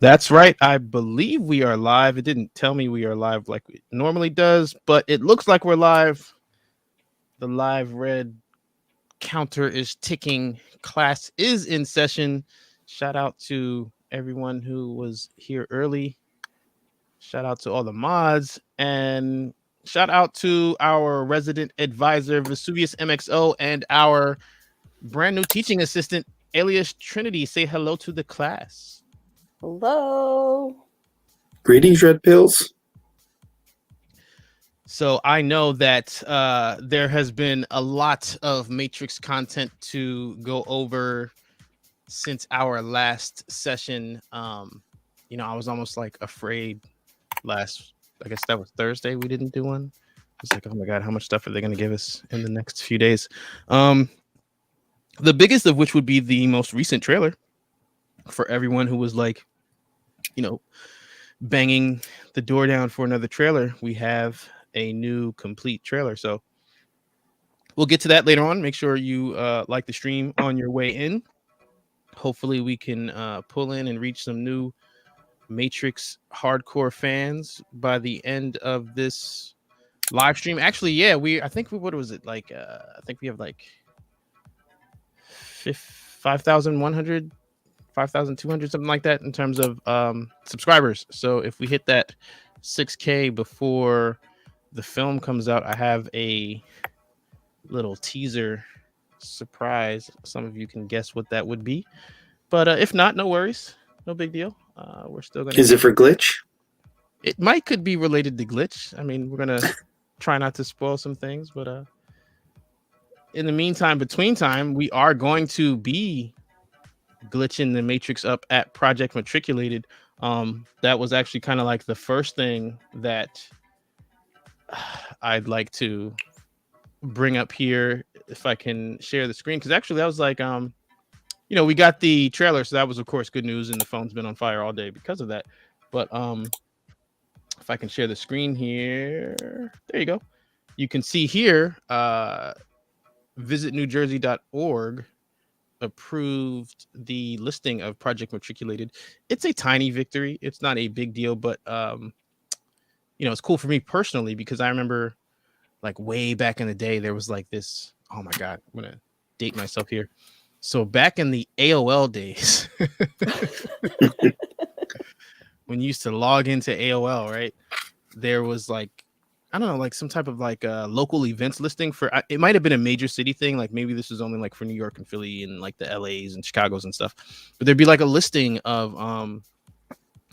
That's right. I believe we are live. It didn't tell me we are live like it normally does, but it looks like we're live. The live red counter is ticking. Class is in session. Shout out to everyone who was here early. Shout out to all the mods and shout out to our resident advisor Vesuvius MXO and our brand new teaching assistant alias Trinity. Say hello to the class. Hello. Greetings, Red Pills. So I know that there has been a lot of Matrix content to go over since our last session. I was almost like afraid I guess that was Thursday, we didn't do one. It's like, oh my God, how much stuff are they going to give us in the next few days? The biggest of which would be the most recent trailer for everyone who was like, banging the door down for another trailer. We have a new complete trailer. So we'll get to that later on. Make sure you like the stream on your way in. Hopefully we can pull in and reach some new Matrix hardcore fans by the end of this live stream. Actually, yeah, what was it like? I think we have like 5,100, 5,200, something like that in terms of subscribers. So if we hit that 6K before the film comes out, I have a little teaser surprise. Some of you can guess what that would be, but if not, no worries, no big deal. We're still gonna. Is it for Glitch? It could be related to Glitch. I mean, we're gonna try not to spoil some things, but in the meantime, between time, we are going to be glitching the Matrix up at Project Matriculated. That was actually kind of like the first thing that I'd like to bring up here if I can share the screen, because actually that was like we got the trailer, so that was of course good news, and the phone's been on fire all day because of that. But if I can share the screen here, there you go. You can see here visitnewjersey.org approved the listing of Project Matriculated. It's a tiny victory. It's not a big deal, but it's cool for me personally because I remember like way back in the day there was like this. Oh my God, I'm gonna date myself here. So back in the AOL days, when you used to log into AOL, right? There was like, I don't know, like some type of like local events listing for, it might have been a major city thing. Like maybe this was only like for New York and Philly and like the LAs and Chicagos and stuff. But there'd be like a listing of,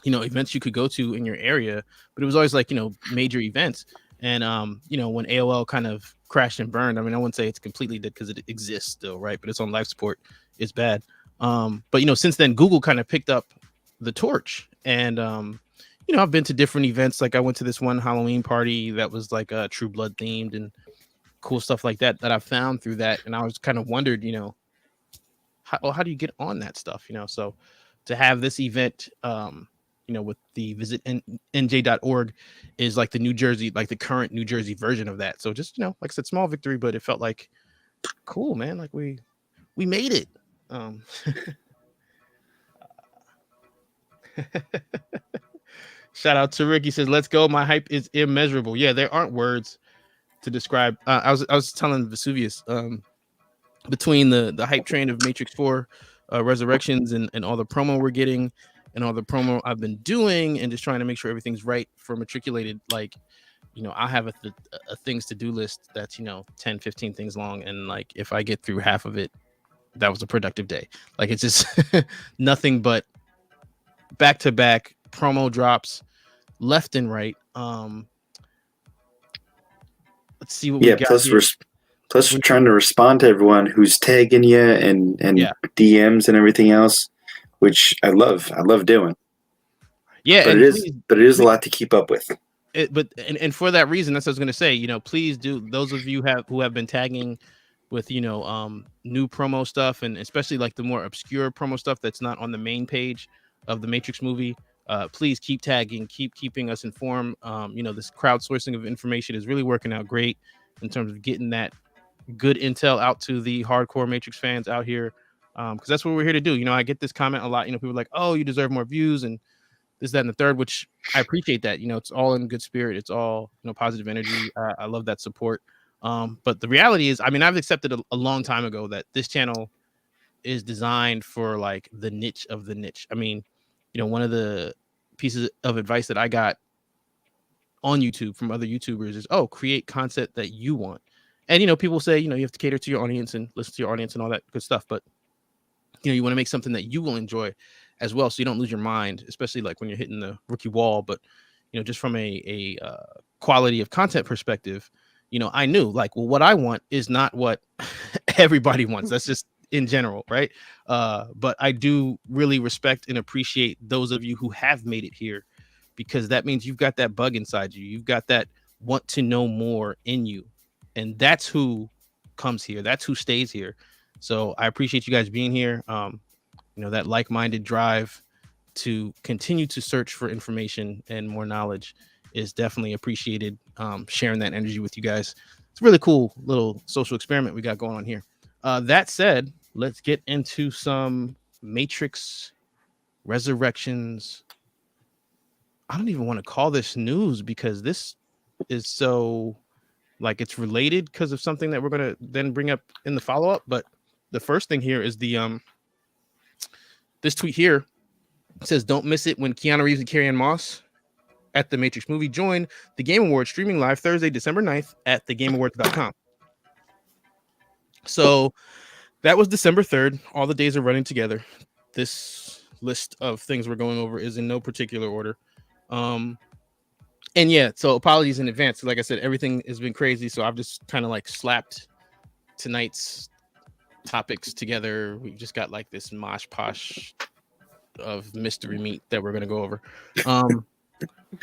events you could go to in your area. But it was always like, major events. And, when AOL kind of crashed and burned, I mean, I wouldn't say it's completely dead because it exists still, right? But it's on life support. It's bad. But, since then, Google kind of picked up the torch. And, I've been to different events. Like I went to this one Halloween party that was like True Blood themed and cool stuff like that I found through that. And I was kind of wondered, how do you get on that stuff? So to have this event, with the visit nj.org is like the New Jersey, like the current New Jersey version of that. So just, like I said, small victory, but it felt like cool, man. Like we made it. Shout out to Rick. He says, "Let's go. My hype is immeasurable." Yeah, there aren't words to describe. I was telling Vesuvius, between the hype train of Matrix 4 Resurrections and all the promo we're getting and all the promo I've been doing and just trying to make sure everything's right for Matriculated. Like, I have a things to do list that's 10, 15 things long, and like if I get through half of it, that was a productive day. Like it's just nothing but back to back promo drops left and right. Let's see what we got. Plus we're trying to respond to everyone who's tagging you and DMs and everything else, which I love doing. Yeah, but it is a lot to keep up with. And for that reason, that's what I was going to say. Please do, those of you who have been tagging with new promo stuff, and especially like the more obscure promo stuff that's not on the main page of the Matrix movie. Please keep tagging, keeping us informed. This crowdsourcing of information is really working out great in terms of getting that good intel out to the hardcore Matrix fans out here, because that's what we're here to do. I get this comment a lot. People are like, "Oh, you deserve more views," and this, that, and the third, which I appreciate that. It's all in good spirit. It's all, positive energy. I love that support. But the reality is, I've accepted a long time ago that this channel is designed for like the niche of the niche. One of the pieces of advice that I got on YouTube from other YouTubers is, create content that you want. And, people say, you have to cater to your audience and listen to your audience and all that good stuff. But, you want to make something that you will enjoy as well, so you don't lose your mind, especially like when you're hitting the rookie wall. But, just from a quality of content perspective, I knew like, well, what I want is not what everybody wants. That's just in general, right? But I do really respect and appreciate those of you who have made it here, because that means you've got that bug inside you. You've got that want to know more in you. And that's who comes here. That's who stays here. So I appreciate you guys being here. That like-minded drive to continue to search for information and more knowledge is definitely appreciated. Sharing that energy with you guys. It's a really cool little social experiment we got going on here. That said, let's get into some Matrix Resurrections. I don't even want to call this news, because this is so like it's related because of something that we're going to then bring up in the follow-up. But the first thing here is the this tweet here. It says, "Don't miss it when Keanu Reeves and Carrie-Anne Moss at the Matrix movie join the Game Awards, streaming live Thursday, December 9th at thegameawards.com." So that was December 3rd. All the days are running together. This list of things we're going over is in no particular order. And yeah, so apologies in advance. Like I said, everything has been crazy. So I've just kind of like slapped tonight's topics together. We've just got like this mosh posh of mystery meat that we're going to go over.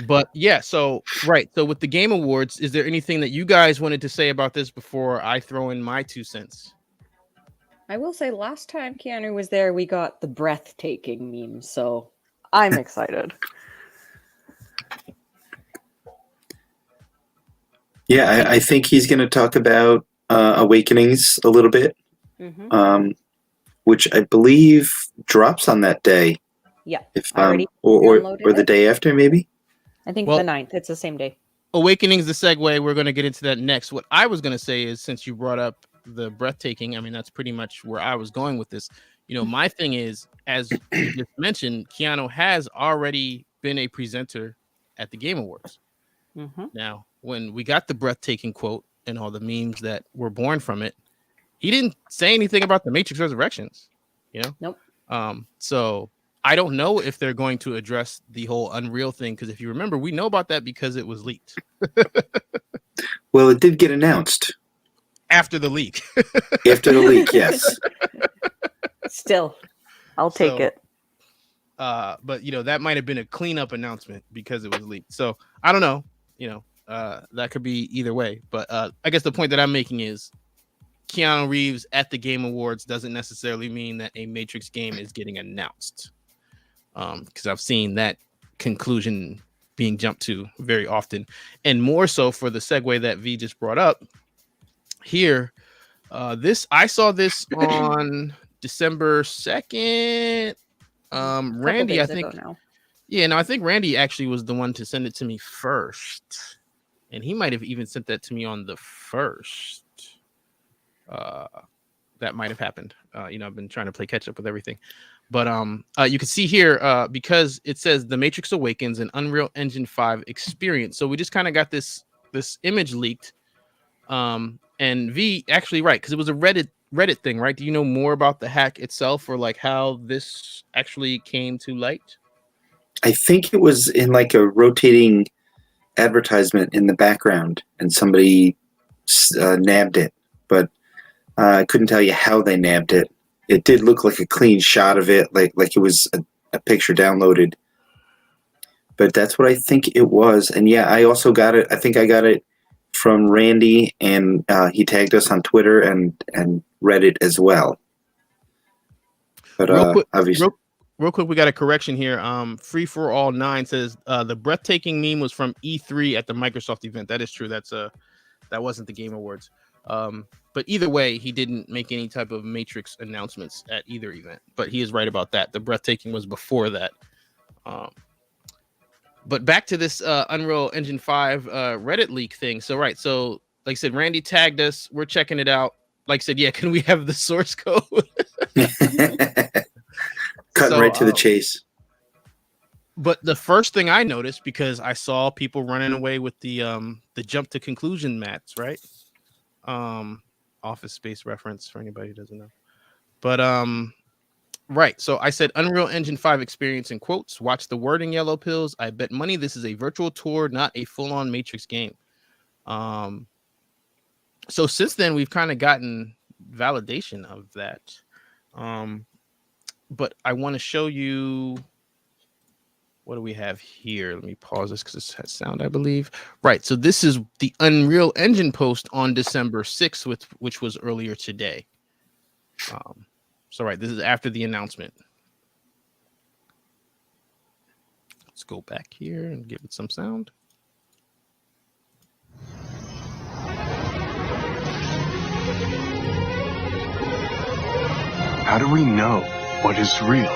But yeah, so right. So with the Game Awards, is there anything that you guys wanted to say about this before I throw in my 2 cents? I will say last time Keanu was there, we got the breathtaking meme, so I'm excited. Yeah, I think he's going to talk about Awakenings a little bit, which I believe drops on that day. Yeah, if or the day after, maybe. I think the 9th. It's the same day. Awakenings, the segue. We're going to get into that next. What I was going to say is, since you brought up the breathtaking, that's pretty much where I was going with this. My thing is, as you just mentioned, Keanu has already been a presenter at the Game Awards. Now, when we got the breathtaking quote and all the memes that were born from it, he didn't say anything about the Matrix Resurrections. Nope. So I don't know if they're going to address the whole Unreal thing, because if you remember, we know about that because it was leaked. Well, it did get announced after the leak. After the leak, yes. Still, I'll take it. But that might have been a cleanup announcement because it was leaked. So I don't know. That could be either way. But I guess the point that I'm making is, Keanu Reeves at the Game Awards doesn't necessarily mean that a Matrix game is getting announced. Because I've seen that conclusion being jumped to very often, and more so for the segue that V just brought up here. I saw this on December 2nd. Randy, I think. Yeah, no, I think Randy actually was the one to send it to me first, and he might have even sent that to me on the 1st. That might have happened. I've been trying to play catch up with everything. But you can see here, because it says The Matrix Awakens, an Unreal Engine 5 experience. So we just kind of got this image leaked. And V, actually, right, because it was a Reddit thing, right? Do you know more about the hack itself, or like how this actually came to light? I think it was in like a rotating advertisement in the background, and somebody nabbed it. But I couldn't tell you how they nabbed it. It did look like a clean shot of it, like it was a picture downloaded. But that's what I think it was. And yeah, I also got it. I think I got it from Randy, and he tagged us on Twitter and Reddit as well. But real quick, we got a correction here. Free for All 9 says the breathtaking meme was from E3 at the Microsoft event. That is true. That wasn't the Game Awards. But either way, he didn't make any type of Matrix announcements at either event. But he is right about that. The breathtaking was before that. But back to this Unreal Engine 5 Reddit leak thing. So so like I said, Randy tagged us. We're checking it out. Like I said, yeah, can we have the source code? Cutting right to the chase. But the first thing I noticed, because I saw people running away with the jump to conclusion mats, right? Office Space reference for anybody who doesn't know. But right. So I said Unreal Engine 5 experience in quotes. Watch the wording, yellow pills. I bet money this is a virtual tour, not a full-on Matrix game. So since then we've kind of gotten validation of that. But I want to show you, what do we have here? Let me pause this because this has sound, I believe. Right. So this is the Unreal Engine post on December 6th, which was earlier today. So right, this is after the announcement. Let's go back here and give it some sound. How do we know what is real?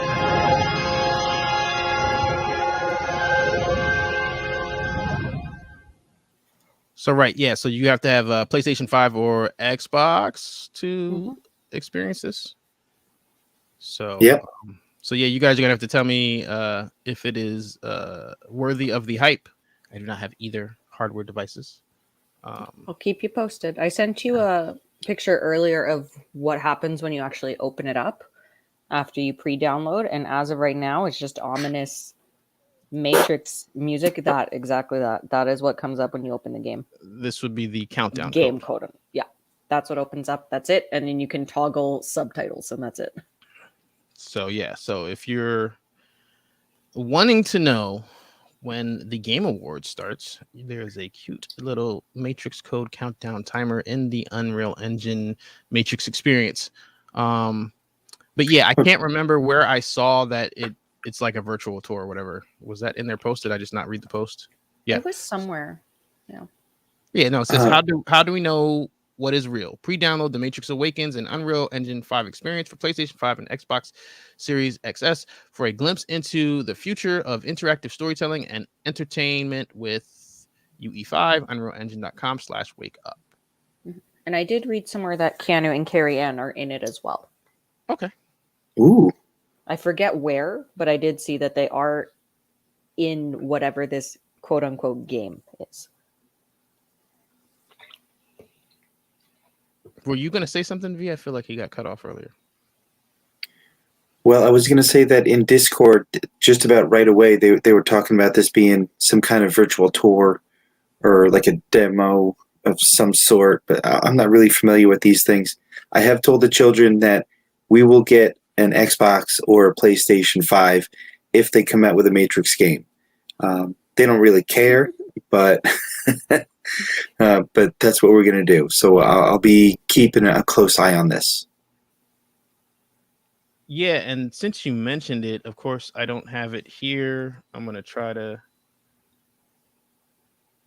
So right, yeah. So you have to have a PlayStation 5 or Xbox to experience this. So yep. So yeah, you guys are gonna have to tell me if it is worthy of the hype. I do not have either hardware devices. I'll keep you posted. I sent you a picture earlier of what happens when you actually open it up after you pre-download, and as of right now, it's just ominous Matrix music. That is what comes up when you open the game. This would be the countdown game code. Yeah, that's what opens up. That's it, and then you can toggle subtitles, and that's it. So yeah, so if you're wanting to know when the Game Awards starts, there's a cute little Matrix code countdown timer in the Unreal Engine Matrix experience. But yeah, I can't remember where I saw that it's like a virtual tour or whatever. Was that in their post? Did I just not read the post? Yeah, it was somewhere. Yeah. Yeah, no, it says how do we know what is real? Pre-download The Matrix Awakens and Unreal Engine 5 experience for PlayStation 5 and Xbox Series XS for a glimpse into the future of interactive storytelling and entertainment with UE5, unrealengine.com/wake-up. And I did read somewhere that Keanu and Carrie Ann are in it as well. Okay. Ooh. I forget where, but I did see that they are in whatever this quote-unquote game is. Were you going to say something, V? I feel like he got cut off earlier. Well, I was going to say that in Discord, just about right away, they were talking about this being some kind of virtual tour or like a demo of some sort, but I'm not really familiar with these things. I have told the children that we will get an Xbox or a PlayStation 5 if they come out with a Matrix game. They don't really care, but that's what we're going to do. So I'll be keeping a close eye on this. Yeah, and since you mentioned it, of course, I don't have it here. I'm going to try to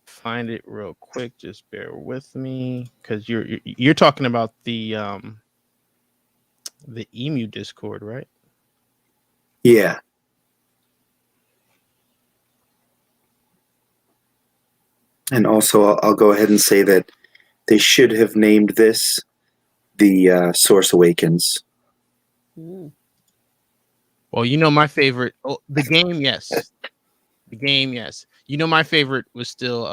find it real quick. Just bear with me, because you're talking about the Emu Discord, right? Yeah. And also, I'll go ahead and say that they should have named this the Source Awakens. Well, you know my favorite. Oh, the game, yes. The game, yes. You know my favorite was still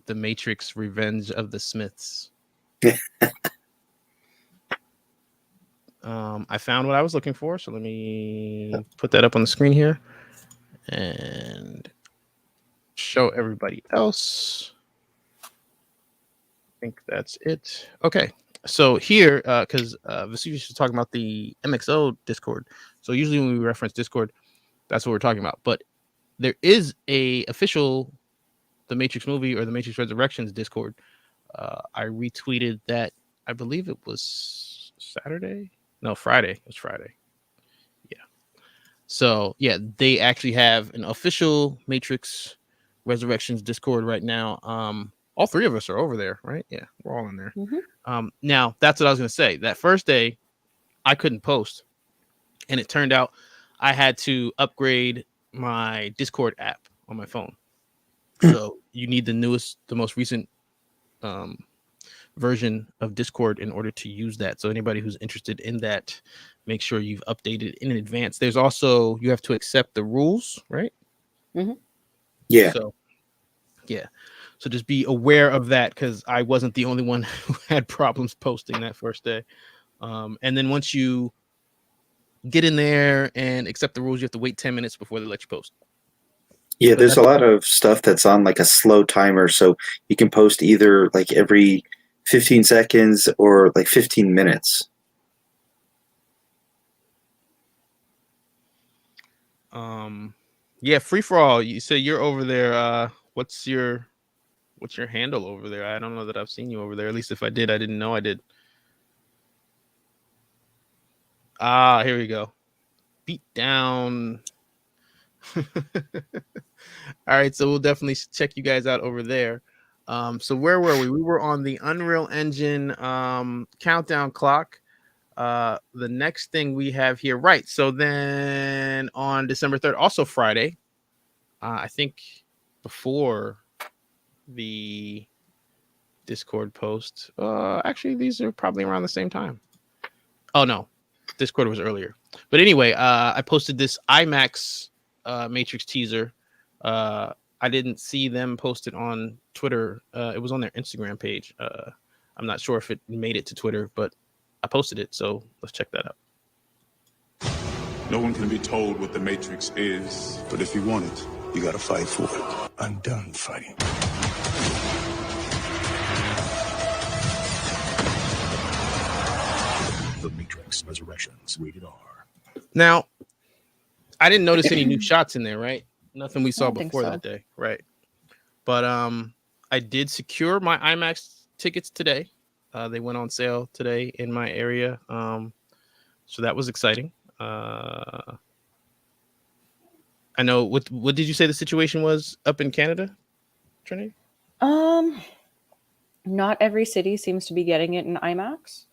The Matrix: Revenge of the Smiths. I found what I was looking for, so let me put that up on the screen here and show everybody else. I think that's it. Okay, so here, because Vesuvius is talking about the MXO Discord. So usually when we reference Discord, that's what we're talking about. But there is a official The Matrix movie or The Matrix Resurrections Discord. I retweeted that. I believe it was Saturday. No, Friday. It was Friday. Yeah. So yeah, they actually have an official Matrix Resurrections Discord right now. All three of us are over there, right? Yeah, we're all in there. Now that's what I was gonna say. That first day, I couldn't post, and it turned out I had to upgrade my Discord app on my phone. So you need the most recent version of Discord in order to use that. So anybody who's interested in that, make sure you've updated in advance. There's also, you have to accept the rules, right? Yeah. So yeah. So just be aware of that, because I wasn't the only one who had problems posting that first day. And then once you get in there and accept the rules, you have to wait 10 minutes before they let you post. Yeah, But there's a that's- lot of stuff that's on like a slow timer, so you can post either like every 15 seconds or like 15 minutes. Yeah, free for all. You say you're over there. What's your handle over there? I don't know that I've seen you over there. At least if I did, I didn't know I did. Ah, here we go. Beat down. All right, so we'll definitely check you guys out over there. So where were we? We were on the Unreal Engine countdown clock. The next thing we have here, right? So then on December 3rd, also Friday, I think before the Discord post. Actually, these are probably around the same time. Oh no, Discord was earlier. But anyway, I posted this IMAX Matrix teaser. I didn't see them post it on Twitter. It was on their Instagram page. I'm not sure if it made it to Twitter, but I posted it. So let's check that out. No one can be told what the Matrix is, but if you want it, you gotta fight for it. I'm done fighting. The Matrix Resurrections, rated R. Now, I didn't notice any new shots in there, right? Nothing we saw don't think before so. that day, right? But I did secure my IMAX tickets today. They went on sale today in my area, so that was exciting. I know. What did you say the situation was up in Canada, Trinity? Not every city seems to be getting it in IMAX.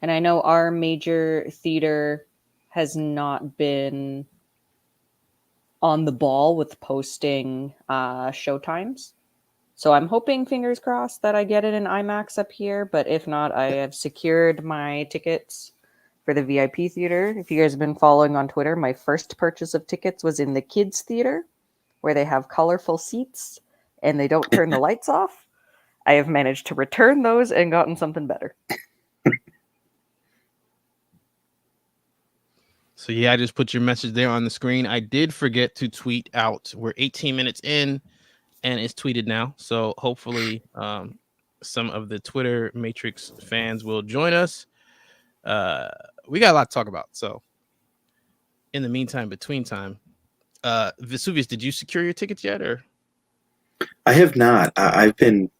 And I know our major theater has not been on the ball with posting showtimes. So I'm hoping, fingers crossed, that I get it in IMAX up here. But if not, I have secured my tickets for the VIP theater. If you guys have been following on Twitter, my first purchase of tickets was in the kids theater, where they have colorful seats and they don't turn the lights off. I have managed to return those and gotten something better. So yeah, I just put your message there on the screen. I did forget to tweet out. We're 18 minutes in, and it's tweeted now. So hopefully, some of the Twitter Matrix fans will join us. We got a lot to talk about. So in the meantime, between time, Vesuvius, did you secure your tickets yet, or? I have not. I've been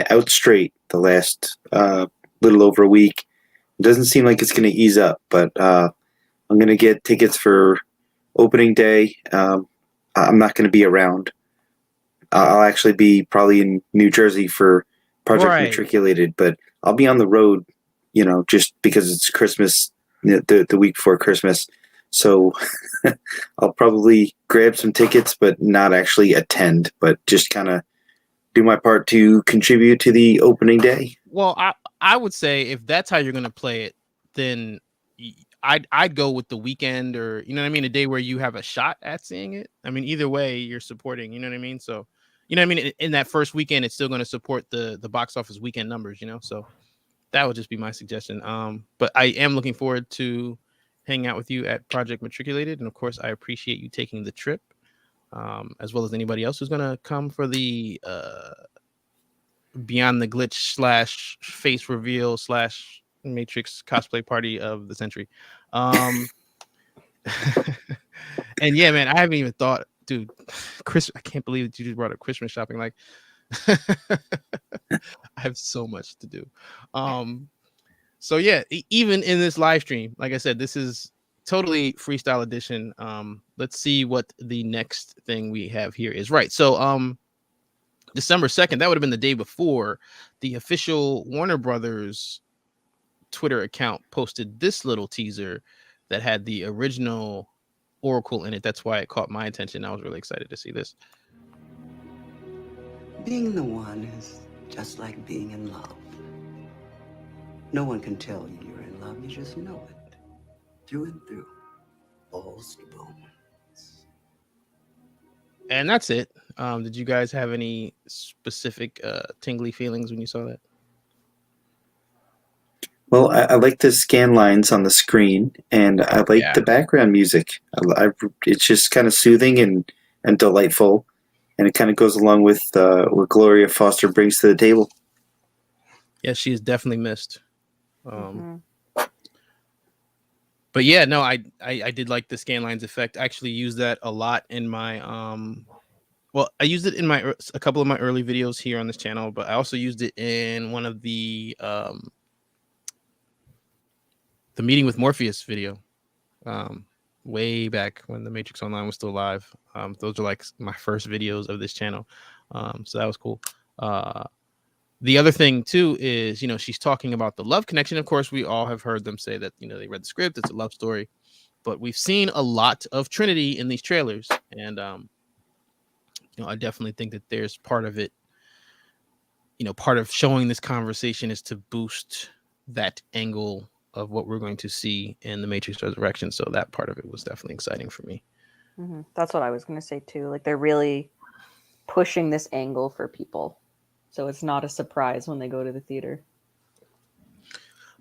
out straight the last little over a week. It doesn't seem like it's going to ease up, but I'm going to get tickets for opening day. I'm not going to be around. I'll actually be probably in New Jersey for Project Right. Matriculated, but I'll be on the road, just because it's Christmas, the week before Christmas. So I'll probably grab some tickets, but not actually attend, but just kind of do my part to contribute to the opening day. Well, I would say if that's how you're going to play it, then I'd go with the weekend, or you know what I mean, a day where you have a shot at seeing it. I mean, either way, you're supporting. You know what I mean? So, you know what I mean. In that first weekend, it's still going to support the box office weekend numbers. So that would just be my suggestion. But I am looking forward to hanging out with you at Project Matriculated, and of course, I appreciate you taking the trip, as well as anybody else who's going to come for the Beyond the Glitch / face reveal / Matrix cosplay party of the century. And yeah, man, I haven't even thought, dude, Chris, I can't believe that you just brought up Christmas shopping. Like, I have so much to do. So yeah, even in this live stream, like I said, this is totally freestyle edition. Let's see what the next thing we have here is. Right. So December 2nd, that would have been the day before, the official Warner Brothers Twitter account posted this little teaser that had the original Oracle in it. That's why it caught my attention. I was really excited to see this. Being the one is just like being in love. No one can tell you you're in love. You just know it. Through and through. Balls to bones. And that's it. Did you guys have any specific tingly feelings when you saw that? Well, I like the scan lines on the screen, and I like the background music. It's just kind of soothing and delightful, and it kind of goes along with what Gloria Foster brings to the table. Yeah, she is definitely missed. But yeah, no, I did like the scan lines effect. I actually used that a lot in my I used it in a couple of my early videos here on this channel, but I also used it in one of the Meeting with Morpheus video, way back when the Matrix Online was still live. Those are like my first videos of this channel. So that was cool. The other thing too is, she's talking about the love connection. Of course, we all have heard them say that, they read the script, it's a love story, but we've seen a lot of Trinity in these trailers. And, I definitely think that there's part of it, part of showing this conversation is to boost that angle of what we're going to see in the Matrix Resurrection. So that part of it was definitely exciting for me. That's what I was going to say too. Like, they're really pushing this angle for people, so it's not a surprise when they go to the theater.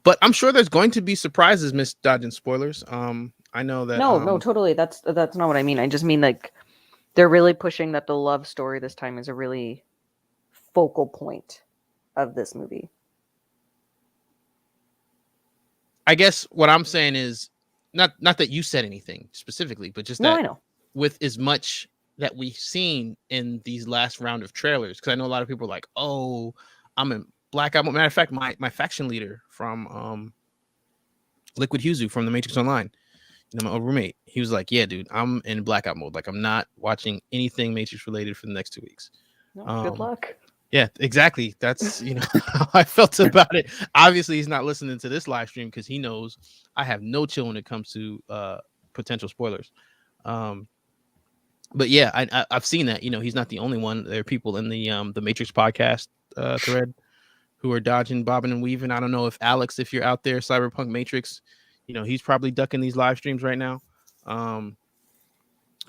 But I'm sure there's going to be surprises, Miss Dodging spoilers. I know that. No, totally. That's not what I mean. I just mean, like, they're really pushing that the love story this time is a really focal point of this movie. I guess what I'm saying is not that you said anything specifically, but just that I know. With as much that we've seen in these last round of trailers, because I know a lot of people are like, oh, I'm in blackout. Matter of fact, my faction leader from Liquid Huzu from the Matrix Online, my old roommate, he was like, yeah, dude, I'm in blackout mode. Like, I'm not watching anything Matrix related for the next 2 weeks. Good luck. Yeah, exactly. That's, how I felt about it. Obviously, he's not listening to this live stream because he knows I have no chill when it comes to potential spoilers. But yeah, I've seen that. He's not the only one. There are people in the Matrix podcast thread who are dodging, bobbing, and weaving. I don't know if Alex, if you're out there, Cyberpunk Matrix, he's probably ducking these live streams right now.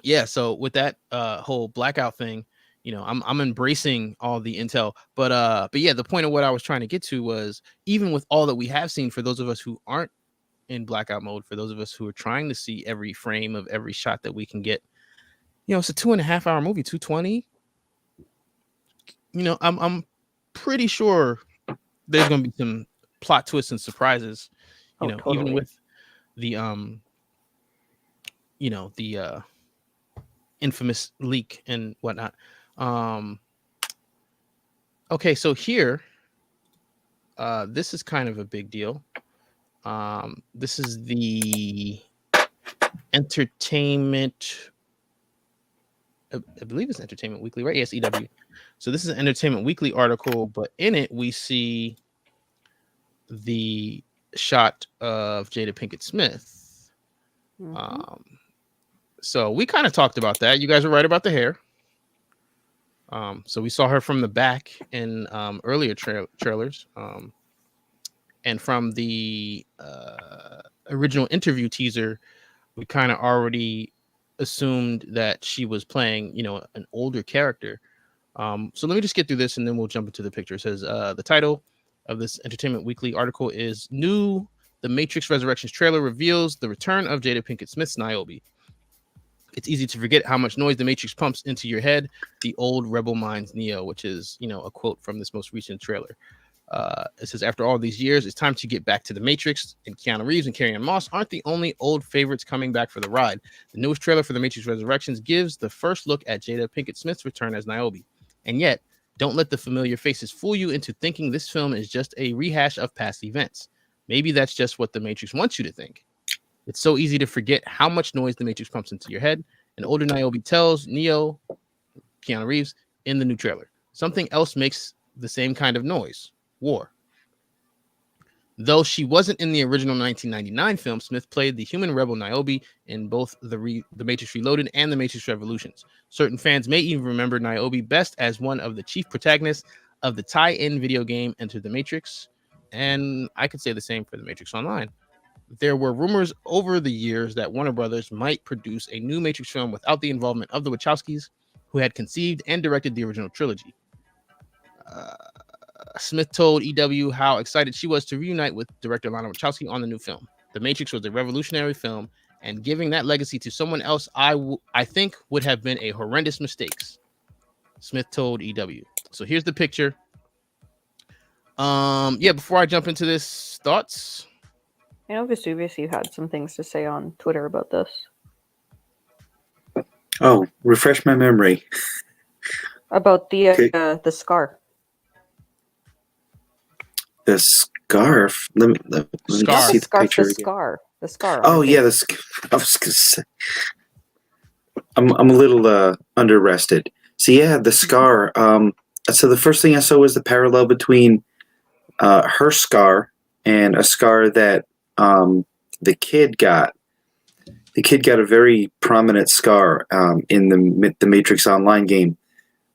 Yeah. So with that whole blackout thing, I'm embracing all the intel, but yeah, the point of what I was trying to get to was, even with all that we have seen, for those of us who aren't in blackout mode, for those of us who are trying to see every frame of every shot that we can get, it's a 2.5 hour movie, 220. I'm pretty sure there's going to be some plot twists and surprises, totally. Even with the the infamous leak and whatnot. Okay, so here, this is kind of a big deal. This is the Entertainment, I believe it's Entertainment Weekly, right? Yes, EW. So this is an Entertainment Weekly article, but in it we see the shot of Jada Pinkett Smith. So we kind of talked about that. You guys were right about the hair. So we saw her from the back in earlier trailers. And from the original interview teaser, we kind of already assumed that she was playing, an older character. So let me just get through this and then we'll jump into the picture. It says the title of this Entertainment Weekly article is "New: The Matrix Resurrections trailer reveals the return of Jada Pinkett Smith's Niobe. It's easy to forget how much noise the Matrix pumps into your head. The old rebel minds Neo," which is, a quote from this most recent trailer. It says, "After all these years, it's time to get back to the Matrix, and Keanu Reeves and Carrie-Anne Moss aren't the only old favorites coming back for the ride. The newest trailer for the Matrix Resurrections gives the first look at Jada Pinkett Smith's return as Niobe. And yet, don't let the familiar faces fool you into thinking this film is just a rehash of past events. Maybe that's just what the Matrix wants you to think. It's so easy to forget how much noise the Matrix pumps into your head. An older Niobe tells Neo, Keanu Reeves, in the new trailer. Something else makes the same kind of noise. War. Though she wasn't in the original 1999 film, Smith played the human rebel Niobe in both the Matrix Reloaded and the Matrix Revolutions. Certain fans may even remember Niobe best as one of the chief protagonists of the tie-in video game Enter the Matrix, and I could say the same for the Matrix Online. There were rumors over the years that Warner Brothers might produce a new Matrix film without the involvement of the Wachowskis, who had conceived and directed the original trilogy. Smith told EW how excited she was to reunite with director Lana Wachowski on the new film. The Matrix was a revolutionary film, and giving that legacy to someone else, I think, would have been a horrendous mistake, Smith told EW. So here's the picture. Before I jump into this, thoughts? I know, Vesuvius, you had some things to say on Twitter about this. Oh, refresh my memory. About the scar. The scarf. Let me Scar. see the picture. The scar. The scar. Oh yeah, I was gonna say. I'm a little under rested. So yeah, the scar. So the first thing I saw was the parallel between her scar and a scar that the kid got. The kid got a very prominent scar in the Matrix Online game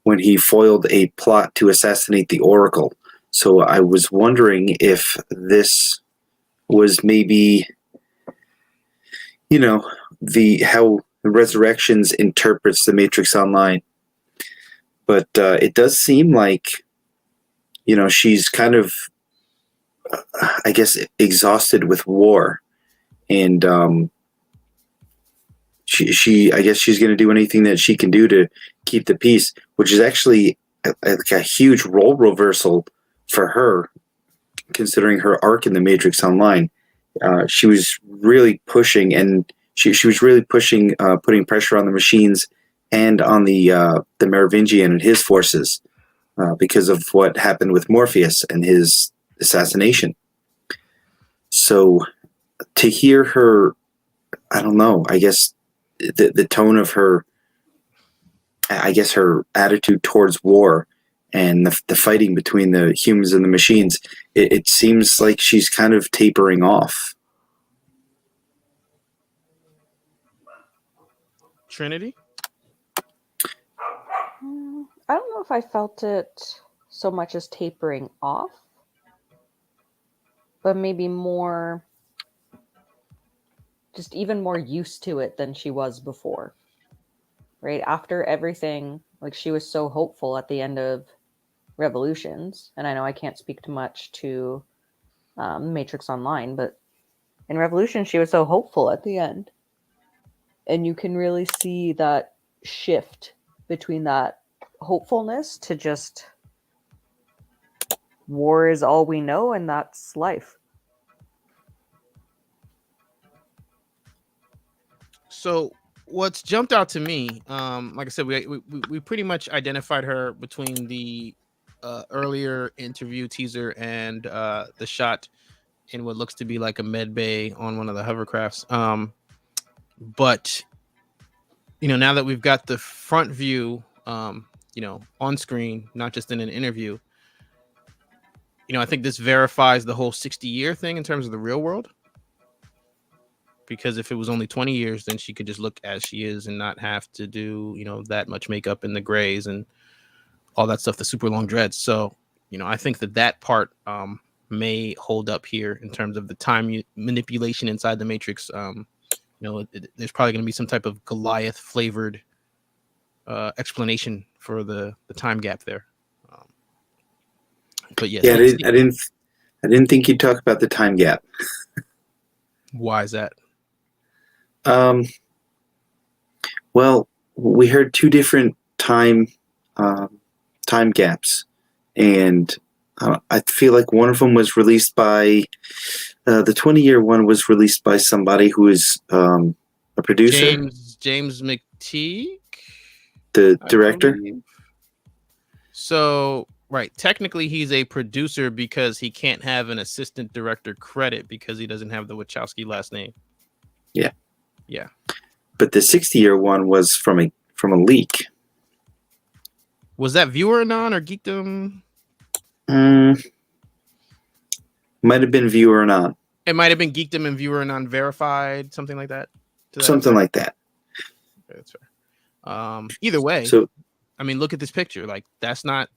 when he foiled a plot to assassinate the Oracle. So I was wondering if this was maybe, how the Resurrections interprets the Matrix Online. But it does seem like, she's kind of, I guess, exhausted with war. And I guess she's going to do anything that she can do to keep the peace, which is actually a huge role reversal for her, considering her arc in the Matrix Online. She was really pushing, and she was really pushing, putting pressure on the machines and on the Merovingian and his forces because of what happened with Morpheus and his assassination. So to hear her, I don't know, I guess the tone of her, I guess her attitude towards war and the fighting between the humans and the machines, it seems like she's kind of tapering off. Trinity? I don't know if I felt it so much as tapering off, but maybe more, just even more used to it than she was before. Right? After everything, like, she was so hopeful at the end of Revolutions, and I know I can't speak too much to Matrix Online, but in Revolution she was so hopeful at the end, and you can really see that shift between that hopefulness to just war is all we know and that's life. So what's jumped out to me, like I said, we pretty much identified her between the earlier interview teaser and the shot in what looks to be like a med bay on one of the hovercrafts. But now that we've got the front view, on screen, not just in an interview, I think this verifies the whole 60-year thing in terms of the real world. Because if it was only 20 years, then she could just look as she is and not have to do, that much makeup and the grays and all that stuff, the super long dreads. So, I think that part may hold up here in terms of the time manipulation inside the Matrix. There's probably going to be some type of Goliath flavored explanation for the time gap there. But yes, yeah, I didn't think you'd talk about the time gap. Why is that? Well, we heard two different time gaps, and I feel like one of them was released by the 20-year one was released by somebody who is a producer, James McTeague, the director. So right, technically he's a producer because he can't have an assistant director credit because he doesn't have the Wachowski last name. Yeah. But the 60-year one was from a leak. Was that Viewer Anon or Geekdom? Might have been viewer and on. It might have been Geekdom and viewer and unverified, something like that. Something like that. Okay, that's fair. Either way, So I mean, look at this picture. Like, that's not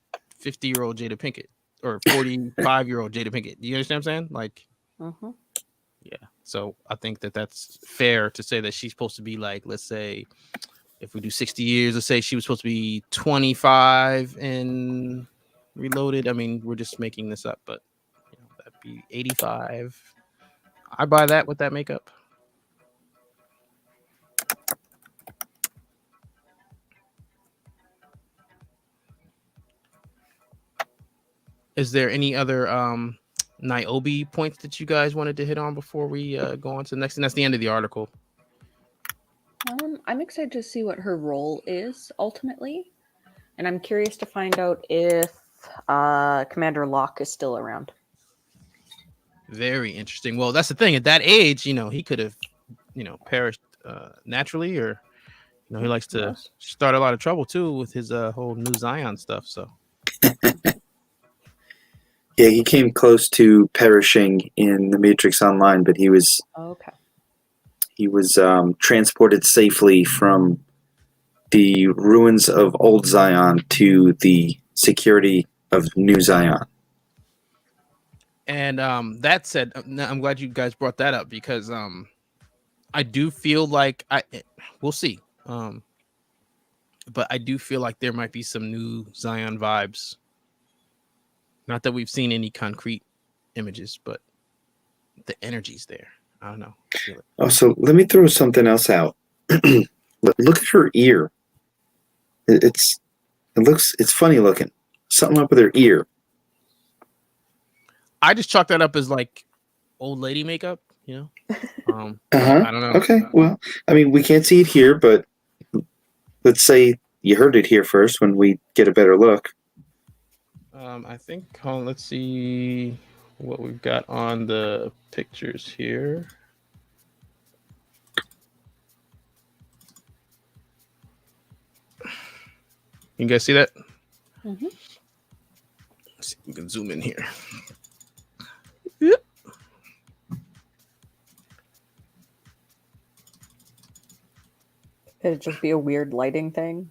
50-year-old Jada Pinkett or 45-year-old Jada Pinkett. Do you understand what I'm saying? Like, yeah. So I think that that's fair to say that she's supposed to be like, let's say, if we do 60 years, let's say she was supposed to be 25 in Reloaded. I mean, we're just making this up, but you know, that'd be 85. I buy that with that makeup. Is there any other Niobe points that you guys wanted to hit on before we go on to the next? And that's the end of the article. I'm excited to see what her role is ultimately, and I'm curious to find out if Commander Locke is still around. Very interesting. Well, that's the thing. At that age, you know, he could have, you know, perished naturally, or you know, he likes to start a lot of trouble too with his whole New Zion stuff. So. yeah, he came close to perishing in the Matrix Online, but he was transported safely from the ruins of Old Zion to the security of New Zion. And that said, I'm glad you guys brought that up, because I do feel like we'll see. But I do feel like there might be some New Zion vibes. Not that we've seen any concrete images, but the energy's there. I don't know. I feel it. Oh, so let me throw something else out. Look at her ear. It's funny looking. Something up with her ear. I just chalk that up as like old lady makeup, you know. I don't know. Okay, well, I mean, we can't see it here, but let's say you heard it here first when we get a better look. I think. Hold on, let's see what we've got on the pictures here. You guys see that? Mm-hmm. Let's see if we can zoom in here. Could it just be a weird lighting thing?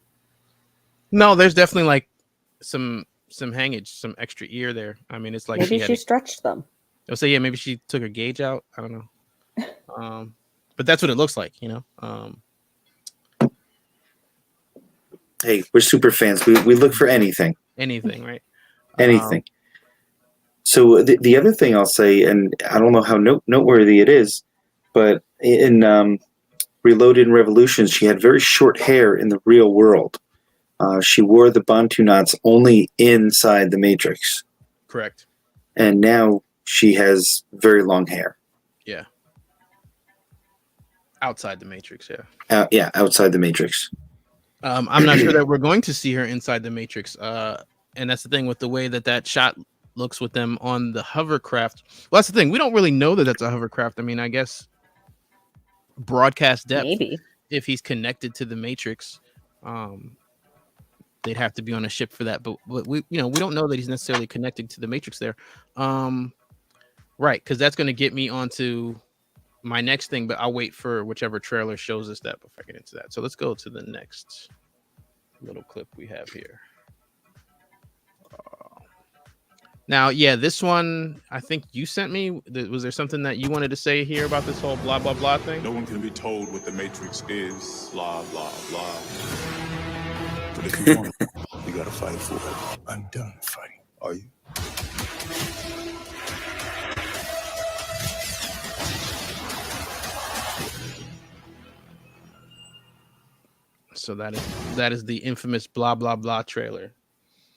No, there's definitely like some hangage, some extra ear there. I mean, it's like maybe she stretched them. I'll say, yeah, maybe she took her gauge out. I don't know. But that's what it looks like, you know. Hey, we're super fans. We look for anything. Anything, right? Anything. So the other thing I'll say, and I don't know how noteworthy it is, but in Reloaded and Revolutions, she had very short hair in the real world. She wore the Bantu knots only inside the Matrix. Correct. And now she has very long hair. Yeah. Outside the Matrix, yeah. Yeah, outside the Matrix. I'm not sure that we're going to see her inside the Matrix. And that's the thing with the way that shot looks with them on the hovercraft. Well, that's the thing. We don't really know that that's a hovercraft. I mean, I guess broadcast depth. Maybe. If he's connected to the Matrix, they'd have to be on a ship for that. But we don't know that he's necessarily connected to the Matrix there. Right, because that's going to get me onto my next thing, but I'll wait for whichever trailer shows us that before I get into that. So let's go to the next little clip we have here. Now, yeah, this one, I think you sent me. Was there something that you wanted to say here about this whole blah, blah, blah thing? No one can be told what the Matrix is, blah, blah, blah. But if you want it, you gotta fight for it. I'm done fighting. Are you? So that is the infamous blah blah blah trailer.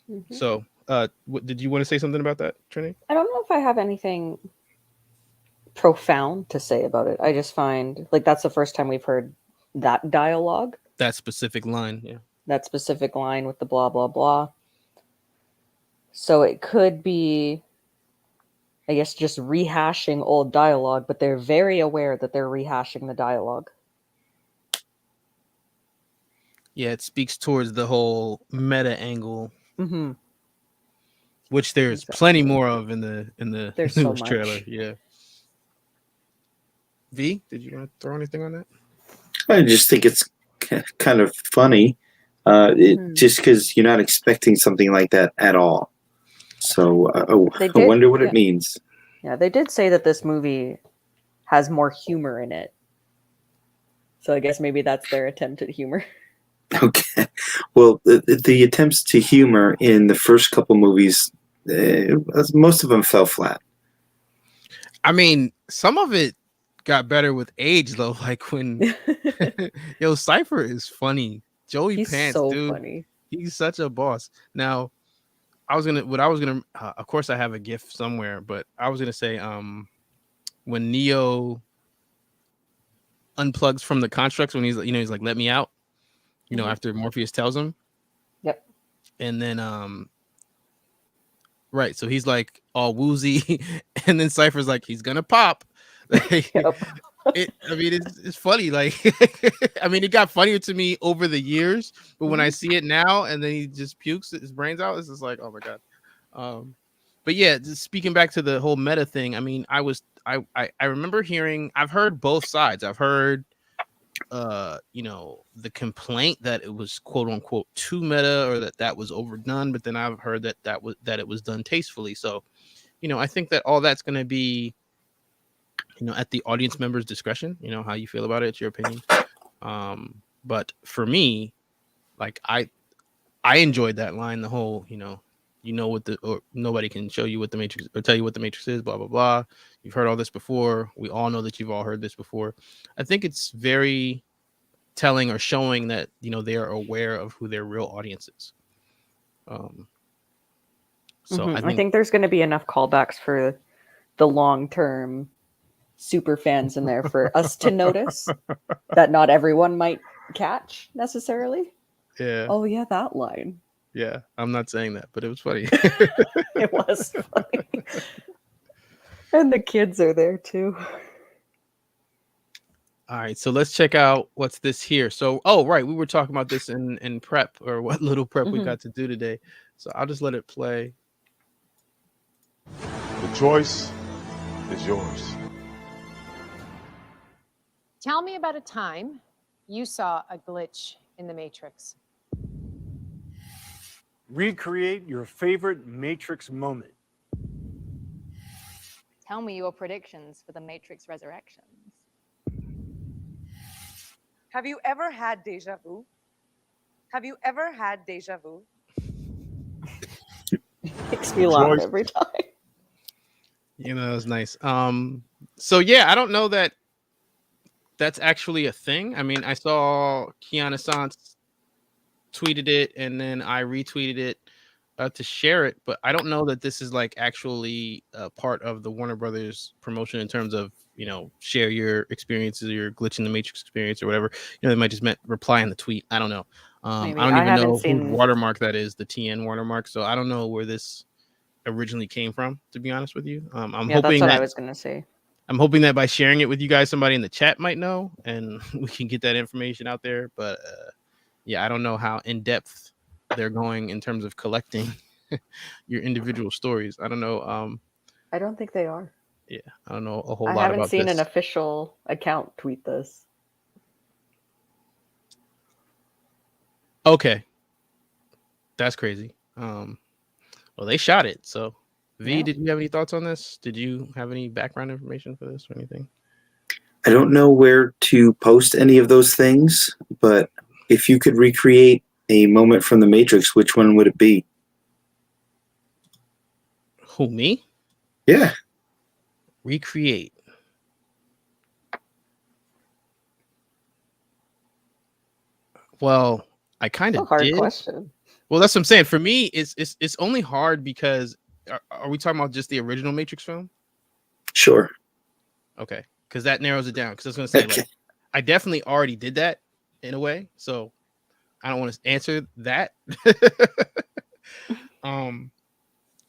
Mm-hmm. So, did you want to say something about that, Trinity? I don't know if I have anything profound to say about it. I just find like that's the first time we've heard that dialogue. That specific line, yeah. That specific line with the blah blah blah. So it could be, I guess, just rehashing old dialogue, but they're very aware that they're rehashing the dialogue. Yeah, it speaks towards the whole meta angle. Mm-hmm. which there's plenty more of in the There's so newest much. trailer. Yeah. V, did you want to throw anything on that? I just think it's kind of funny, just because you're not expecting something like that at all. So I wonder what it means. Yeah, they did say that this movie has more humor in it. So I guess maybe that's their attempt at humor. Okay. Well, the attempts to humor in the first couple movies, most of them fell flat. I mean, some of it got better with age, though. Like when, yo, Cypher is funny. Joey He's Pants, so dude, funny. he's such a boss. Now, of course, I have a GIF somewhere, but I was gonna say, when Neo unplugs from the constructs, when he's like, "Let me out," after Morpheus tells him. Yep. And then, right, so he's like all woozy, and then Cypher's like, he's gonna pop. Yep. It's funny. Like, I mean, it got funnier to me over the years, but when I see it now, and then he just pukes his brains out, it's just like, oh my god. But yeah, just speaking back to the whole meta thing, I mean, I remember I've heard both sides. I've heard, the complaint that it was quote unquote too meta, or that was overdone, but then I've heard that it was done tastefully. So, I think that all that's going to be, at the audience member's discretion. How you feel about it, it's your opinion. But for me, like I enjoyed that line, the whole, or nobody can show you what the Matrix or tell you what the Matrix is, blah blah blah. You've heard all this before. We all know that you've all heard this before. I think it's very telling, or showing that they are aware of who their real audience is. So I think there's going to be enough callbacks for the long-term super fans in there for us to notice that not everyone might catch necessarily. Yeah. Oh yeah, that line. Yeah, I'm not saying that, but it was funny. It was funny. And the kids are there too. All right, so let's check out what's this here. So, right, we were talking about this in prep, or what little prep we got to do today. So I'll just let it play. The choice is yours. Tell me about a time you saw a glitch in the Matrix. Recreate your favorite Matrix moment. Tell me your predictions for the Matrix Resurrections. Have you ever had deja vu? Have you ever had deja vu? Makes me laugh every time. It's nice. So yeah, I don't know that that's actually a thing. I mean, I saw Kiana Sans tweeted it, and then I retweeted it to share it, but I don't know that this is like actually part of the Warner Brothers promotion in terms of, share your experiences, your glitch in the Matrix experience or whatever. They might just reply in the tweet. I don't know. I don't even know whose watermark that is, the TN watermark. So I don't know where this originally came from, to be honest with you. I'm hoping that's what I was going to say. I'm hoping that by sharing it with you guys, somebody in the chat might know, and we can get that information out there. But yeah, I don't know how in depth they're going in terms of collecting your individual stories. I don't know. I don't think they are. Yeah, I don't know a whole lot I about haven't seen this. an official account tweet this. Okay, that's crazy. Well, they shot it. So, V, did you have any thoughts on this? Did you have any background information for this or anything? I don't know where to post any of those things, but if you could recreate a moment from the Matrix, which one would it be? Who, me? Yeah. Recreate. Well, I kind of hard did. Question. Well, that's what I'm saying. For me, it's only hard because are we talking about just the original Matrix film? Sure. Okay, because that narrows it down. Because I was going to say, like, I definitely already did that in a way, so I don't want to answer that.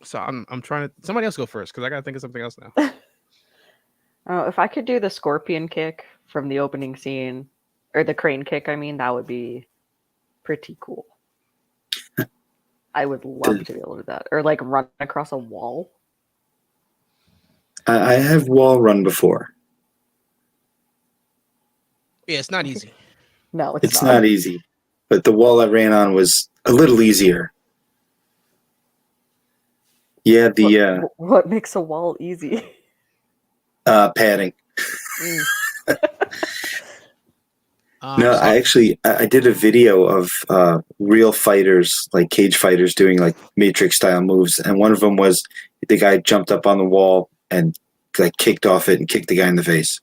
So I'm trying to. Somebody else go first because I got to think of something else now. If I could do the scorpion kick from the opening scene, or the crane kick, I mean, that would be pretty cool. I would love to be able to do that, or like run across a wall. I have wall run before. Yeah, it's not easy. No, It's not easy, but the wall I ran on was a little easier. Yeah, What makes a wall easy? padding. No, I did a video of real fighters, like cage fighters, doing like Matrix style moves, and one of them was the guy jumped up on the wall and like kicked off it and kicked the guy in the face.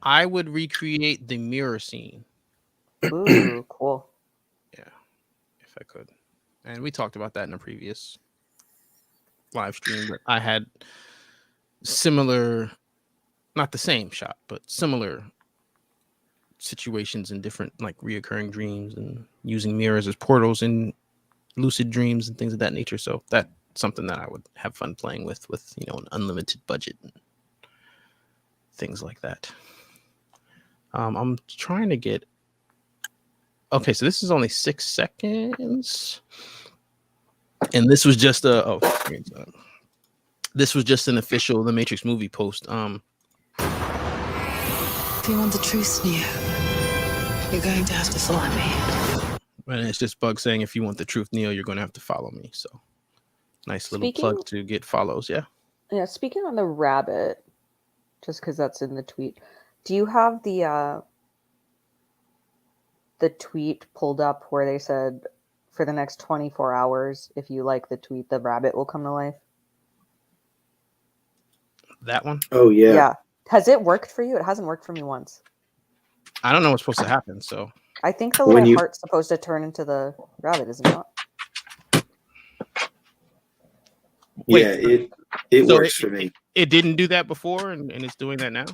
I would recreate the mirror scene. Ooh, cool. Yeah, if I could. And we talked about that in a previous live stream. But I had similar, not the same shot, but similar situations in different like reoccurring dreams and using mirrors as portals in lucid dreams and things of that nature. So that's something that I would have fun playing with an unlimited budget and things like that. I'm trying to get. Okay, so this is only 6 seconds, and this was just this was just an official The Matrix movie post. If you want the truth, Neo, you're going to have to follow me. And it's just Bug saying, if you want the truth, Neo, you're going to have to follow me. So nice little plug to get follows. Yeah. Yeah. Speaking on the rabbit, just because that's in the tweet, do you have the tweet pulled up where they said for the next 24 hours, if you like the tweet, the rabbit will come to life? That one? Oh, yeah. Yeah. Has it worked for you? It hasn't worked for me once. I don't know what's supposed to happen, so. I think the little heart's supposed to turn into the rabbit, is it not? Yeah, it works for me. It didn't do that before, and it's doing that now?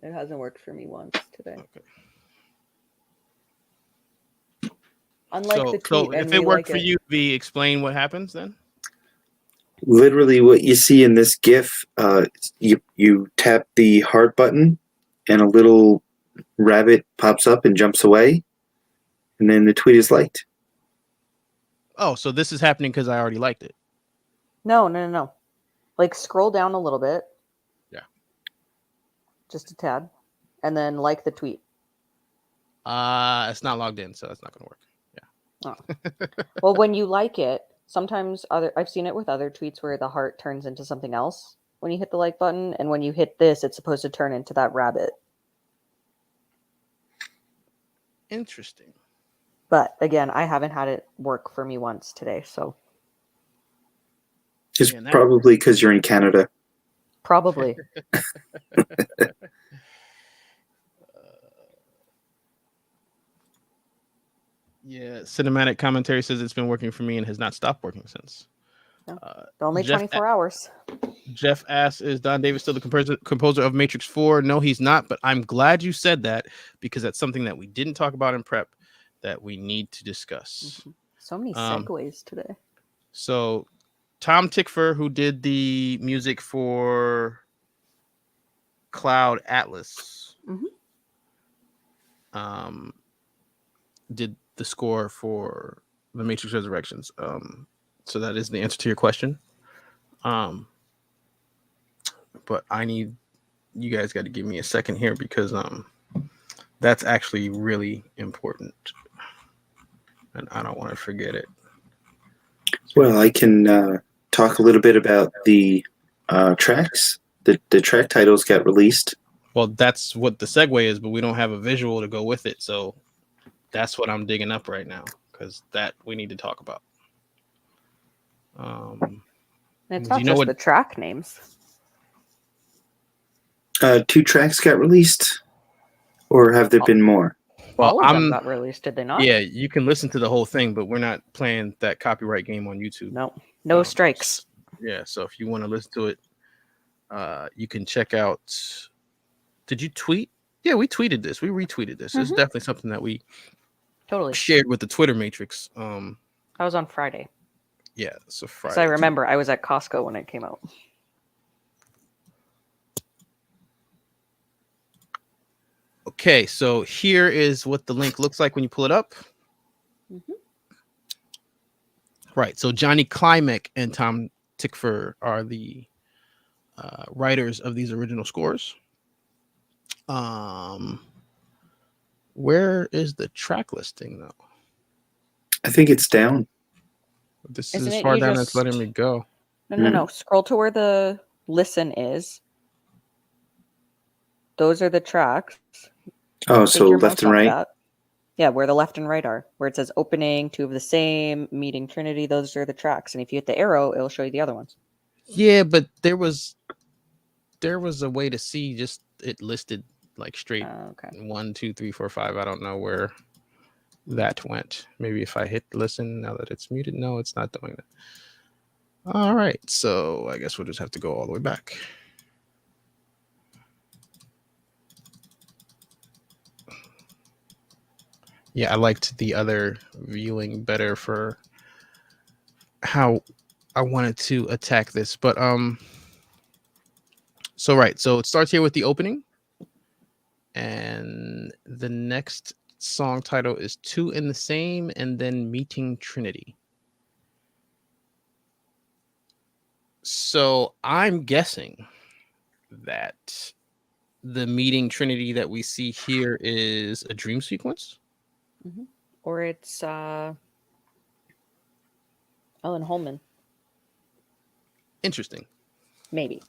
It hasn't worked for me once today. Okay. Unlike the tweet. So if it worked for you, explain what happens then? Literally what you see in this GIF, you tap the heart button and a little rabbit pops up and jumps away, and then the tweet is liked. Oh, so this is happening because I already liked it. No. Like scroll down a little bit. Yeah. Just a tad. And then like the tweet. It's not logged in, so that's not going to work. Yeah. Oh. Well, when you like it, sometimes I've seen it with other tweets where the heart turns into something else when you hit the like button, and when you hit this, it's supposed to turn into that rabbit. Interesting. But again, I haven't had it work for me once today, so. It's probably because you're in Canada. Probably. Yeah, cinematic commentary says it's been working for me and has not stopped working since. No, only 24 hours. Jeff asks, is Don Davis still the composer of Matrix 4? No, he's not, but I'm glad you said that because that's something that we didn't talk about in prep that we need to discuss. Mm-hmm. So many segues today. So Tom Tickfer, who did the music for Cloud Atlas, did the score for The Matrix Resurrections. So that is the answer to your question. But I need you guys got to give me a second here because that's actually really important, and I don't want to forget it. Well, I can talk a little bit about the tracks. The track titles got released. Well, that's what the segue is, but we don't have a visual to go with it, so that's what I'm digging up right now because that we need to talk about. It's not just the track names. 2 tracks got released, or have there been more? Well, all of them got released, did they not? Yeah, you can listen to the whole thing, but we're not playing that copyright game on YouTube. No strikes. Yeah, so if you want to listen to it, you can check out. Did you tweet? Yeah, we tweeted this. We retweeted this. It's definitely something that we totally shared with the Twitter Matrix. That was on Friday. Yeah, so Friday. So I remember I was at Costco when it came out. Okay, so here is what the link looks like when you pull it up. Mhm. Right. So Johnny Klimek and Tom Tickfer are the writers of these original scores. Where is the track listing though? I think it's down. This Isn't is it far you down. just... It's letting me go. No. Scroll to where the listen is. Those are the tracks. Oh, Take so your left mouse and off right. that. Yeah, where the left and right are. Where it says opening, two of the same, meeting Trinity. Those are the tracks. And if you hit the arrow, it'll show you the other ones. Yeah, but there was a way to see just it listed like straight. Okay. 1, 2, 3, 4, 5. I don't know where that went. Maybe if I hit listen now that it's muted. No, it's not doing that. All right, so I guess we'll just have to go all the way back. Yeah, I liked the other viewing better for how I wanted to attack this, but so it starts here with the opening, and the next song title is Two in the Same, and then Meeting Trinity. So I'm guessing that the Meeting Trinity that we see here is a dream sequence. Mm-hmm. Or it's Ellen Holman. Interesting. Maybe.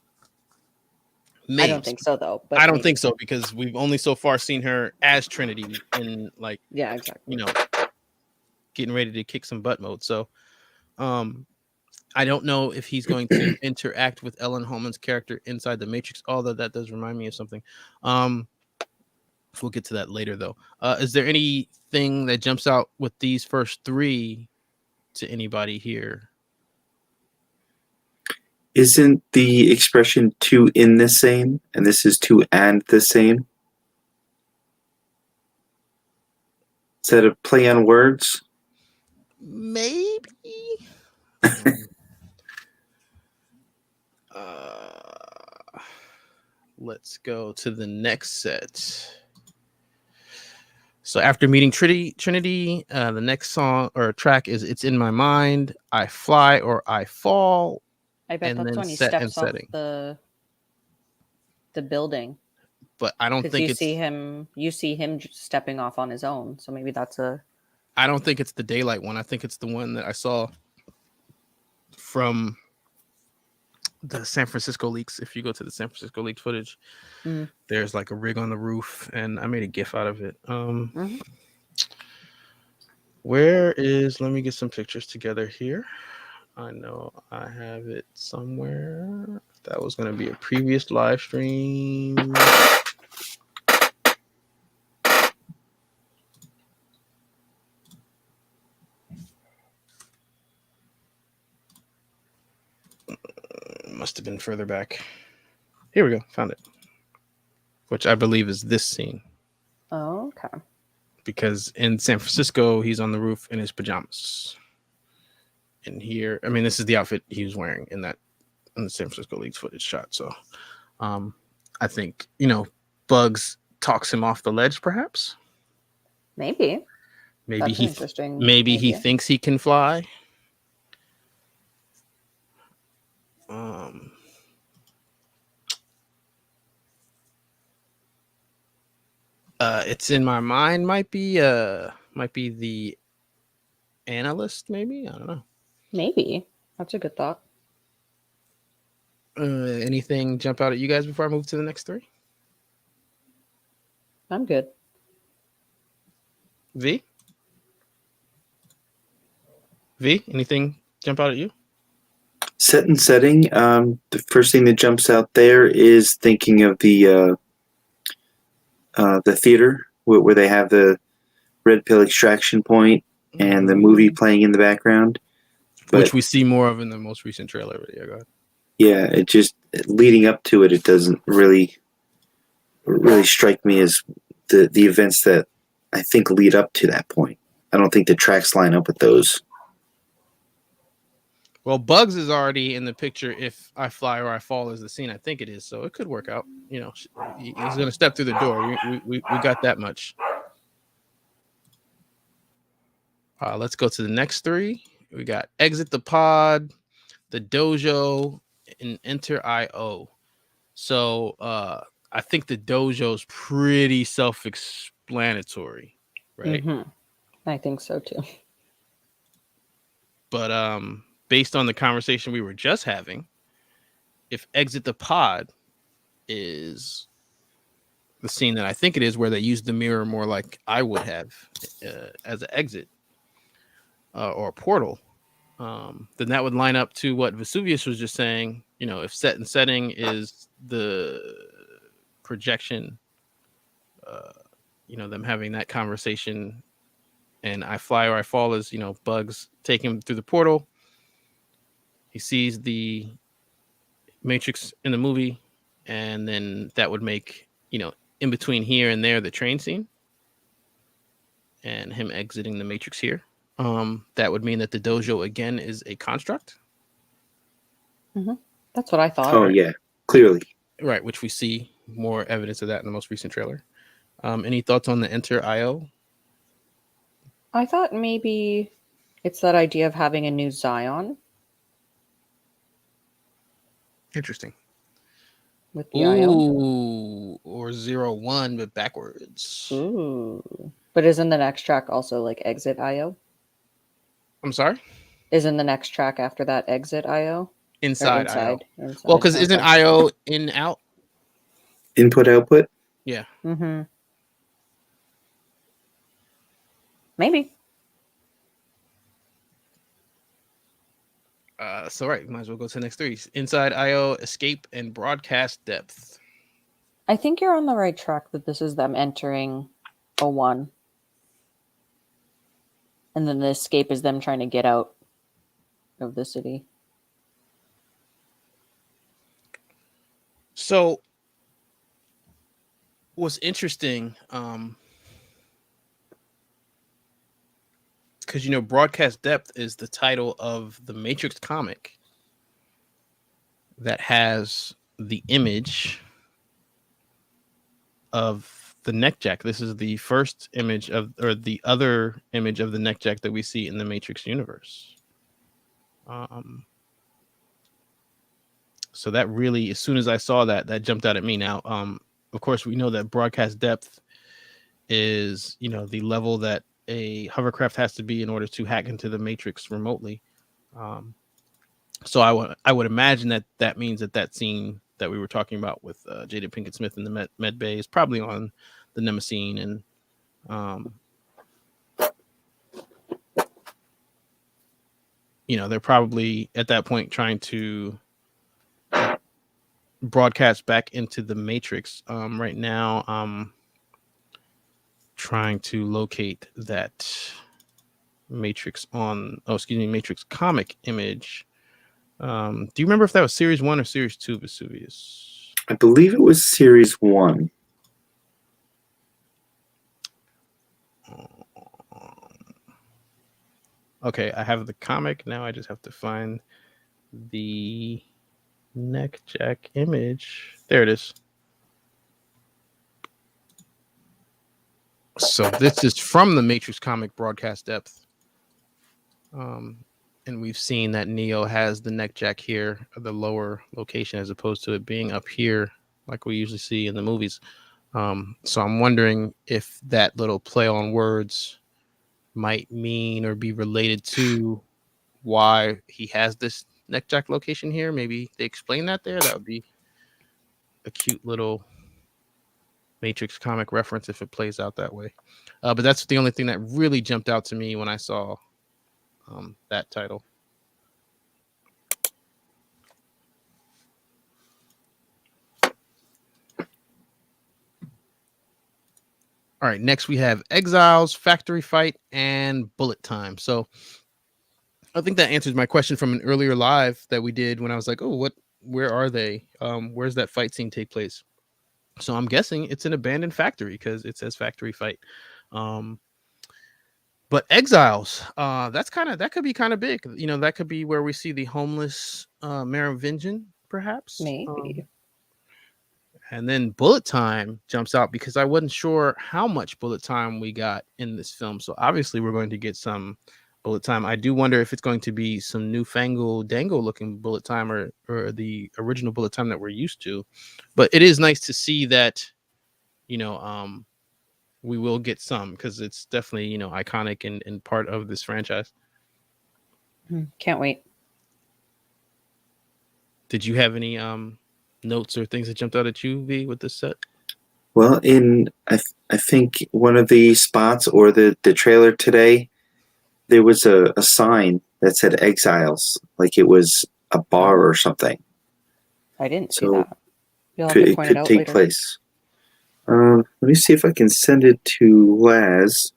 I don't think so though. But I don't think so because we've only so far seen her as Trinity in like exactly. Getting ready to kick some butt mode. So I don't know if he's going to interact with Ellen Holman's character inside the Matrix, although that does remind me of something. We'll get to that later though. Is there anything that jumps out with these first three to anybody here? Isn't the expression two in the same, and this is two and the same? Is that a play on words? Maybe. Let's go to the next set. So after meeting Trinity, the next song or track is "It's in My Mind," "I Fly" or "I Fall." I bet that's when he steps off the building. But I don't think you see him stepping off on his own. So maybe that's a... I don't think it's the daylight one. I think it's the one that I saw from the San Francisco leaks. If you go to the San Francisco leaks footage, there's like a rig on the roof, and I made a GIF out of it. Where is? Let me get some pictures together here. I know I have it somewhere. That was going to be a previous live stream. Must have been further back. Here we go. Found it. Which I believe is this scene. Oh, okay. Because in San Francisco, he's on the roof in his pajamas. And here, I mean, this is the outfit he was wearing in the San Francisco Leaks footage shot. So I think, Bugs talks him off the ledge, perhaps. Maybe Maybe interesting. Maybe he thinks he can fly. It's in my mind. Might be the analyst. Maybe, I don't know. Maybe that's a good thought. Anything jump out at you guys before I move to the next three? I'm good. V, anything jump out at you? Set and setting. The first thing that jumps out there is thinking of the theater where they have the red pill extraction point and the movie playing in the background, which we see more of in the most recent trailer video. Go ahead. Yeah, it just leading up to it. It doesn't really strike me as the events that I think lead up to that point. I don't think the tracks line up with those. Well, Bugs is already in the picture. If I Fly or I Fall is the scene, I think it is. So it could work out. He's going to step through the door. We got that much. Let's go to the next three. We got Exit the Pod, the Dojo, and Enter IO. So I think the Dojo is pretty self-explanatory, right? Mm-hmm. I think so too. But based on the conversation we were just having, if Exit the Pod is the scene that I think it is, where they use the mirror more like I would have as an exit or a portal, then that would line up to what Vesuvius was just saying. You know, if set and setting is the projection, you know, them having that conversation, and I fly or I fall is, you know, Bugs take him through the portal. He sees the Matrix in the movie, and then that would make, you know, in between here and there, the train scene, and him exiting the Matrix here. That would mean that the Dojo again is a construct. Mm-hmm. That's what I thought. Oh yeah, clearly. Right, which we see more evidence of that in the most recent trailer. Any thoughts on the Enter IO? I thought maybe it's that idea of having a new Zion Interesting. with the IO. Ooh, or 0-1, but backwards. Ooh. But isn't the next track also like Exit IO? I'm sorry? Isn't the next track after that Exit IO? Inside IO. Inside. Well, because isn't Okay. IO in out? Input output. Yeah. Mm-hmm. Maybe. So right, might as well go to the next three. Inside IO, escape, and broadcast depth. I think you're on the right track that this is them entering 01. And then the escape is them trying to get out of the city. So what's interesting, because, you know, broadcast depth is the title of the Matrix comic that has the image of the neck jack. This is the first image of, or the other image of the neck jack that we see in the Matrix universe. So that really, as soon as I saw that, that jumped out at me. Now, of course, we know that broadcast depth is, you know, the level that a hovercraft has to be in order to hack into the Matrix remotely. So I would imagine that that means that that scene that we were talking about with Jada Pinkett Smith in the med bay is probably on the Nemesis, and you know, they're probably at that point trying to broadcast back into the Matrix. Right now, I'm trying to locate that Matrix Matrix comic image. Do you remember if that was series 1 or series 2, Vesuvius? I believe it was series 1. Okay, I have the comic. Now I just have to find the neck jack image. There it is. So this is from the Matrix comic broadcast depth. And we've seen that Neo has the neck jack here, the lower location, as opposed to it being up here like we usually see in the movies. So I'm wondering if that little play on words might mean or be related to why he has this neck jack location here. Maybe they explain that there. That would be a cute little Matrix comic reference if it plays out that way. But that's the only thing that really jumped out to me when I saw that title. All right, next we have Exiles, Factory Fight, and Bullet Time. So I think that answers my question from an earlier live that we did when I was like, oh, where are they? Where's that fight scene take place? So I'm guessing it's an abandoned factory because it says Factory Fight. But Exiles, that could be kind of big. You know, that could be where we see the homeless Merovingian, perhaps. Maybe. And then bullet time jumps out because I wasn't sure how much bullet time we got in this film. So obviously we're going to get some bullet time. I do wonder if it's going to be some newfangled dangle looking bullet time or the original bullet time that we're used to. But it is nice to see that, you know, we will get some because it's definitely, you know, iconic and part of this franchise. Can't wait. Did you have any notes or things that jumped out at you, V, with this set? Well, I think one of the spots or the trailer today, there was a sign that said Exiles, like it was a bar or something. I didn't see So that. You'll have to point it could out take later. place. Let me see if I can send it to Laz.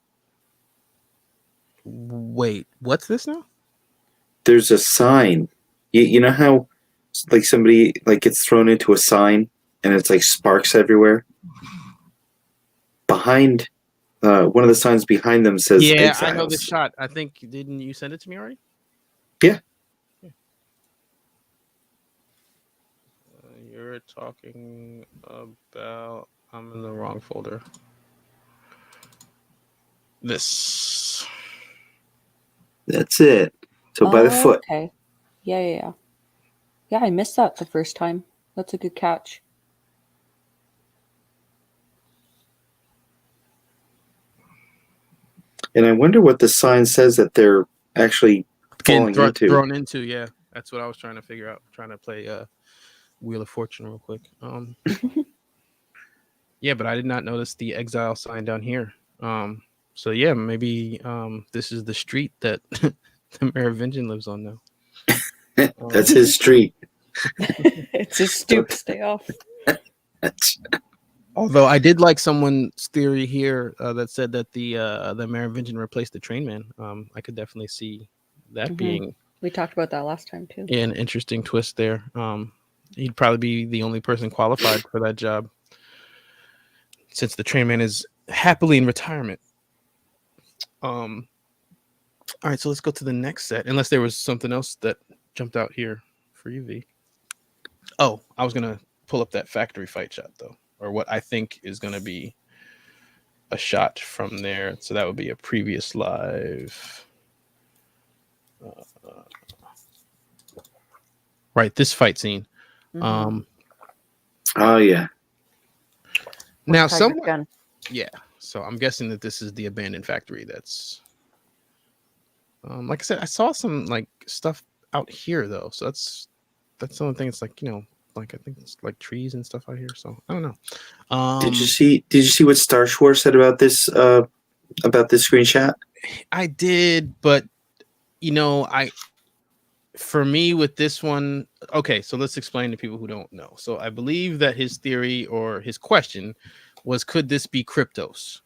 Wait, what's this now? There's a sign. You know how like somebody like gets thrown into a sign and it's like sparks everywhere? Behind one of the signs behind them says Exiles. I know the shot. I think, didn't you send it to me already? Yeah. You're talking about, I'm in the wrong folder. This. That's it. So by the foot. Okay. Yeah. Yeah, I missed that the first time. That's a good catch. And I wonder what the sign says that they're actually falling into. Thrown into, yeah. That's what I was trying to figure out. Trying to play Wheel of Fortune real quick. Yeah, but I did not notice the exile sign down here. So yeah, maybe this is the street that the Merovingian lives on now. That's his street. It's his stoop. Stay off. Although I did like someone's theory here that said that the Merovingian replaced the train man. I could definitely see that being. We talked about that last time too. An interesting twist there. He'd probably be the only person qualified for that job, since the train man is happily in retirement. All right, so let's go to the next set. Unless there was something else that jumped out here for you, V. Oh, I was gonna pull up that factory fight shot though, or what I think is gonna be a shot from there. So that would be a previous live. Right, this fight scene. Oh yeah. Now someone. Yeah, so I'm guessing that this is the abandoned factory. That's like I said, I saw some like stuff out here though. So that's the only thing. It's like, you know, like I think it's like trees and stuff out here. So I don't know. Did you see what Star Schwartz said about this screenshot? I did, but you know, for me with this one, okay, so let's explain to people who don't know. So I believe that his theory or his question was, could this be Kryptos?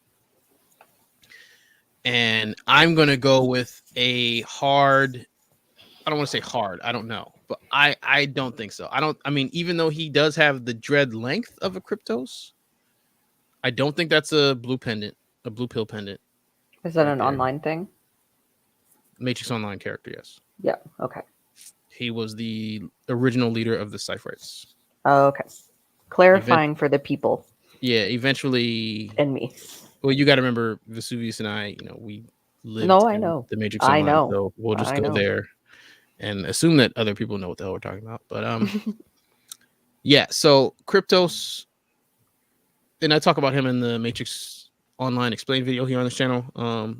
And I'm going to go with a hard, I don't want to say hard, I don't know, but I don't think so. I mean, even though he does have the dread length of a Kryptos, I don't think that's a blue pill pendant. Is that an online thing? Matrix Online character, yes. Yeah, okay. He was the original leader of the Cypherets. Oh, okay. Clarifying for the people. Yeah, eventually. And me. Well, you got to remember, Vesuvius and I, you know, we lived I in know. the Matrix Online, I know. so we'll just go there and assume that other people know what the hell we're talking about. But yeah, so Kryptos, and I talk about him in the Matrix Online Explained video here on this channel.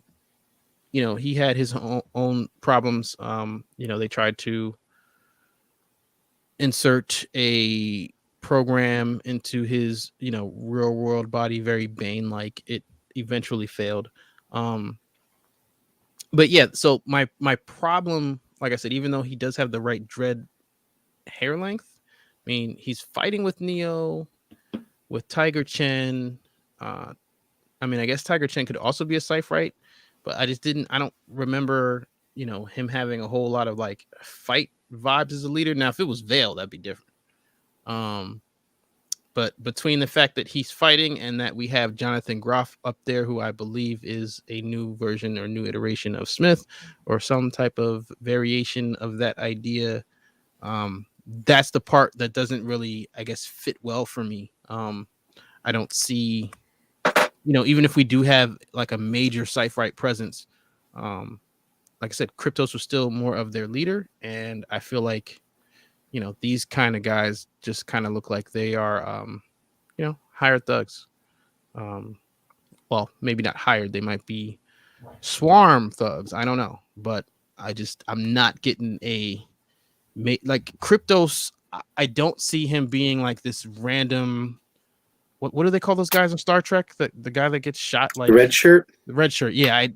You know, he had his own problems. You know, they tried to insert a program into his, you know, real world body, very Bane-like. It eventually failed. But yeah, so my problem, like I said, even though he does have the right dread hair length, I mean, he's fighting with Neo, with Tiger Chen. I mean, I guess Tiger Chen could also be a Cypherite, but I don't remember, you know, him having a whole lot of like fight vibes as a leader. Now, if it was Veil, that'd be different. But between the fact that he's fighting and that we have Jonathan Groff up there, who I believe is a new version or new iteration of Smith or some type of variation of that idea, that's the part that doesn't really, I guess, fit well for me. I don't see, even if we do have like a major Cypherite presence, like I said, Kryptos was still more of their leader, and I feel like, these kind of guys just kind of look like they are, hired thugs. Well, maybe not hired; they might be swarm thugs. I don't know, but I'm not getting like Kryptos. I don't see him being like this random. What do they call those guys in Star Trek? The guy that gets shot, like The red shirt. the red shirt. Yeah,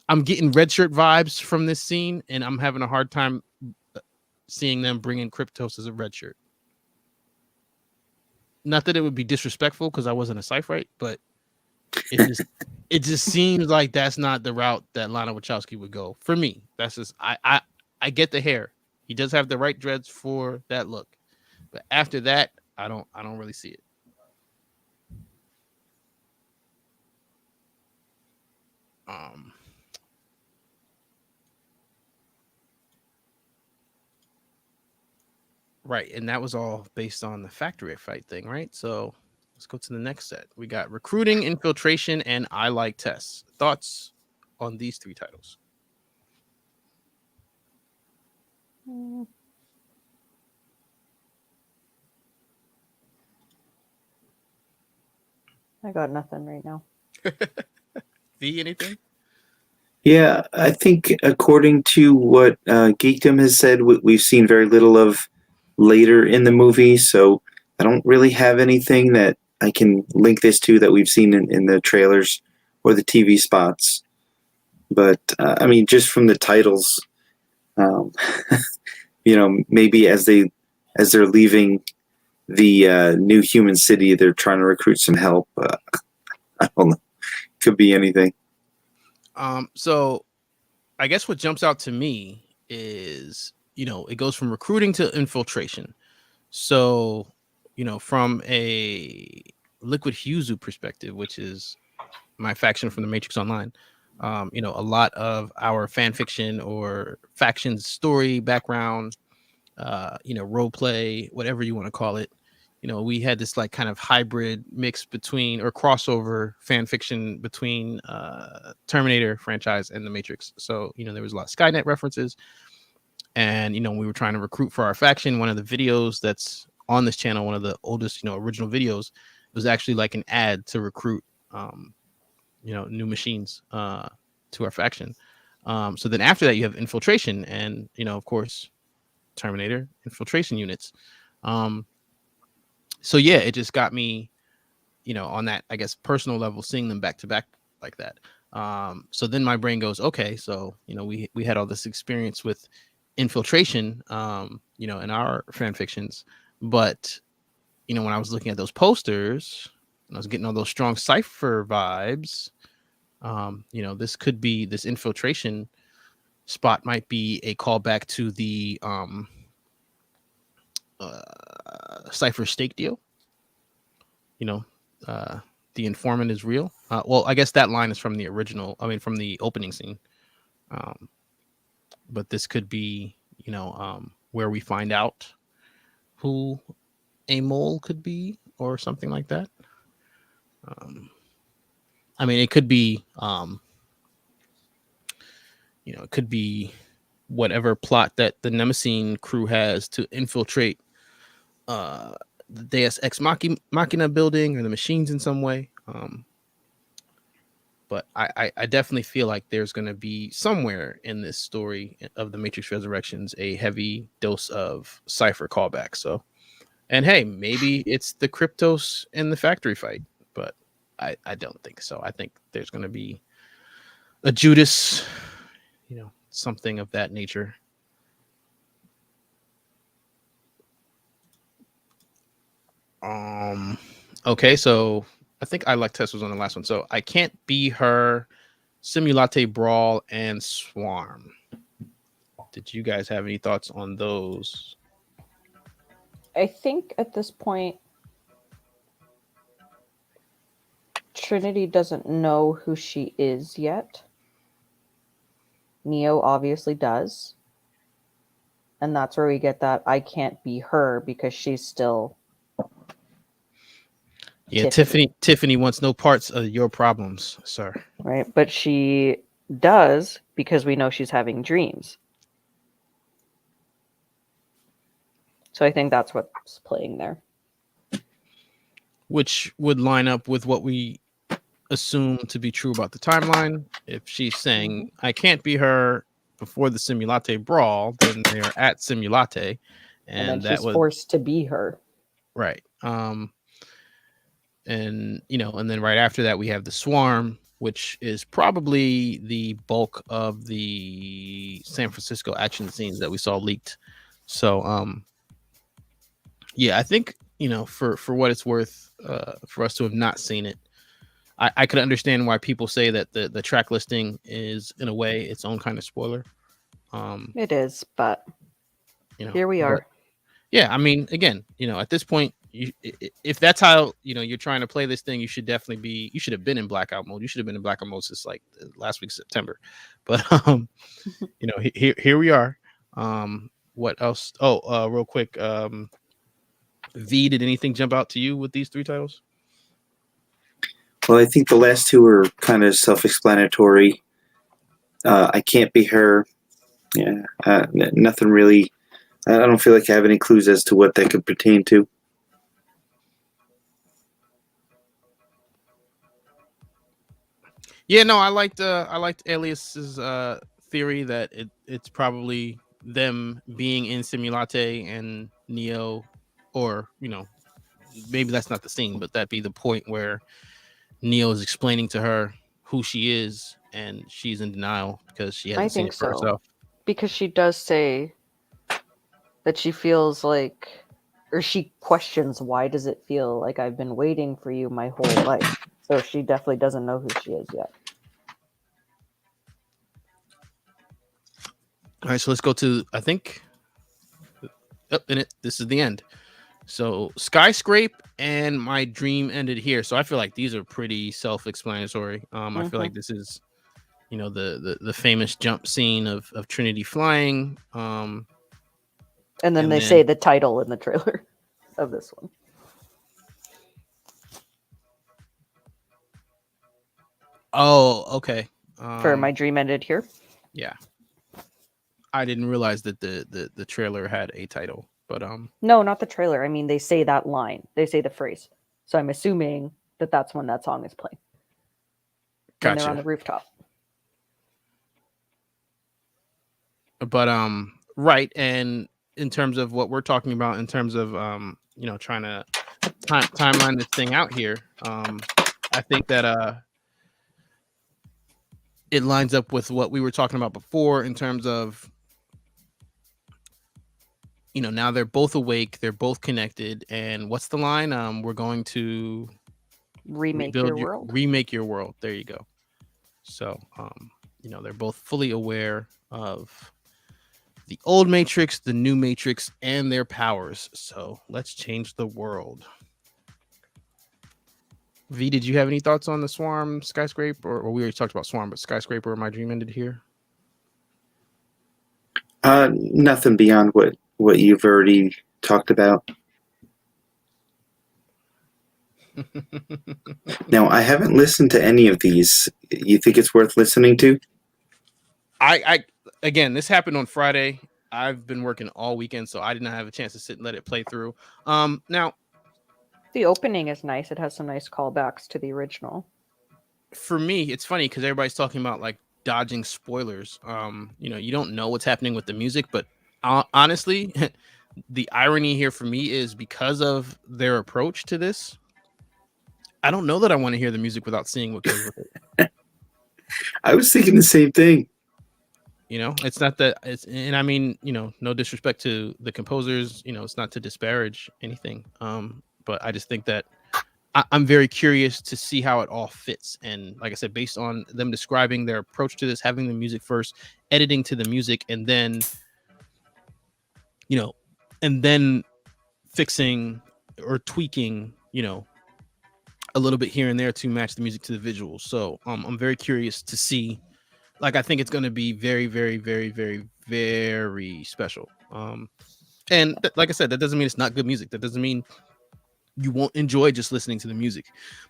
I'm getting red shirt vibes from this scene, and I'm having a hard time seeing them bring in Kryptos as a red shirt. Not that it would be disrespectful because I wasn't a Cypherite, but it just seems like that's not the route that Lana Wachowski would go. For me, that's just I get the hair. He does have the right dreads for that look, but after that, I don't really see it. Right, and that was all based on the factory fight thing, right? So let's go to the next set. We got recruiting, infiltration, and I like tests. Thoughts on these 3 titles? I got nothing right now. V, anything? Yeah, I think according to what Geekdom has said, we've seen very little of later in the movie, so I don't really have anything that I can link this to that we've seen in the trailers or the TV spots. But I mean, just from the titles, maybe as they're leaving the new human city, they're trying to recruit some help. I don't know. Could be anything. So I guess what jumps out to me is, it goes from recruiting to infiltration. So, from a Liquid Huzu perspective, which is my faction from the Matrix Online, a lot of our fan fiction or factions story background, role play, whatever you want to call it. We had this like kind of hybrid mix between or crossover fan fiction between Terminator franchise and the Matrix. So, there was a lot of Skynet references. And, we were trying to recruit for our faction. One of the videos that's on this channel, one of the oldest, original videos, was actually like an ad to recruit, new machines to our faction. So then after that, you have infiltration and, of course, Terminator infiltration units. So yeah, it just got me, on that, I guess, personal level, seeing them back to back like that. So then my brain goes, okay, so, we had all this experience with infiltration, in our fan fictions, but, when I was looking at those posters and I was getting all those strong Cypher vibes, this infiltration spot might be a callback to the Cypher stake deal. The informant is real. Well, I guess that line is from the original. I mean, from the opening scene. But this could be, where we find out who a mole could be or something like that. I mean, it could be, it could be whatever plot that the Nemesine crew has to infiltrate the Deus Ex Machina building or the machines in some way. But I definitely feel like there's going to be somewhere in this story of the Matrix Resurrections a heavy dose of Cypher callback. So, and hey, maybe it's the Kryptos in the factory fight, but I don't think so. I think there's going to be a Judas, something of that nature. Okay, so I think I like Tess was on the last one. So I Can't Be Her, Simulate, Brawl, and Swarm. Did you guys have any thoughts on those? I think at this point, Trinity doesn't know who she is yet. Neo obviously does. And that's where we get that I can't be her because she's still Yeah, Tiffany wants no parts of your problems, sir. Right, but she does because we know she's having dreams. So I think that's what's playing there. Which would line up with what we assume to be true about the timeline. If she's saying, I can't be her before the Simulate brawl, then they are at Simulate. And then that she's was forced to be her. right. And and then right after that we have the swarm, which is probably the bulk of the San Francisco action scenes that we saw leaked. So yeah, I think for what it's worth, for us to have not seen it, I could understand why people say that the track listing is in a way its own kind of spoiler. It is, but here we are. Yeah, I mean, again, at this point, if that's how you're trying to play this thing, you should have been in blackout mode. You should have been in blackout mode since like last week September. But here we are. What else? Oh, real quick, V, did anything jump out to you with these 3 titles? Well, I think the last 2 were kind of self-explanatory. I Can't Be Her. Yeah, nothing really. I don't feel like I have any clues as to what that could pertain to. Yeah, no, I liked Alias's theory that it's probably them being in Simulate and Neo, or maybe that's not the scene, but that'd be the point where Neo is explaining to her who she is, and she's in denial because she hasn't seen it for herself. Because she does say that she feels like, or she questions, why does it feel like I've been waiting for you my whole life? So she definitely doesn't know who she is yet. All right, so let's go to, I think, this is the end. So Skyscraper and My Dream Ended Here. So I feel like these are pretty self-explanatory. I feel like this is, the famous jump scene of Trinity flying. And then they say the title in the trailer of this one. Oh, okay. For My Dream Ended Here? Yeah. I didn't realize that the trailer had a title, but No, not the trailer. I mean, they say that line. They say the phrase. So I'm assuming that that's when that song is playing. When they're on the rooftop. But right, and in terms of what we're talking about, in terms of trying to timeline this thing out here, I think that it lines up with what we were talking about before in terms of now they're both awake, they're both connected, and what's the line? We're going to remake your world. Remake your world. There you go. So they're both fully aware of the old Matrix, the new Matrix, and their powers. So let's change the world. V, did you have any thoughts on the Swarm, Skyscraper, or we already talked about Swarm, but Skyscraper, My Dream Ended Here? Nothing beyond what you've already talked about. Now, I haven't listened to any of these. You think it's worth listening to? I again, this happened on Friday. I've been working all weekend, so I did not have a chance to sit and let it play through. Now, the opening is nice. It has some nice callbacks to the original. For me, it's funny because everybody's talking about like dodging spoilers. You don't know what's happening with the music, but honestly, the irony here for me is because of their approach to this, I don't know that I want to hear the music without seeing what goes with it. I was thinking the same thing. It's not that it's, and I mean, no disrespect to the composers, it's not to disparage anything. But I just think that I'm very curious to see how it all fits. And like I said, based on them describing their approach to this, having the music first, editing to the music, and then, fixing or tweaking, a little bit here and there to match the music to the visuals. So I'm very curious to see. Like, I think it's going to be very, very, very, very, very special. And like I said, that doesn't mean it's not good music. That doesn't mean you won't enjoy just listening to the music.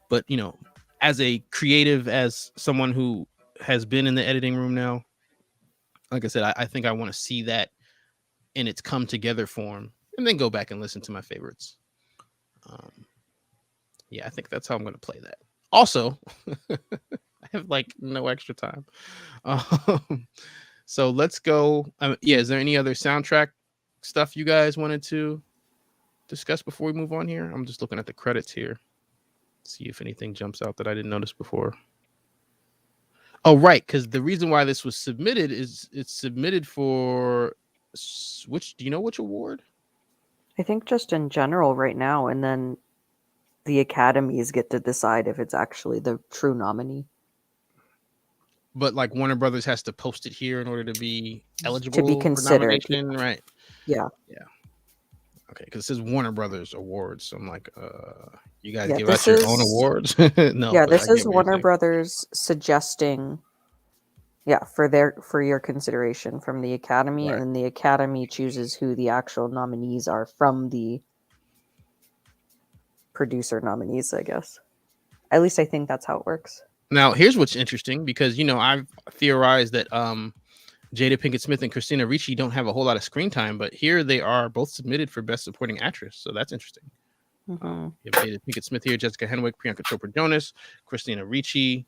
But you know, as a creative, as someone who has been in the editing room now, like I said, I think I want to see that in its come together form, and then go back and listen to my favorites. Yeah, I think that's how I'm going to play that. Also, I have like no extra time. So let's go. Yeah, is there any other soundtrack stuff you guys wanted to discuss before we move on here? I'm just looking at the credits here. See if anything jumps out that I didn't notice before. Oh, right, because the reason why this was submitted is it's submitted for which, do you know which award? I think just in general right now, and then the academies get to decide if it's actually the true nominee. But like Warner Brothers has to post it here in order to be eligible To be considered. for nomination, right? Yeah. Yeah. Okay, because it says Warner Brothers Awards. So I'm like, you guys Yeah, give this out your own is- awards? No. Yeah, but this I get is what you're Warner saying. Brothers suggesting, for your consideration from the Academy, Right. and then the Academy chooses who the actual nominees are from the producer nominees, I guess. At least I think that's how it works. Now, here's what's interesting, because you know I've theorized that Jada Pinkett Smith and Christina Ricci don't have a whole lot of screen time, but here they are both submitted for Best Supporting Actress, so that's interesting. You have Jada Pinkett Smith here, Jessica Henwick, Priyanka Chopra Jonas, Christina Ricci.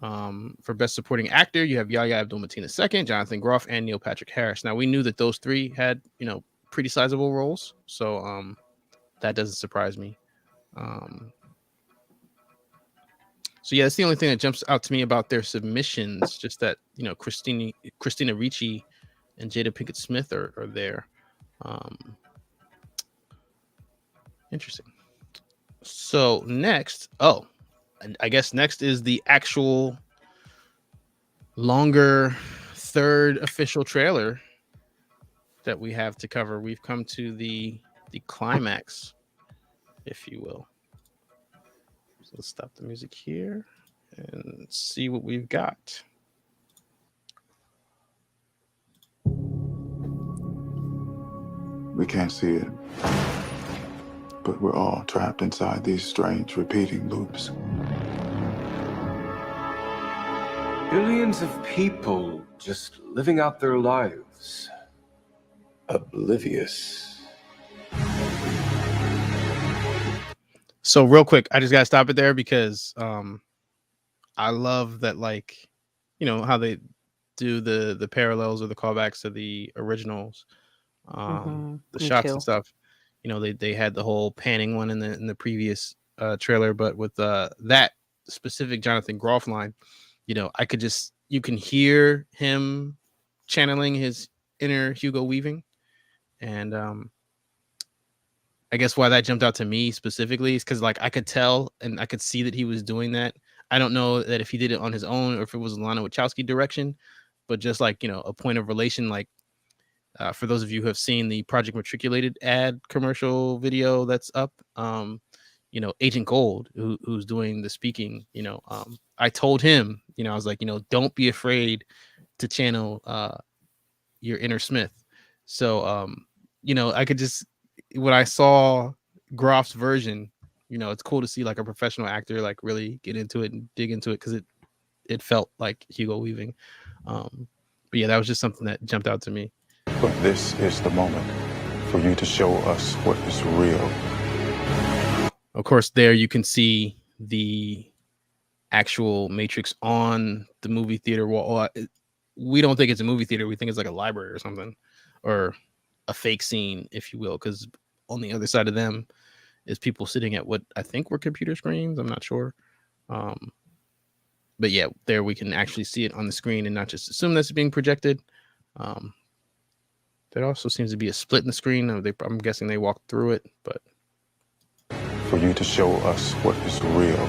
For Best Supporting Actor, you have Yahya Abdul-Mateen II, Jonathan Groff, and Neil Patrick Harris. Now we knew that those three had, you know, pretty sizable roles, so that doesn't surprise me. So yeah, that's the only thing that jumps out to me about their submissions. Just that, you know, Christina Ricci and Jada Pinkett Smith are there. Interesting. So next, I guess next is the actual longer third official trailer that we have to cover. We've come to the climax, if you will. So let's stop the music here and see what we've got. We can't see it, but we're all trapped inside these strange repeating loops. Billions of people just living out their lives. Oblivious. So real quick, I just gotta stop it there because I love that, like, you know, how they do the parallels or the callbacks to the originals, the Me shots too. and stuff. You know, they had the whole panning one in the previous trailer, but with that specific Jonathan Groff line, you know, you can hear him channeling his inner Hugo Weaving, and I guess why that jumped out to me specifically is because, like, I could tell and I could see that he was doing that. I don't know that if he did it on his own or if it was Lana Wachowski direction, but just like, you know, a point of relation. Like, for those of you who have seen the Project Matriculated ad commercial video that's up, you know, Agent Gold, who's doing the speaking, you know, I told him, you know, I was like, you know, don't be afraid to channel your inner Smith. So, you know, I could just, when I saw Groff's version, you know, it's cool to see like a professional actor like really get into it and dig into it, because it felt like Hugo Weaving. But yeah, that was just something that jumped out to me. But this is the moment for you to show us what is real. Of course, there you can see the actual Matrix on the movie theater wall. We don't think it's a movie theater. We think it's like a library or something, or a fake scene, if you will, because on the other side of them is people sitting at what I think were computer screens. I'm not sure. But yeah, there we can actually see it on the screen and not just assume that's being projected. There also seems to be a split in the screen. I'm guessing they walked through it, but For you to show us what is real.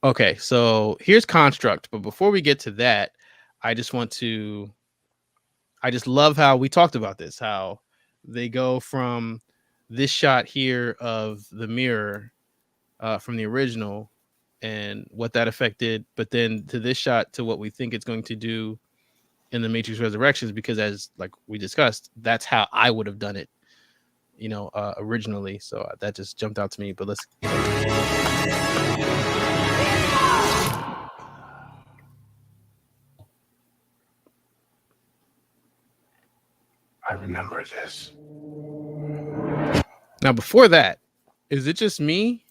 okay, so here's Construct. But before we get to that, I just love how we talked about this, how they go from this shot here of the mirror from the original and what that affected, but then to this shot to what we think it's going to do in the Matrix Resurrections, because as like we discussed, that's how I would have done it, originally. So that just jumped out to me. But let's. I remember this. Now, before that, is it just me?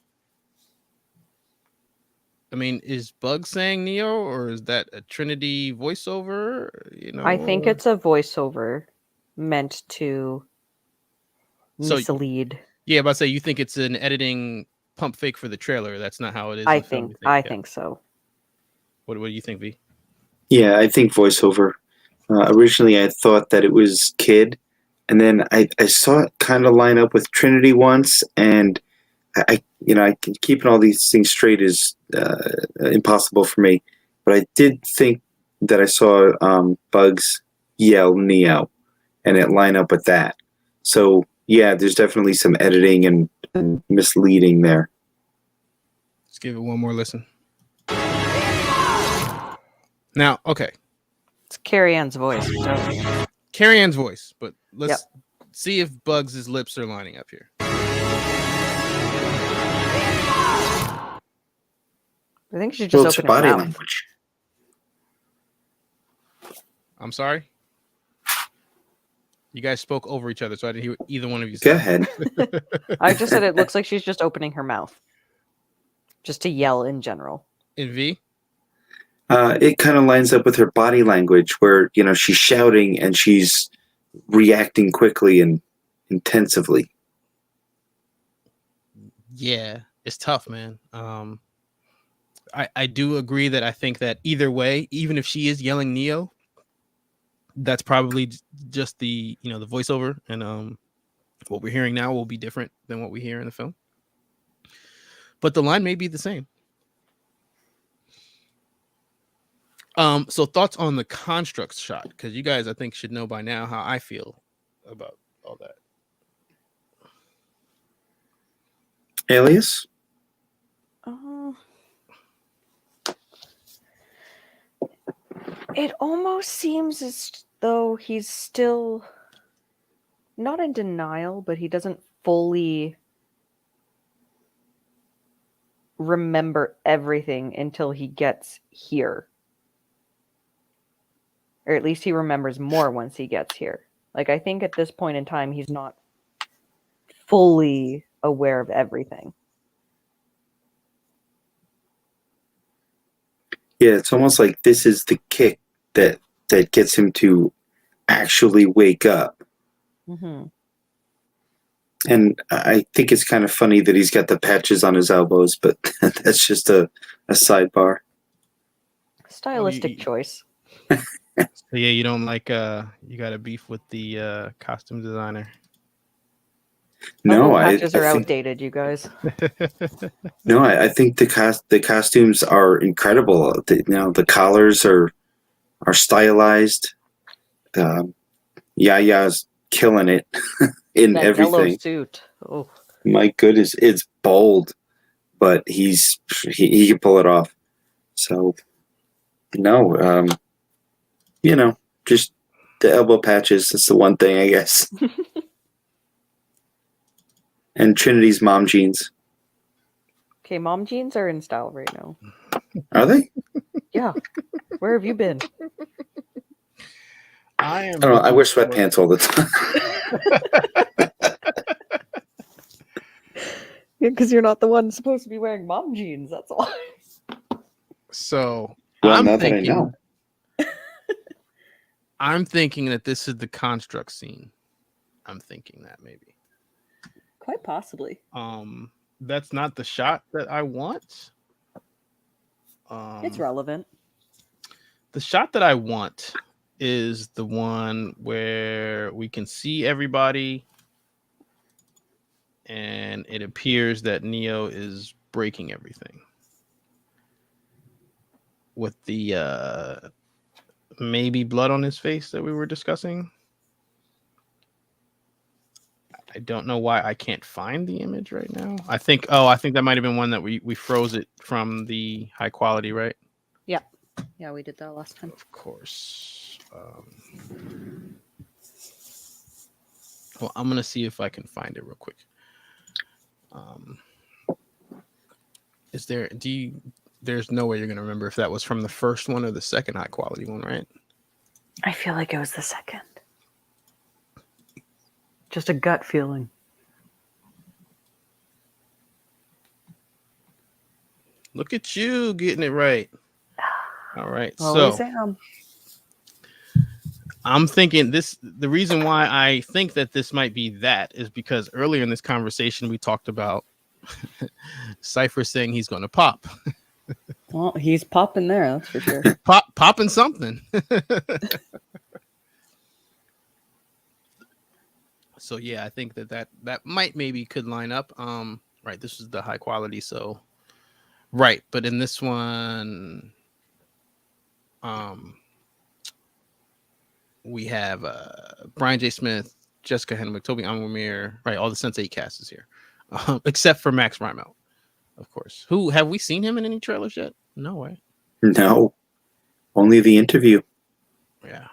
I mean, is Bugs saying Neo, or is that a Trinity voiceover? I think it's a voiceover meant to mislead. Yeah, but I say you think it's an editing pump fake for the trailer. That's not how it is. I in the film, think. you I Yeah. think so. What do you think, V? Yeah, I think voiceover. Originally, I thought that it was Kid, and then I saw it kind of line up with Trinity once, and I keeping all these things straight is impossible for me. But I did think that I saw Bugs yell Neo, and it line up with that. So yeah, there's definitely some editing and misleading there. Let's give it one more listen. Now, okay. It's Carrie Ann's voice. So. Carrie Ann's voice, but let's see if Bugs' lips are lining up here. I think she's just opening her body mouth. language. I'm sorry. You guys spoke over each other, so I didn't hear either one of you say. Go ahead. I just said it looks like she's just opening her mouth. Just to yell in general. In V? It kind of lines up with her body language where, she's shouting and she's reacting quickly and intensively. Yeah, it's tough, man. I do agree that I think that either way, even if she is yelling Neo, that's probably just the the voiceover, and what we're hearing now will be different than what we hear in the film. But the line may be the same. So thoughts on the constructs shot, because you guys I think should know by now how I feel about all that. Alias? It almost seems as though he's still not in denial, but he doesn't fully remember everything until he gets here. Or at least he remembers more once he gets here. Like, I think at this point in time, he's not fully aware of everything. Yeah, it's almost like this is the kick that gets him to actually wake up. Mm-hmm. And I think it's kind of funny that he's got the patches on his elbows, but that's just a sidebar. Stylistic choice. So yeah, you don't like you got a beef with the costume designer. No, patches are think, outdated, you guys. No, I think the costumes are incredible. The collars are stylized. Yaya's killing it in that everything. Yellow suit. Oh my goodness, it's bold, but he can pull it off. So no, just the elbow patches. That's the one thing, I guess. And Trinity's mom jeans. Okay, mom jeans are in style right now. Are they? Yeah. Where have you been? I don't know. I wear sweatpants all the time. Yeah, because you're not the one supposed to be wearing mom jeans. That's why. So well, now that I know. I'm thinking that this is the construct scene. I'm thinking that maybe. Quite possibly. That's not the shot that I want. It's relevant. The shot that I want is the one where we can see everybody and it appears that Neo is breaking everything. With the maybe blood on his face that we were discussing. I don't know why I can't find the image right now. I think that might have been one that we froze it from the high quality, right? Yeah. Yeah, we did that last time. Of course. Well, I'm gonna see if I can find it real quick. Is there? There's no way you're gonna remember if that was from the first one or the second high quality one, right? I feel like it was the second. Just a gut feeling. Look at you getting it right. All right, Always so am. I'm thinking the reason why I think that this might be that is because earlier in this conversation we talked about Cypher saying he's going to pop. Well, he's popping there, that's for sure. Popping something. So yeah, I think that might maybe could line up. Right, this is the high quality, so right, but in this one, we have Brian J. Smith, Jessica Henwick, Toby Amamir, right? All the Sense8 cast is here, except for Max Rymel, of course. Who have we seen him in any trailers yet? No way. No, only the interview. Yeah,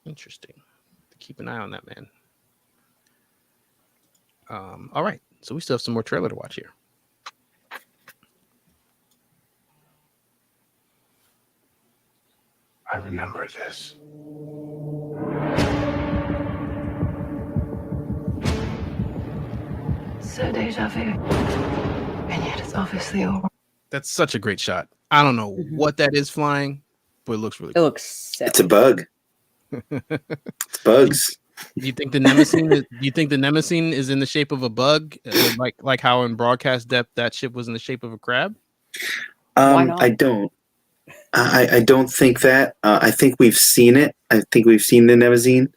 interesting. Keep an eye on that man. All right, so we still have some more trailer to watch here. I remember this. So deja vu. And yet it's obviously all wrong. That's such a great shot. I don't know what that is flying, but it looks really cool. It looks sick. It's a bug. It's bugs. Do you think the Nemesine is in the shape of a bug, like how in Broadcast Depth that ship was in the shape of a crab? Why not? I don't. I don't think that. I think we've seen it. I think we've seen the Nemesine.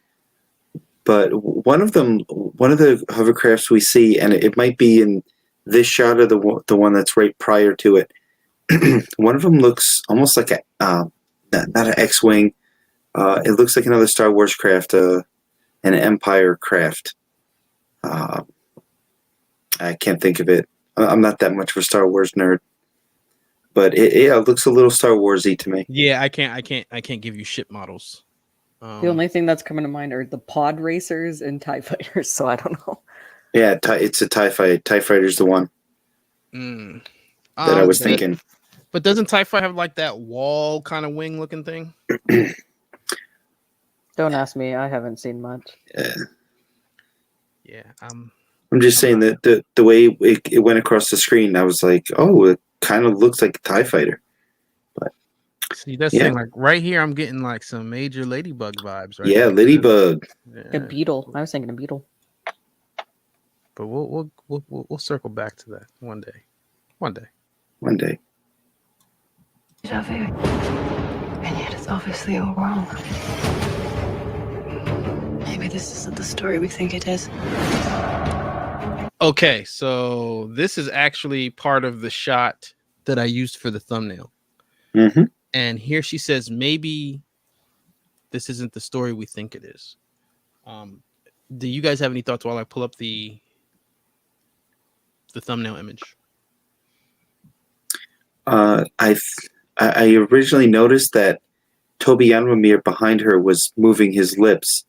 But one of the hovercrafts we see, and it might be in this shot or the one that's right prior to it. One of them looks almost like not an X-wing. It looks like another Star Wars craft, an Empire craft. I can't think of it. I'm not that much of a Star Wars nerd, but it looks a little Star Warsy to me. Yeah, I can't give you ship models. The only thing that's coming to mind are the pod racers and TIE fighters, so I don't know. Yeah, it's a TIE fighter. TIE fighter's the one that I was thinking. But doesn't TIE fighter have like that wall kind of wing looking thing? Don't ask me. I haven't seen much. Yeah. I'm just saying that the way it went across the screen, I was like, oh, it kind of looks like a TIE fighter. But see, that's thing, like right here, I'm getting like some major Ladybug vibes. Right? Yeah, Ladybug. A beetle. I was thinking a beetle. But we'll circle back to that one day. One day. One day. Deja vu. And yet it's obviously all wrong. Maybe this isn't the story we think it is. Okay, so this is actually part of the shot that I used for the thumbnail. Mm-hmm. And here she says, maybe this isn't the story we think it is. Do you guys have any thoughts while I pull up the thumbnail image? I originally noticed that Toby Yanramir behind her was moving his lips,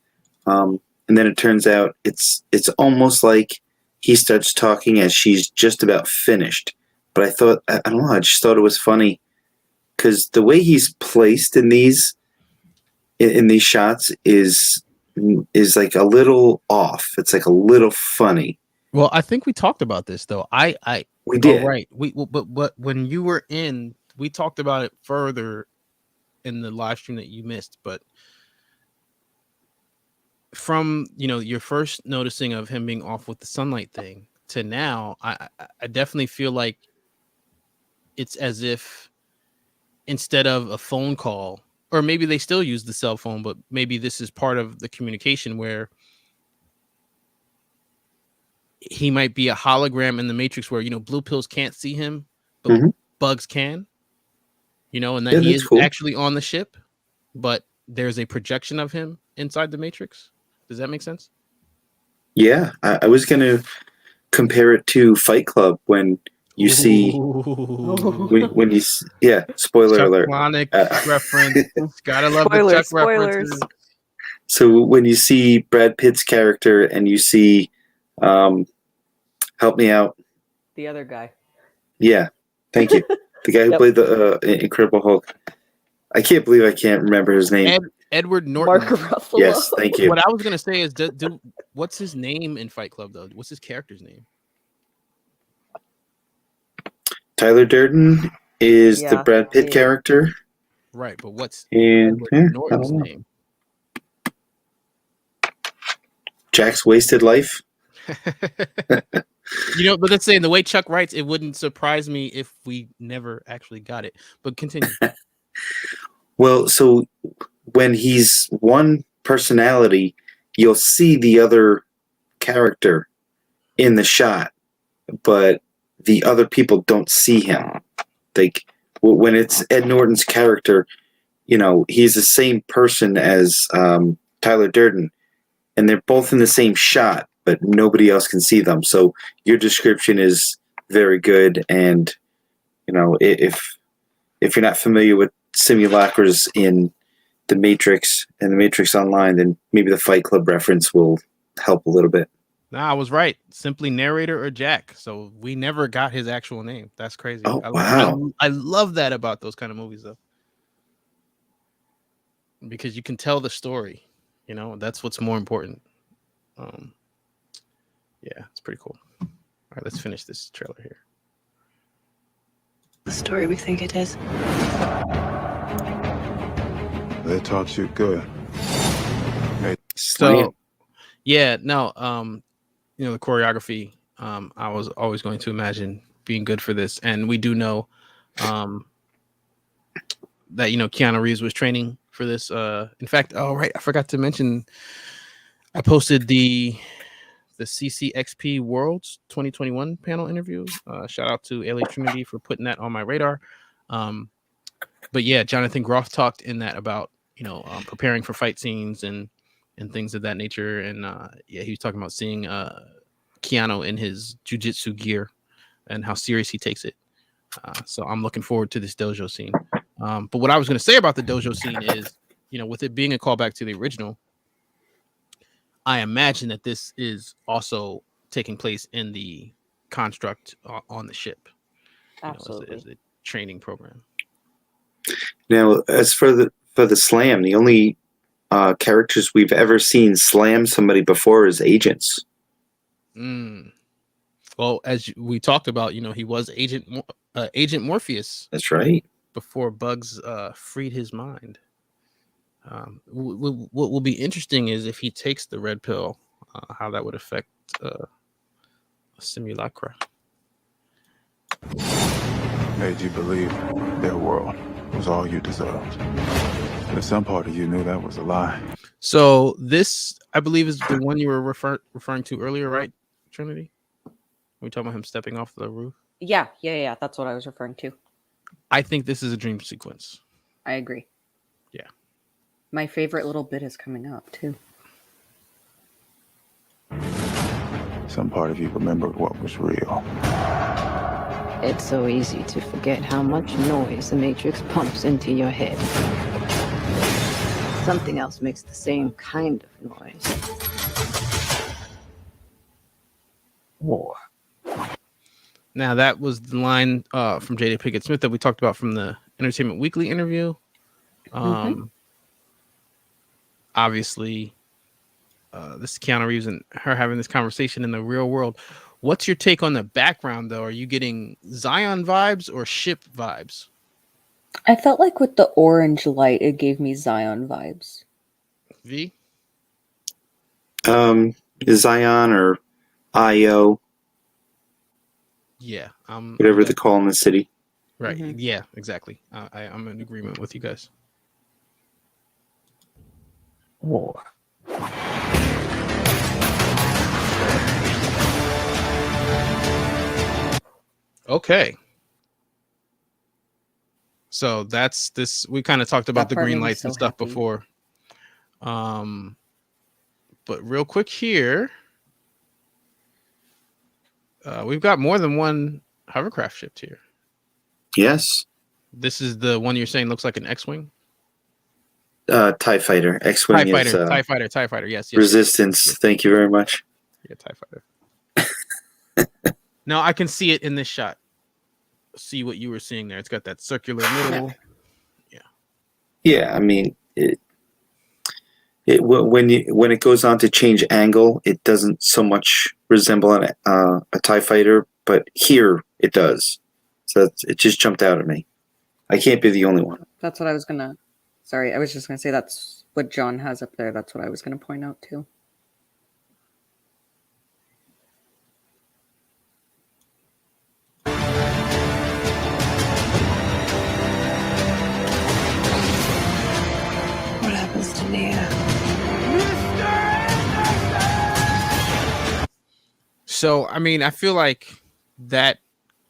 and then it turns out it's almost like he starts talking as she's just about finished. But I don't know, I just thought it was funny because the way he's placed in these shots is like a little off. It's like a little funny. Well, I think we talked about this though. We did. Right. But when you were in, we talked about it further in the live stream that you missed. But from your first noticing of him being off with the sunlight thing to now, I definitely feel like it's as if instead of a phone call, or maybe they still use the cell phone, but maybe this is part of the communication where he might be a hologram in the Matrix where, blue pills can't see him, but bugs can, and that he is actually on the ship, but there's a projection of him inside the Matrix. Does that make sense? Yeah, I was going to compare it to Fight Club when you see when you spoiler Chuck alert. Palahniuk reference. Gotta love the Chuck references. So when you see Brad Pitt's character and you see, help me out. The other guy. Yeah, thank you. The guy who Yep. played the Incredible Hulk. I can't believe I can't remember his name. Edward Norton. Mark Ruffalo. Yes, thank you. What I was gonna say is, what's his name in Fight Club though? What's his character's name? Tyler Durden is the Yeah, Brad Pitt character. Right, but what's And Edward Norton's name? Jack's Wasted Life. You know, but let's say the way Chuck writes, it wouldn't surprise me if we never actually got it. But continue. Well, so when he's one personality, you'll see the other character in the shot, but the other people don't see him. Like when it's Ed Norton's character, you know, he's the same person as Tyler Durden, and they're both in the same shot, but nobody else can see them. So your description is very good, and you know, if you're not familiar with simulacras in the Matrix and the Matrix Online, then maybe the Fight Club reference will help a little bit. Nah, I was right. Simply narrator or Jack. So we never got his actual name. That's crazy. Oh, wow. I love that about those kind of movies, though, because you can tell the story. You know, that's what's more important. Yeah, it's pretty cool. All right, let's finish this trailer here. The story we think it is. They taught you good. So, yeah, no, you know, the choreography, I was always going to imagine being good for this. And we do know that, you know, Keanu Reeves was training for this. In fact, oh, right, I forgot to mention, I posted the CCXP Worlds 2021 panel interview. Shout out to LA Trinity for putting that on my radar. But yeah, Jonathan Groff talked in that about, you know, preparing for fight scenes and things of that nature. And yeah, he was talking about seeing Keanu in his jiu-jitsu gear and how serious he takes it. So I'm looking forward to this dojo scene. But what I was going to say about the dojo scene is, you know, with it being a callback to the original, I imagine that this is also taking place in the construct on the ship. Absolutely. As a training program. Now, as for the slam, the only characters we've ever seen slam somebody before is agents. Well, as we talked about, you know, he was Agent Morpheus. That's right. Before Bugs freed his mind. What will be interesting is if he takes the red pill, how that would affect a simulacra. Made you believe their world was all you deserved. But some part of you knew that was a lie. So this, I believe, is the one you were referring to earlier, right, Trinity? We talking about him stepping off the roof? Yeah. That's what I was referring to. I think this is a dream sequence. I agree. Yeah. My favorite little bit is coming up, too. Some part of you remembered what was real. It's so easy to forget how much noise the Matrix pumps into your head. Something else makes the same kind of noise. War. Now, that was the line from J.D. Pinkett Smith that we talked about from the Entertainment Weekly interview. Obviously, this is Keanu Reeves and her having this conversation in the real world. What's your take on the background, though? Are you getting Zion vibes or ship vibes? I felt like with the orange light, it gave me Zion vibes. V? Zion or IO. Yeah. Whatever they call in the city. Right. Mm-hmm. Yeah, exactly. I'm in agreement with you guys. War. Okay. So that's this. We kind of talked about the green lights and stuff before. But real quick here, We've got more than one hovercraft shipped here. Yes. This is the one you're saying looks like an X-wing. TIE fighter. X-wing TIE is fighter. TIE fighter. Yes. Resistance. Yes. Thank you very much. Yeah, TIE fighter. Now I can see it in this shot. See what you were seeing there. It's got that circular middle. Yeah, I mean, when it goes on to change angle, it doesn't so much resemble a TIE fighter, but here it does. So it just jumped out at me. I can't be the only one. That's what I was gonna. Sorry, I was just gonna say that's what John has up there. That's what I was gonna point out too. What happens to Neo? So I mean, I feel like that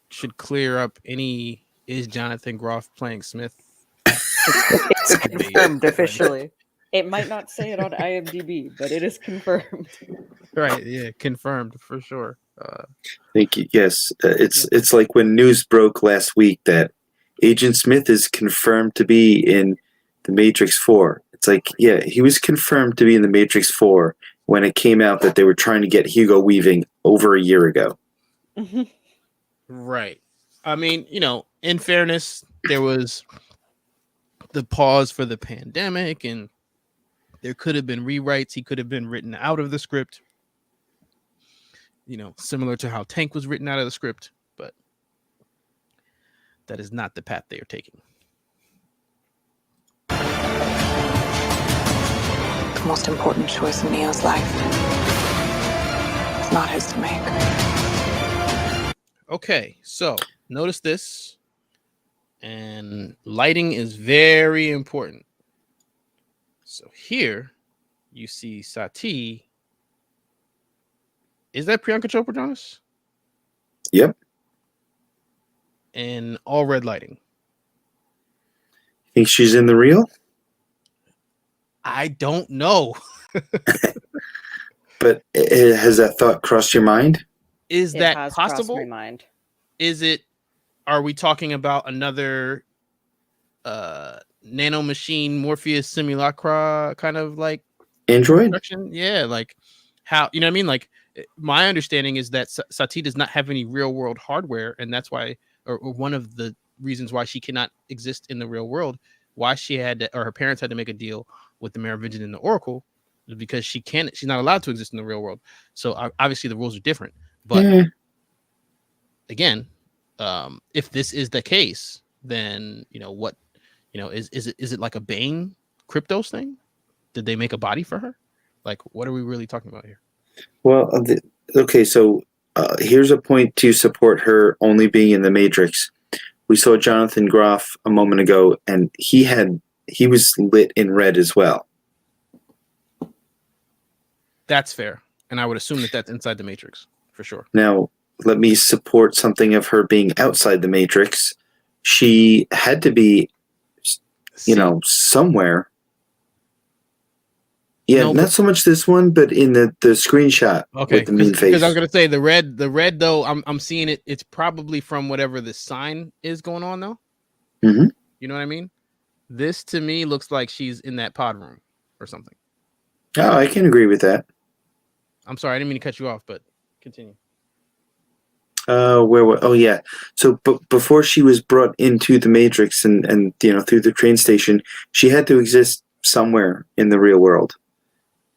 should clear up any is Jonathan Groff playing Smith. It's confirmed officially. It might not say it on IMDb, but it is confirmed. Right? Yeah, confirmed for sure. Thank you. Yes, it's like when news broke last week that Agent Smith is confirmed to be in the Matrix 4. It's like, yeah, he was confirmed to be in the Matrix 4 when it came out that they were trying to get Hugo Weaving over a year ago. Right. I mean, in fairness, there was the pause for the pandemic, and there could have been rewrites. He could have been written out of the script, similar to how Tank was written out of the script, but that is not the path they are taking. The most important choice in Neo's life. It's not his to make. Okay, so notice this, and lighting is very important. So here you see Sati. Is that Priyanka Chopra, Jonas? Yep. And all red lighting. Think she's in the reel? I don't know. But has that thought crossed your mind? Is It that has crossed possible? my mind. Is it? Are we talking about another nano machine Morpheus simulacra kind of like Android? construction? Yeah, like how, you know what I mean? Like my understanding is that Sati does not have any real world hardware, and that's why, or one of the reasons why she cannot exist in the real world, why she had to, or her parents had to make a deal with the Merovingian and the Oracle, is because she's not allowed to exist in the real world. So obviously the rules are different. But again, if this is the case, then what, is it like a Bane Cryptos thing? Did they make a body for her? Like, what are we really talking about here? Well, okay, so here's a point to support her only being in the Matrix. We saw Jonathan Groff a moment ago, and he was lit in red as well. That's fair, and I would assume that that's inside the Matrix for sure. Now, let me support something of her being outside the Matrix. She had to be, somewhere. Yeah, No, not so much this one, but in the screenshot with the mean face. Because I was gonna say the red though, I'm seeing it. It's probably from whatever the sign is going on though. Mm-hmm. You know what I mean? This to me looks like she's in that pod room or something. Oh, I can agree with that. I'm sorry, I didn't mean to cut you off, but continue. Oh yeah. So before she was brought into the Matrix and through the train station, she had to exist somewhere in the real world.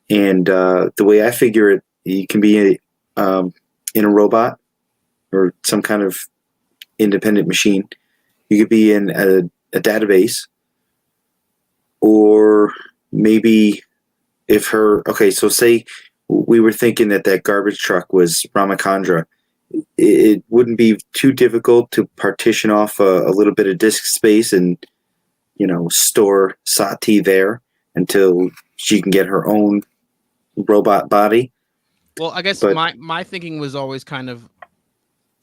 And the way I figure it, you can be in a robot or some kind of independent machine. You could be in a database, or maybe if her. Okay, so say we were thinking that garbage truck was Ramachandra. It wouldn't be too difficult to partition off a little bit of disk space and store Sati there until she can get her own robot body. Well, I guess my thinking was always kind of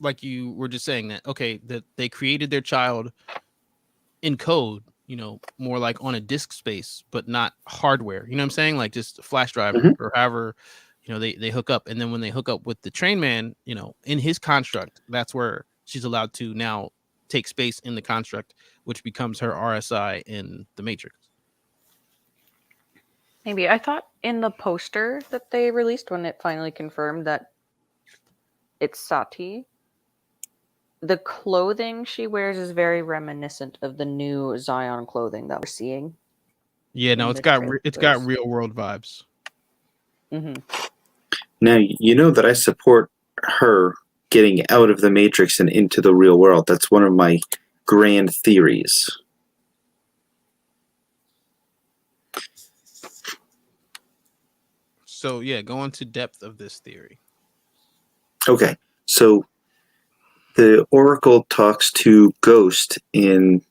like you were just saying that, okay, that they created their child in code, more like on a disk space, but not hardware. You know what I'm saying? Like just a flash drive or however, they hook up, and then when they hook up with the train man, in his construct, that's where she's allowed to now take space in the construct, which becomes her RSI in the Matrix. Maybe. I thought in the poster that they released when it finally confirmed that it's Sati, the clothing she wears is very reminiscent of the new Zion clothing that we're seeing. Yeah, no, it's got real world vibes. Mm-hmm. Now, you know that I support her getting out of the Matrix and into the real world. That's one of my grand theories. So, yeah, go into depth of this theory. Okay, so the Oracle talks to Ghost in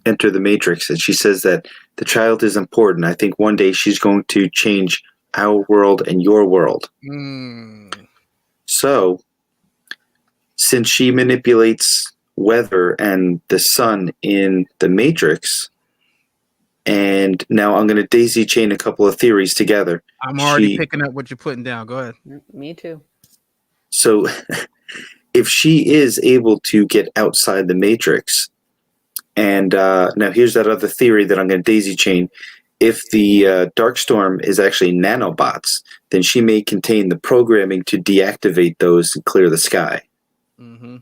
Enter the Matrix, and she says that the child is important. I think one day she's going to change our world and your world. So, since she manipulates weather and the sun in the Matrix, and now I'm going to daisy chain a couple of theories together. I'm already picking up what you're putting down. Go ahead. Me too. So, if she is able to get outside the Matrix, and now here's that other theory that I'm going to daisy chain. If the Darkstorm is actually nanobots, then she may contain the programming to deactivate those and clear the sky. Mm-hmm.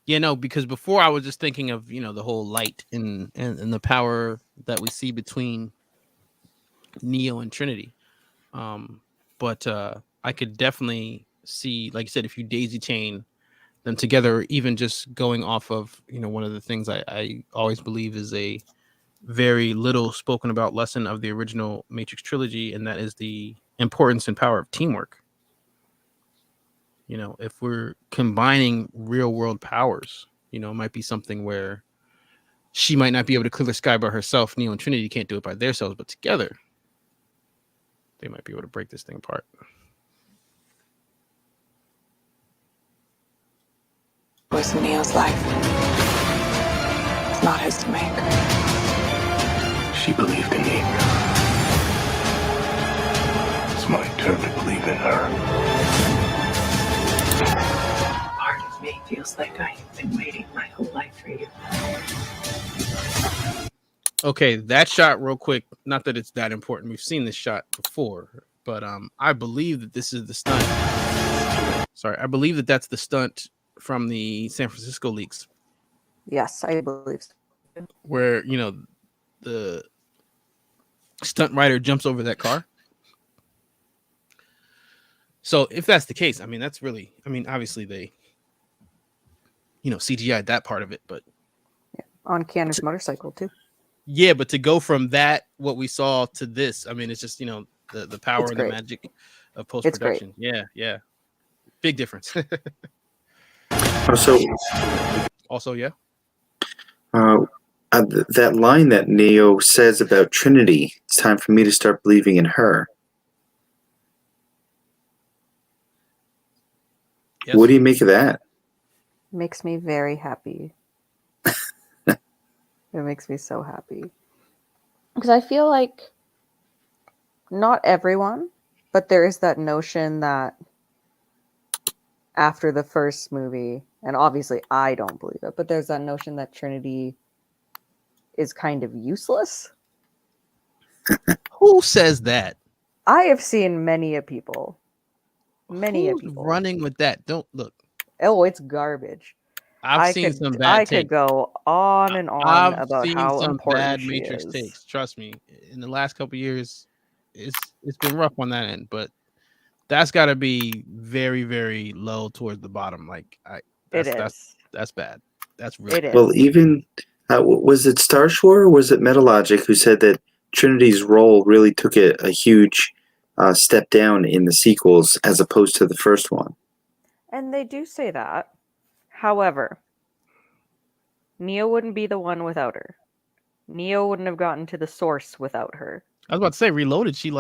Yeah, no, because before I was just thinking of, the whole light and the power that we see between Neo and Trinity. But I could definitely see, like you said, if you daisy chain them together, or even just going off of, one of the things I always believe is a very little spoken about lesson of the original Matrix trilogy, and that is the importance and power of teamwork. If we're combining real world powers, it might be something where she might not be able to clear the sky by herself. Neo and Trinity can't do it by themselves, but together they might be able to break this thing apart. Was Neo's life. It's not his to make. She believed in me. It's my turn to believe in her. Part of me feels like I've been waiting my whole life for you. Okay, that shot real quick. Not that it's that important. We've seen this shot before, but I believe that this is the stunt. Sorry, I believe that that's the stunt from the San Francisco leaks. Yes, I believe so. Where, the stunt rider jumps over that car. So if that's the case, that's really, obviously they, CGI'd that part of it, but on Keanu's motorcycle too. Yeah, but to go from that, what we saw, to this, it's just, the power and the magic of post-production. Yeah. Big difference. Also, yeah. That line that Neo says about Trinity, it's time for me to start believing in her. Yes. What do you make of that? Makes me very happy. It makes me so happy. Because I feel like not everyone, but there is that notion that after the first movie, and obviously I don't believe it, but there's that notion that Trinity is kind of useless. Who says that? I have seen many a people. Who's running with that? Don't look. Oh, it's garbage. I've seen some bad I takes. could go on and on about how some important bad she Matrix is. takes. Trust me, in the last couple of years, it's been rough on that end, but that's got to be very, very low towards the bottom. Like that's bad. That's really bad. Well, even was it Starshore or was it Metalogic who said that Trinity's role really took a huge step down in the sequels as opposed to the first one? And they do say that. However, Neo wouldn't be the one without her. Neo wouldn't have gotten to the source without her. I was about to say, Reloaded, she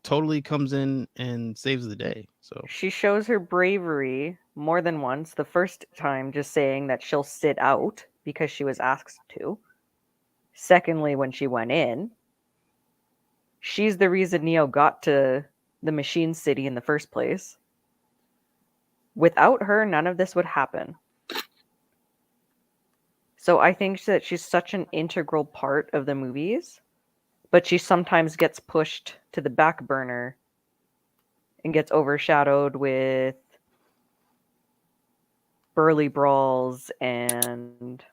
totally comes in and saves the day. So she shows her bravery more than once. The first time just saying that she'll sit out because she was asked to. Secondly, when she went in. She's the reason Neo got to the Machine City in the first place. Without her, none of this would happen. So I think that she's such an integral part of the movies, but she sometimes gets pushed to the back burner and gets overshadowed with burly brawls and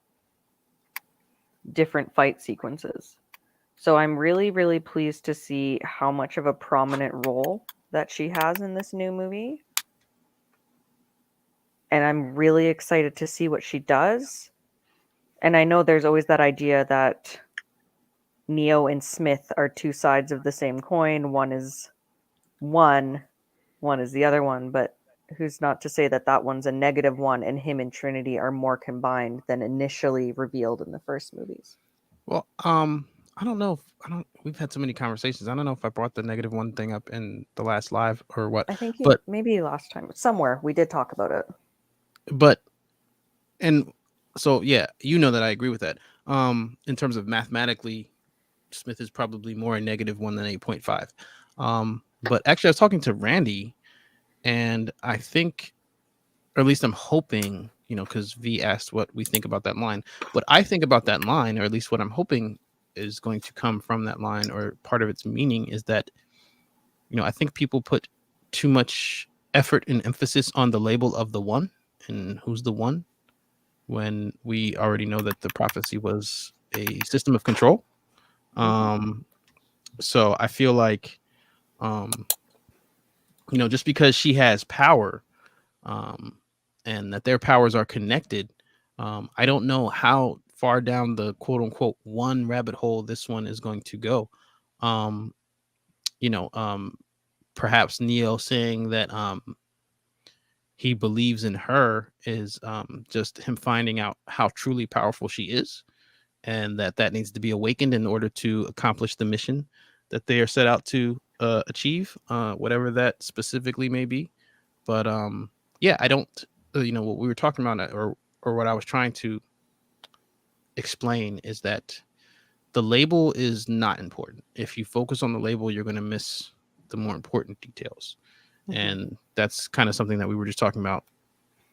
different fight sequences. So I'm really, really pleased to see how much of a prominent role that she has in this new movie. And I'm really excited to see what she does. And I know there's always that idea that Neo and Smith are two sides of the same coin. One is the other one, but who's not to say that that one's a negative one and him and Trinity are more combined than initially revealed in the first movies? Well, I don't know. We've had so many conversations. I don't know if I brought the negative one thing up in the last live or what. I think but maybe last time somewhere we did talk about it. And so yeah, you know that I agree with that. In terms of mathematically, Smith is probably more a negative one than 8.5. But actually, I was talking to Randy, and I think, or at least I'm hoping, because V asked what we think about that line. What I think about that line, or at least what I'm hoping is going to come from that line, or part of its meaning, is that, I think people put too much effort and emphasis on the label of the one and who's the one, when we already know that the prophecy was a system of control. So I feel like, just because she has power, and that their powers are connected, I don't know how far down the quote unquote one rabbit hole this one is going to go. Perhaps Neo saying that he believes in her is just him finding out how truly powerful she is, and that needs to be awakened in order to accomplish the mission that they are set out to achieve, whatever that specifically may be. But yeah, I don't, what we were talking about, or what I was trying to explain, is that the label is not important. If you focus on the label, you're going to miss the more important details. And that's kind of something that we were just talking about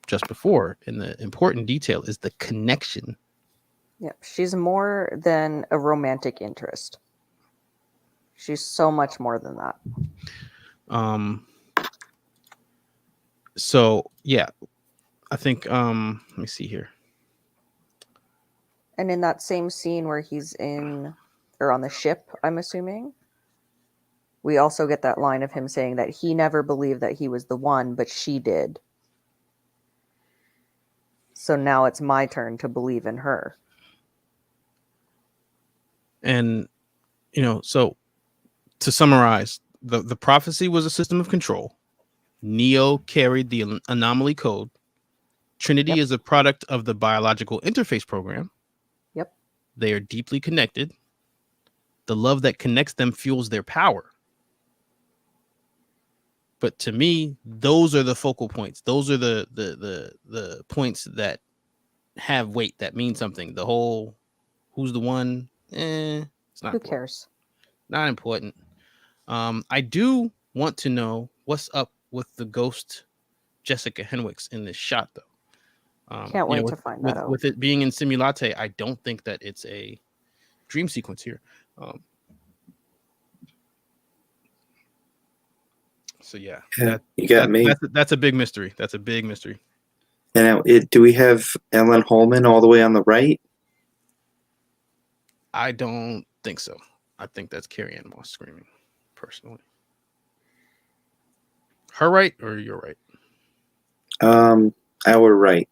just before. And the important detail is the connection. Yeah, she's more than a romantic interest. She's so much more than that. So yeah, I think let me see here. And in that same scene where he's on the ship, I'm assuming, we also get that line of him saying that he never believed that he was the one, but she did. So now it's my turn to believe in her. And, so to summarize, the prophecy was a system of control. Neo carried the anomaly code. Trinity is a product of the biological interface program. Yep. They are deeply connected. The love that connects them fuels their power. But to me, those are the focal points. Those are the points that have weight, that mean something. The whole who's the one, it's not. Who cares? Not important. I do want to know what's up with the ghost Jessica Henwick's in this shot, though. Can't wait to find that out. With it being in Simulate, I don't think that it's a dream sequence here. So yeah, you got me. That's a big mystery. That's a big mystery. And now, do we have Ellen Holman all the way on the right? I don't think so. I think that's Carrie Ann Moss screaming, personally. Her right or your right? Our right.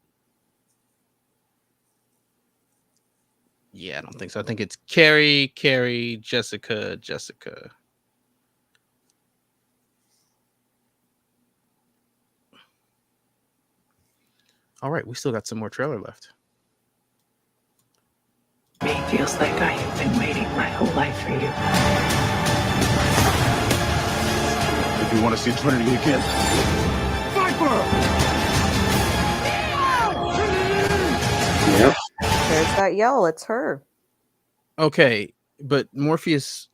Yeah, I don't think so. I think it's Carrie, Jessica. All right, we still got some more trailer left. Me feels like I have been waiting my whole life for you. If you want to see Trinity again, fight for her! Yep. There's that yell. It's her. Okay, but Morpheus,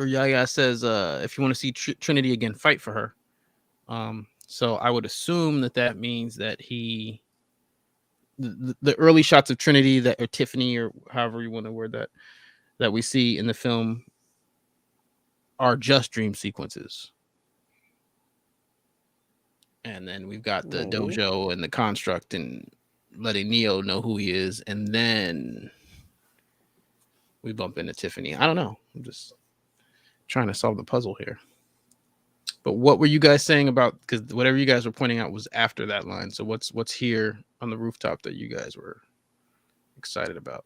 Or Yaya says, if you want to see Trinity again, fight for her. So I would assume that means that the early shots of Trinity or Tiffany or however you want to word that we see in the film are just dream sequences. And then we've got the dojo and the construct and letting Neo know who he is. And then we bump into Tiffany. I don't know. I'm just trying to solve the puzzle here. But what were you guys saying about, because whatever you guys were pointing out was after that line. So what's here on the rooftop that you guys were excited about?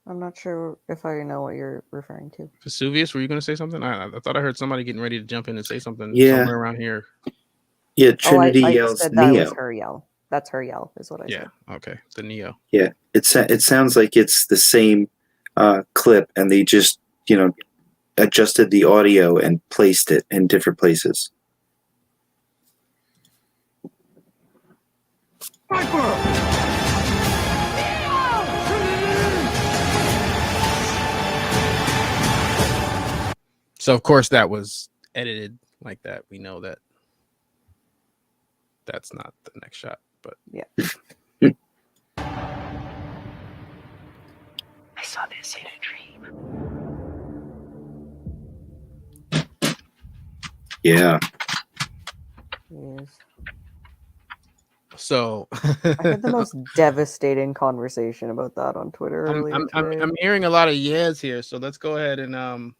I'm not sure if I know what you're referring to. Vesuvius, were you going to say something? I thought I heard somebody getting ready to jump in and say something somewhere around here. Yeah, Trinity I yells said that Neo. was her yell. That's her yell, is what I said. Yeah, okay. The Neo. Yeah, it sounds like it's the same clip, and they just, adjusted the audio and placed it in different places. So of course that was edited like that. We know that that's not the next shot, but yeah. I saw this in a dream. Yeah. Yes. So I had the most devastating conversation about that on Twitter earlier today. I'm hearing a lot of yeahs here, so let's go ahead and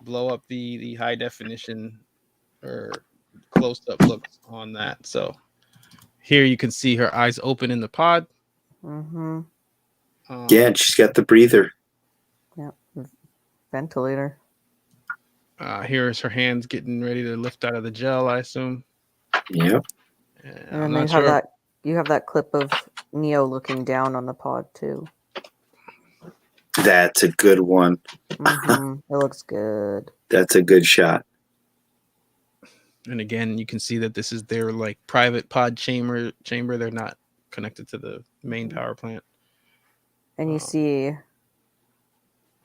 blow up the high definition or close up looks on that. So here you can see her eyes open in the pod. Mm-hmm. Yeah, and she's got the breather. Yeah, ventilator. Here's her hands getting ready to lift out of the gel, I assume. Yep. And then you have that clip of Neo looking down on the pod too. That's a good one. Mm-hmm. It looks good. That's a good shot. And again, you can see that this is their like private pod chamber. They're not connected to the main power plant. And you see,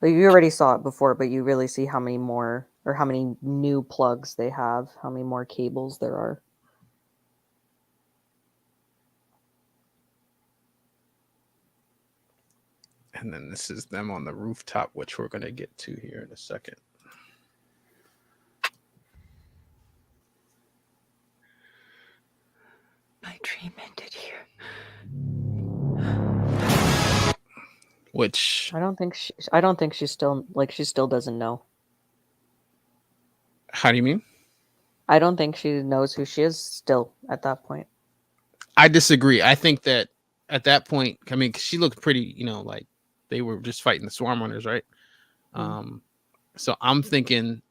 like, you already saw it before, but you really see how many more or how many new plugs they have, how many more cables there are. And then this is them on the rooftop, which we're going to get to here in a second. My dream ended here. Which I don't think she still doesn't know. How do you mean? I don't think she knows who she is still at that point. I disagree. I think that at that point, I mean, she looked pretty, like they were just fighting the swarm runners, right? So I'm thinking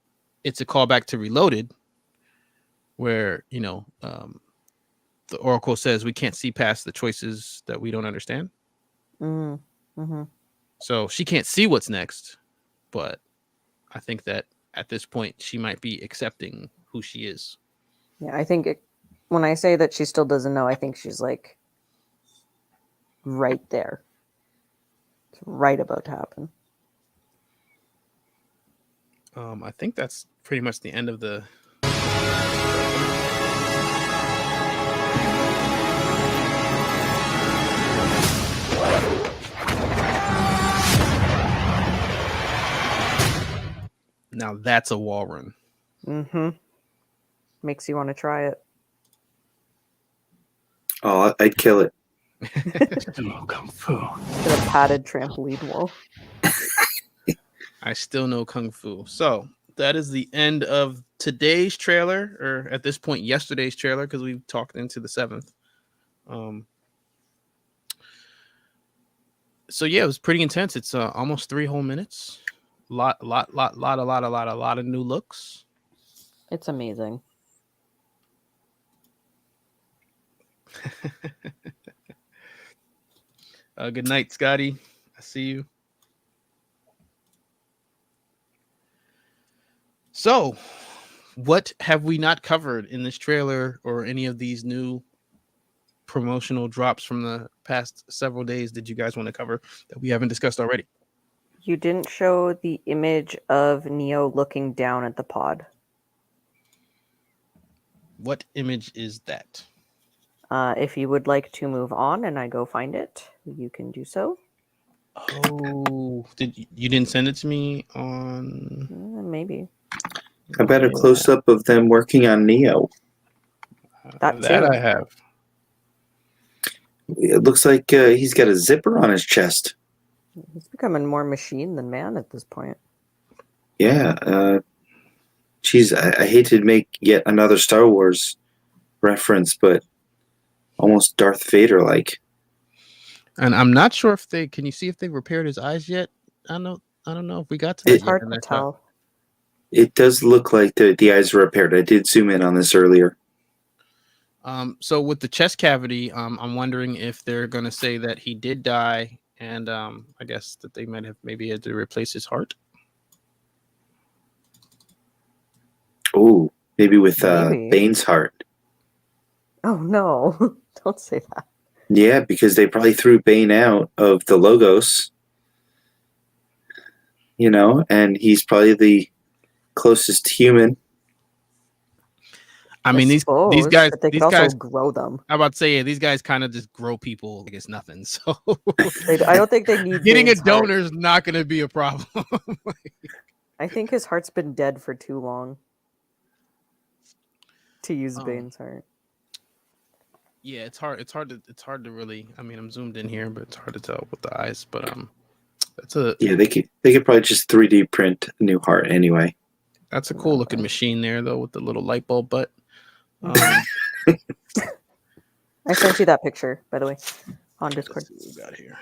it's a callback to Reloaded, where the Oracle says we can't see past the choices that we don't understand. Mm-hmm. So she can't see what's next, but I think that at this point she might be accepting who she is. Yeah, I think when I say that she still doesn't know, I think she's like right there. It's right about to happen. I think that's pretty much the end of the. Now that's a wall run. Mm-hmm. Makes you want to try it. Oh, I'd kill it. Still kung fu. Get a padded trampoline wall. I still know kung fu. So that is the end of today's trailer, or at this point, yesterday's trailer, because we've talked into the 7th. So yeah, it was pretty intense. It's almost 3 whole minutes. A lot of new looks. It's amazing. Good night, Scotty. I see you. So, what have we not covered in this trailer or any of these new promotional drops from the past several days did you guys want to cover that we haven't discussed already? You didn't show the image of Neo looking down at the pod. What image is that? If you would like to move on and I go find it, you can do so. Oh, you didn't send it to me on? Maybe. How about a close up of them working on Neo? That I have. It looks like he's got a zipper on his chest. He's becoming more machine than man at this point. Yeah. Geez, I hate to make yet another Star Wars reference, but almost Darth Vader like. And I'm not sure if they can you see if they repaired his eyes yet? I don't know if we got to that. It's hard to tell. It does look like the eyes are repaired. I did zoom in on this earlier. So with the chest cavity, I'm wondering if they're gonna say that he did die, and I guess that they might have maybe had to replace his heart. Oh, maybe with Bane's heart. Oh no! Don't say that. Yeah, because they probably threw Bane out of the Logos, and he's probably the closest human. I mean, these guys, but they could also grow them. I'm about to say, yeah, these guys kind of just grow people like it's nothing. So I don't think they need getting Bane's a donor heart. is not going to be a problem. I think his heart's been dead for too long to use Bane's heart. Yeah, it's hard to really. I mean, I'm zoomed in here, but it's hard to tell with the eyes. But that's a they could probably just 3D print a new heart anyway. That's a cool looking machine there, though, with the little light bulb butt. I sent you that picture, by the way, on Discord. Let's see what we got here.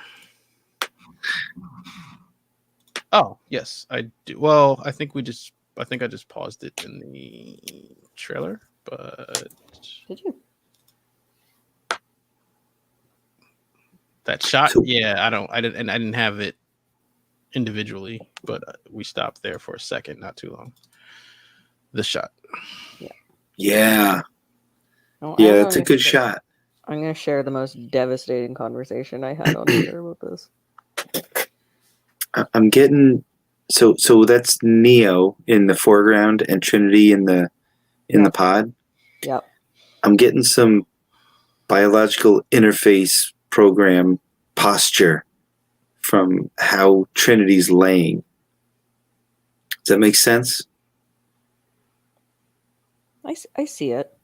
Oh yes, I do. Well, I think I just paused it in the trailer, but did you? That shot, yeah, I didn't have it individually, but we stopped there for a second, not too long. The shot. Yeah. That's a good shot. I'm going to share the most devastating conversation I had on Twitter about this. I'm getting so that's Neo in the foreground and Trinity in the pod. Yep. I'm getting some biological interface program posture from how Trinity's laying. Does that make sense? I see it.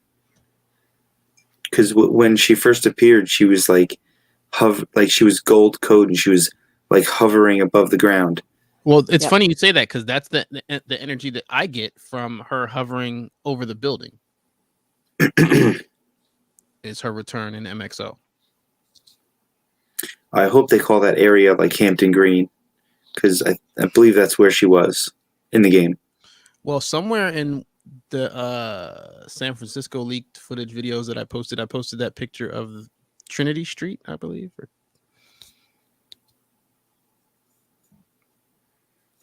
Because when she first appeared, she was like she was gold code and she was like hovering above the ground. Well, it's funny you say that because that's the energy that I get from her hovering over the building. Is her return in MXO. I hope they call that area like Hampton Green, because I believe that's where she was in the game. Well, somewhere in the San Francisco leaked footage videos that I posted that picture of Trinity Street, I believe.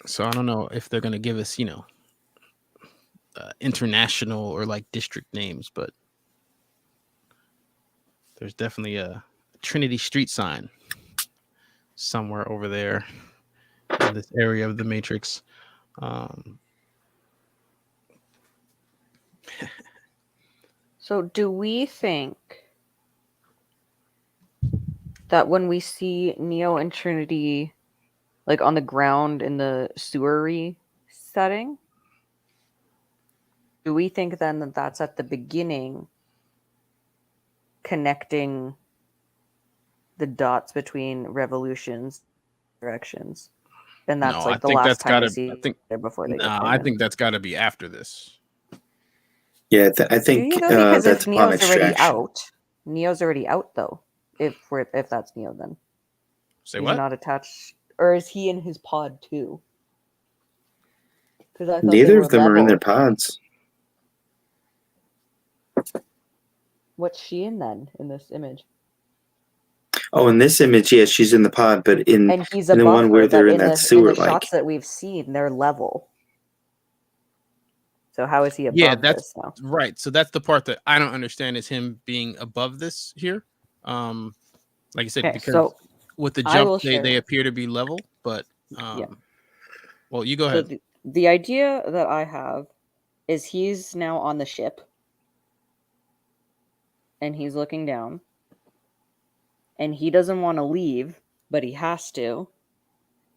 So I don't know if they're going to give us, international or like district names, but there's definitely a Trinity Street sign somewhere over there in this area of the Matrix. So do we think that when we see Neo and Trinity like on the ground in the sewery setting, do we think then that that's at the beginning connecting the dots between revolutions, directions, and that's the last time we see there before they get I think that's got to be after this. Yeah, I think because that's if Neo's upon already extraction. out, Neo's already out though. If that's Neo, then say he's what? not attached, or is he in his pod too? Because I thought Neither of them are in their pods. What's she in then in this image? Oh, in this image, yes, she's in the pod, but in He's the above one her, where they're in the that sewer, in the shots that we've seen, they're level. So how is he above this now? Right. So that's the part that I don't understand is him being above this here. Like I said, because with the jump they appear to be level, but Yeah. Well, you go So ahead. the idea that I have is he's now on the ship and he's looking down and he doesn't want to leave, but he has to.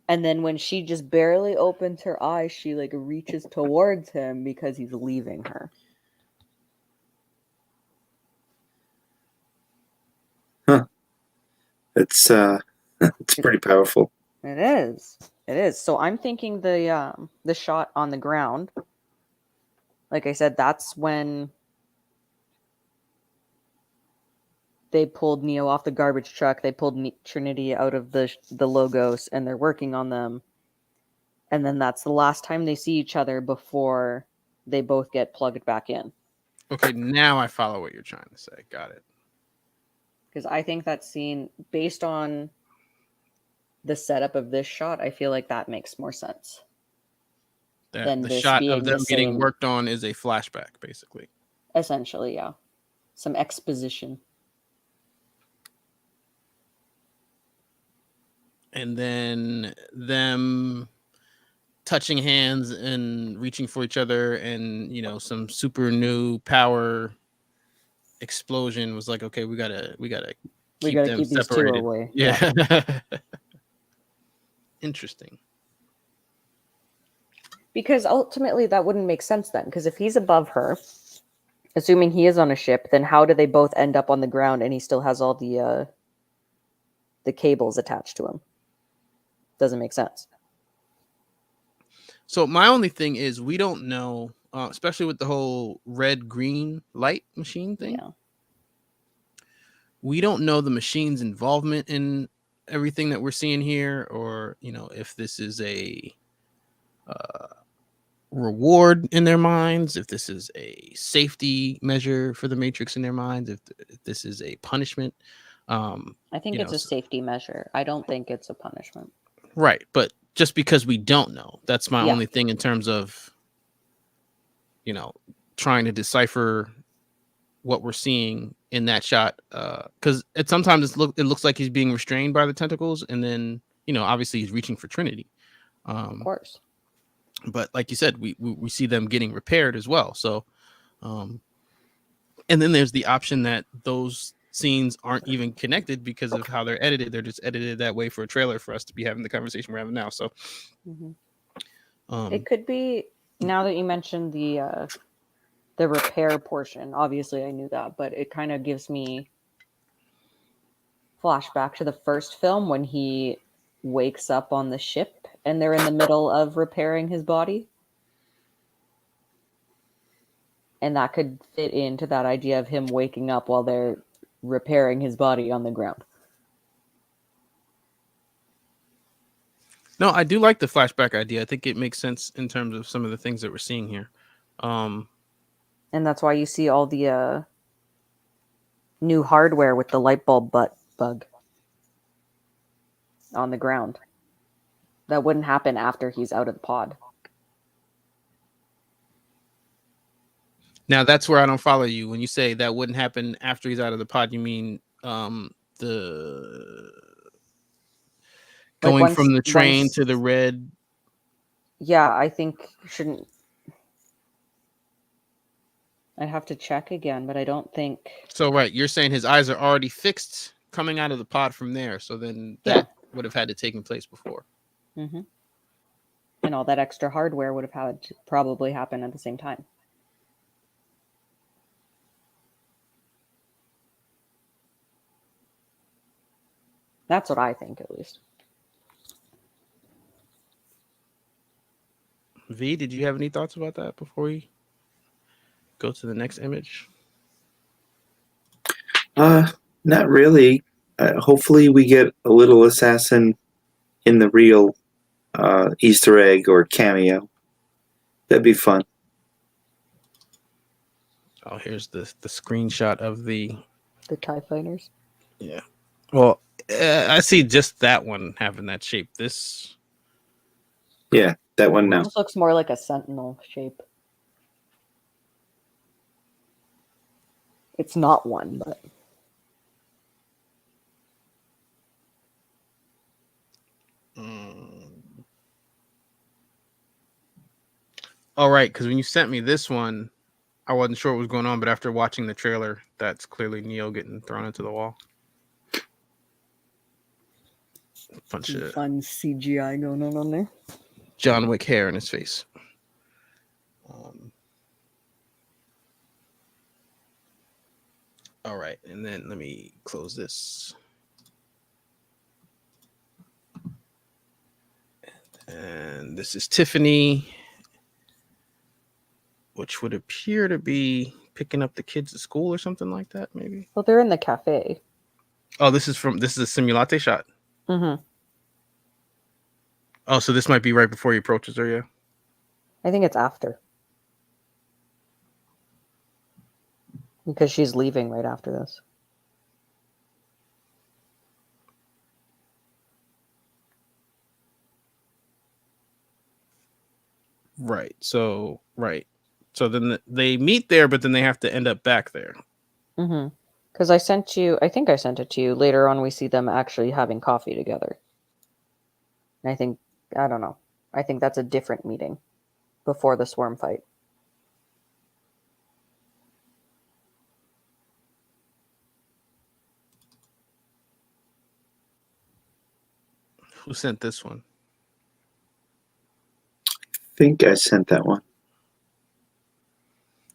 And then when she just barely opens her eyes, she like reaches towards him because he's leaving her. Huh. It's it's pretty powerful. It is. It is. So I'm thinking the shot on the ground. Like I said, that's when they pulled Neo off the garbage truck. They pulled Trinity out of the Logos, and they're working on them. And then that's the last time they see each other before they both get plugged back in. Okay, now I follow what you're trying to say. Got it. Because I think that scene, based on the setup of this shot, I feel like that makes more sense. That the shot of them getting worked on is a flashback, basically. Essentially, yeah. Some exposition. And then them touching hands and reaching for each other, and some super new power explosion was like, okay, we gotta keep them these separated. two away. Yeah. Interesting. Because ultimately that wouldn't make sense then. Because if he's above her, assuming he is on a ship, then how do they both end up on the ground and he still has all the cables attached to him? Doesn't make sense. So my only thing is we don't know, especially with the whole red-green light machine thing. Yeah. We don't know the machine's involvement in everything that we're seeing here, or if this is a reward in their minds, if this is a safety measure for the Matrix in their minds, if this is a punishment. I think it's a safety measure. I don't think it's a punishment. Right, but just because we don't know, that's my only thing in terms of trying to decipher what we're seeing in that shot, because sometimes it looks like he's being restrained by the tentacles, and then obviously he's reaching for Trinity. Of course. But like you said, we see them getting repaired as well. So, and then there's the option that those scenes aren't even connected because of how they're edited. They're just edited that way for a trailer for us to be having the conversation we're having now. So, it could be, now that you mentioned the repair portion. Obviously, I knew that, but it kind of gives me flashback to the first film when he wakes up on the ship and they're in the middle of repairing his body. And that could fit into that idea of him waking up while they're repairing his body on the ground. No, I do like the flashback idea. I think it makes sense in terms of some of the things that we're seeing here. And that's why you see all the new hardware with the light bulb bug on the ground. That wouldn't happen after he's out of the pod. Now that's where I don't follow you. When you say that wouldn't happen after he's out of the pod, you mean the going from the train to the red? Yeah, I think shouldn't. I'd have to check again, but I don't think. So right, you're saying his eyes are already fixed coming out of the pod from there. So then that would have had to taken place before. Mm-hmm. And all that extra hardware would have had to probably happen at the same time. That's what I think, at least. V, did you have any thoughts about that before we go to the next image? Not really. Hopefully we get a little assassin in the real Easter egg or cameo. That'd be fun. Oh, here's the screenshot of the TIE fighters. Yeah. Well, I see just that one having that shape. This. Yeah, that one now. This looks more like a sentinel shape. It's not one, but. All right, because when you sent me this one, I wasn't sure what was going on, but after watching the trailer, that's clearly Neo getting thrown into the wall. Bunch Some of fun CGI going on there. John Wick hair in his face. All right, and then let me close this. And this is Tiffany, which would appear to be picking up the kids at school or something like that, maybe. Well, they're in the cafe. Oh, this is a simulate shot. Mm-hmm. Oh, so this might be right before he approaches her, yeah. I think it's after. Because she's leaving right after this. Right. So then they meet there, but then they have to end up back there. Mm-hmm. Because I think I sent it to you. Later on, we see them actually having coffee together. And I don't know. I think that's a different meeting before the swarm fight. Who sent this one? I think I sent that one.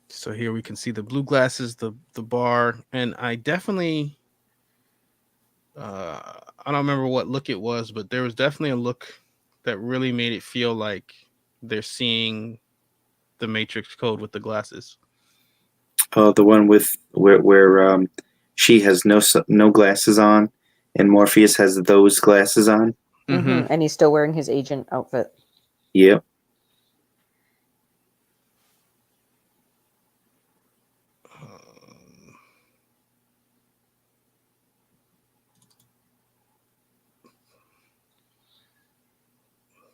So here we can see the blue glasses, the bar, and I definitely I don't remember what look it was, but there was definitely a look that really made it feel like they're seeing the Matrix code with the glasses. Oh, the one with where she has no glasses on, and Morpheus has those glasses on. Mm-hmm. And he's still wearing his agent outfit. Yep.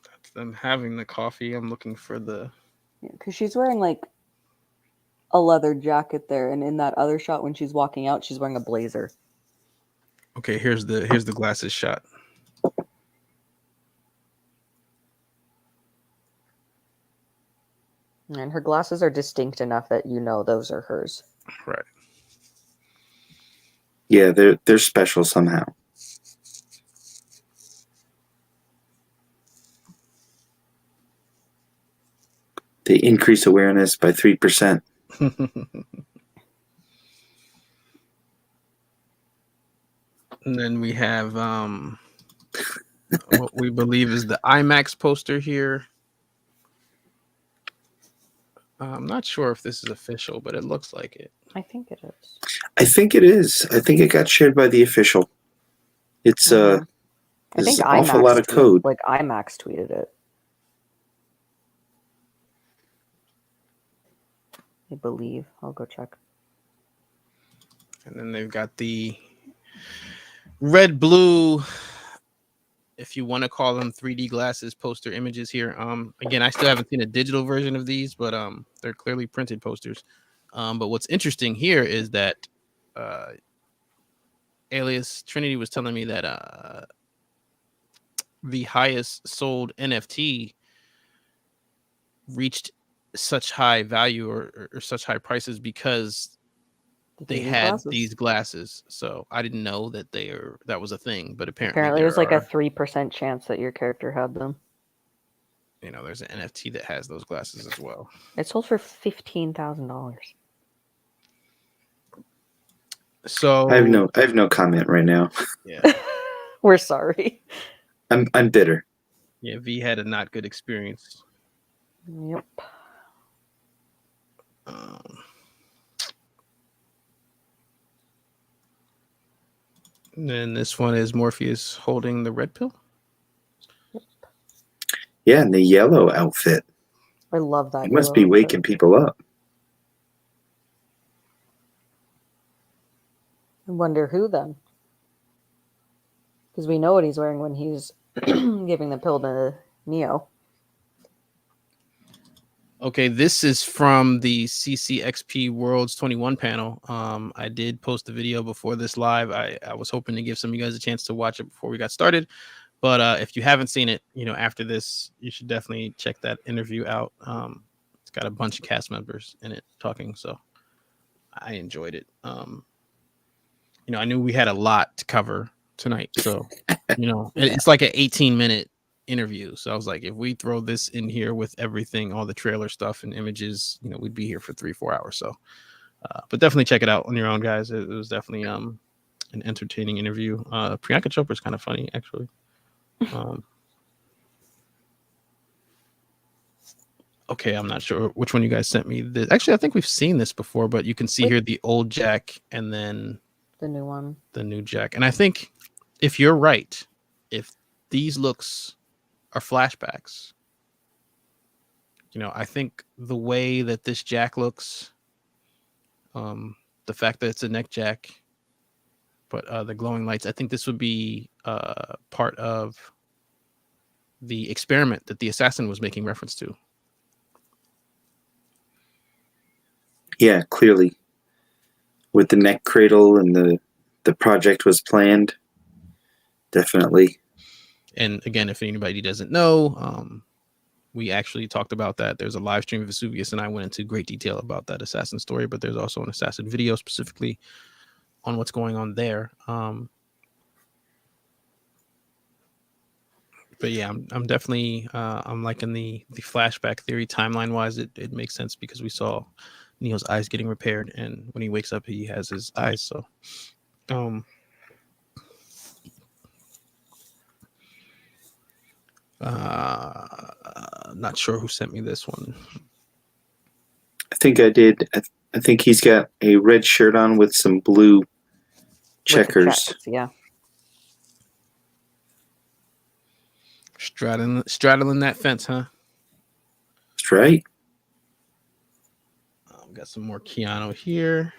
That's them having the coffee. I'm looking for the... Because she's wearing like a leather jacket there, and in that other shot when she's walking out, she's wearing a blazer. Okay, here's the glasses shot. And her glasses are distinct enough that you know those are hers. Right. Yeah, they're special somehow. They increase awareness by 3%. And then we have what we believe is the IMAX poster here. I'm not sure if this is official, but it looks like it. I think it is. I think it is. I think it got shared by the official. It's I think an awful lot of code. Like IMAX tweeted it. I believe. I'll go check. And then they've got the red, blue, if you want to call them 3D glasses poster images here. Again, I still haven't seen a digital version of these, but they're clearly printed posters. But what's interesting here is that alias Trinity was telling me that the highest sold NFT reached such high value or such high prices because they had these glasses. So I didn't know that that was a thing, but apparently there's like a 3% chance that your character had them. You know, there's an NFT that has those glasses as well. It sold for $15,000. So I have no comment right now. Yeah. We're sorry. I'm bitter. Yeah, V had a not good experience. Yep. And then this one is Morpheus holding the red pill. Yeah, and the yellow outfit. I love that. It must be waking people up. I wonder who then. Because we know what he's wearing when he's giving the pill to Neo. Okay, this is from the CCXP Worlds 21 panel. I did post a video before this live. I was hoping to give some of you guys a chance to watch it before we got started. But if you haven't seen it, you know, after this, you should definitely check that interview out. got a bunch of cast members in it talking, so I enjoyed it. I knew we had a lot to cover tonight, so it's like an 18-minute interview. So I was like, if we throw this in here with everything, all the trailer stuff and images, we'd be here for 3-4 hours. So, but definitely check it out on your own, guys. It was definitely an entertaining interview. Priyanka Chopra is kind of funny, actually. Okay, I'm not sure which one you guys sent me. Actually, I think we've seen this before, but you can see here the old Jack and then the new one, the new Jack. And I think if you're right, if these looks are flashbacks, I think the way that this Jack looks, the fact that it's a neck Jack, but the glowing lights, I think this would be part of the experiment that the assassin was making reference to. Yeah, clearly. With the neck cradle and the project was planned. Definitely. And again, if anybody doesn't know, we actually talked about that. There's a live stream of Vesuvius, and I went into great detail about that assassin story, but there's also an assassin video specifically on what's going on there. But yeah, I'm definitely I'm liking the flashback theory. Timeline wise, it makes sense because we saw Neo's eyes getting repaired, and when he wakes up, he has his eyes. So, not sure who sent me this one. I think I did. I think he's got a red shirt on with some blue checkers. Yeah. Straddling that fence, huh? That's right. Got some more Keanu here.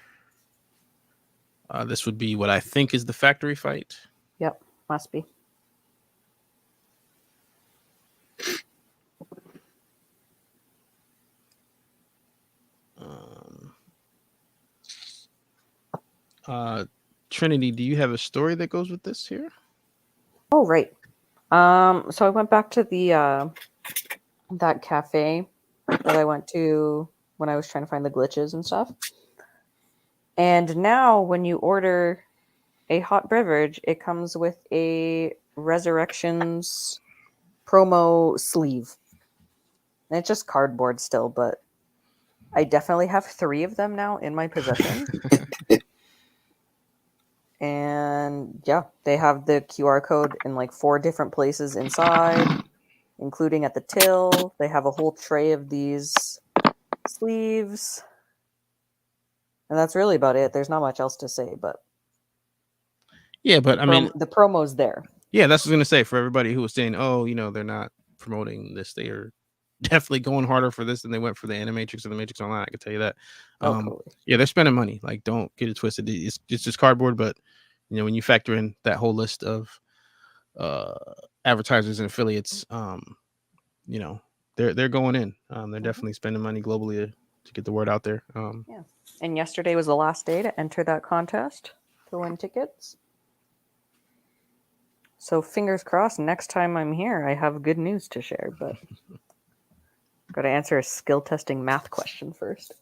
This would be what I think is the factory fight. Yep, must be. Trinity, do you have a story that goes with this here? Oh, right. So I went back to the that cafe that I went to when I was trying to find the glitches and stuff. And now when you order a hot beverage, it comes with a Resurrections promo sleeve. And it's just cardboard still, but I definitely have 3 of them now in my possession. And yeah, they have the QR code in like 4 different places inside, including at the till. They have a whole tray of these sleeves. And that's really about it. There's not much else to say, but yeah, but I mean, the promo's there. Yeah, that's what I was going to say for everybody who was saying, oh, they're not promoting this. They are definitely going harder for this than they went for the Animatrix or the Matrix Online. I can tell you that. Totally. Yeah, they're spending money. Like, don't get it twisted. It's just cardboard, but when you factor in that whole list of advertisers and affiliates, they're going in. They're definitely spending money globally to get the word out there. Yeah. And yesterday was the last day to enter that contest to win tickets. So fingers crossed, next time I'm here, I have good news to share, but got to answer a skill testing math question first.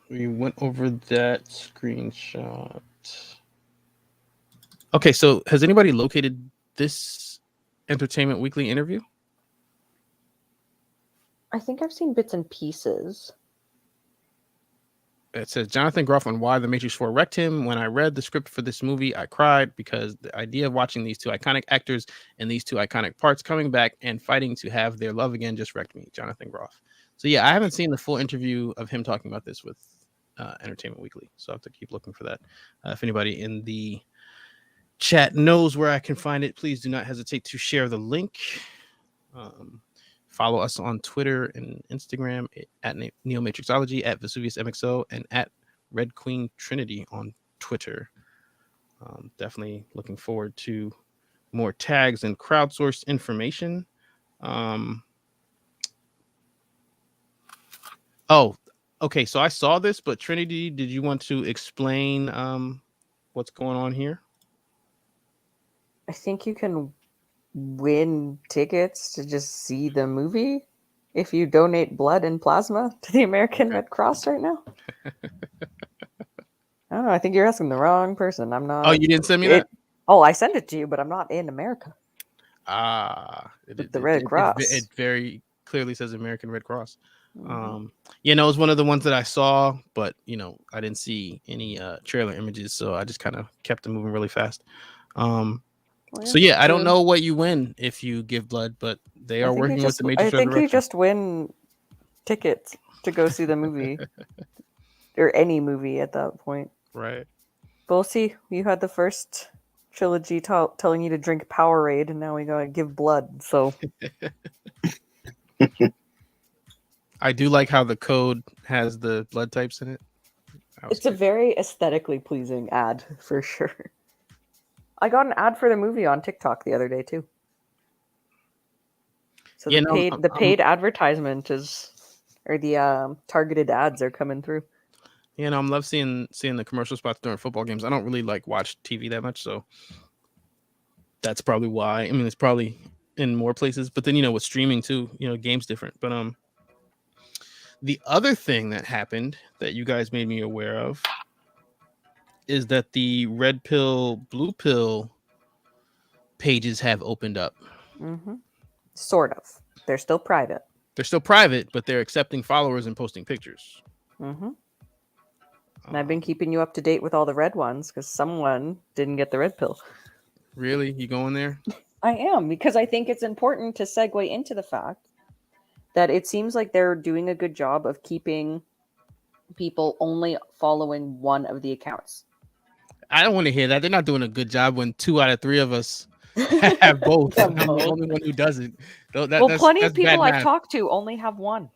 We went over that screenshot. Okay, so has anybody located this Entertainment Weekly interview? I think I've seen bits and pieces. It says Jonathan Groff on why The Matrix 4 wrecked him. When I read the script for this movie, I cried because the idea of watching these 2 iconic actors and these 2 iconic parts coming back and fighting to have their love again just wrecked me. Jonathan Groff. So yeah, I haven't seen the full interview of him talking about this with Entertainment Weekly, so I have to keep looking for that. If anybody in the chat knows where I can find it, please do not hesitate to share the link. Follow us on Twitter and Instagram at NeoMatrixology, at VesuviusMXO, and at Red Queen Trinity on Twitter. Definitely looking forward to more tags and crowdsourced information. Oh, okay. So I saw this, but Trinity, did you want to explain what's going on here? I think you can win tickets to just see the movie if you donate blood and plasma to the American Red Cross right now? I don't know. I think you're asking the wrong person. I'm not. Oh, you didn't send me that? Oh, I sent it to you, but I'm not in America. With the Red Cross. It very clearly says American Red Cross. Mhm. It was one of the ones that I saw, but I didn't see any trailer images, so I just kind of kept it moving really fast. So yeah, I don't know what you win if you give blood, but they are working with the Matrix I think you Resurrection. just win tickets to go see the movie or any movie at that point. Right. But we'll see. You had the first trilogy telling you to drink Powerade, and now we gotta give blood. So I do like how the code has the blood types in it. it's a very aesthetically pleasing ad for sure. I got an ad for the movie on TikTok the other day too. So the paid advertisement or the targeted ads are coming through. I love seeing the commercial spots during football games. I don't really watch TV that much, so that's probably why. I mean, it's probably in more places, but then with streaming too, game's different. But the other thing that happened that you guys made me aware of is that the red pill, blue pill pages have opened up. Mm-hmm. Sort of. They're still private. They're still private, but they're accepting followers and posting pictures. Mm-hmm. And I've been keeping you up to date with all the red ones because someone didn't get the red pill. Really? You going there? I am, because I think it's important to segue into the fact that it seems like they're doing a good job of keeping people only following one of the accounts. I don't want to hear that. They're not doing a good job when 2 out of 3 of us have both. I'm the only one who doesn't. Plenty of people I've talked to only have one.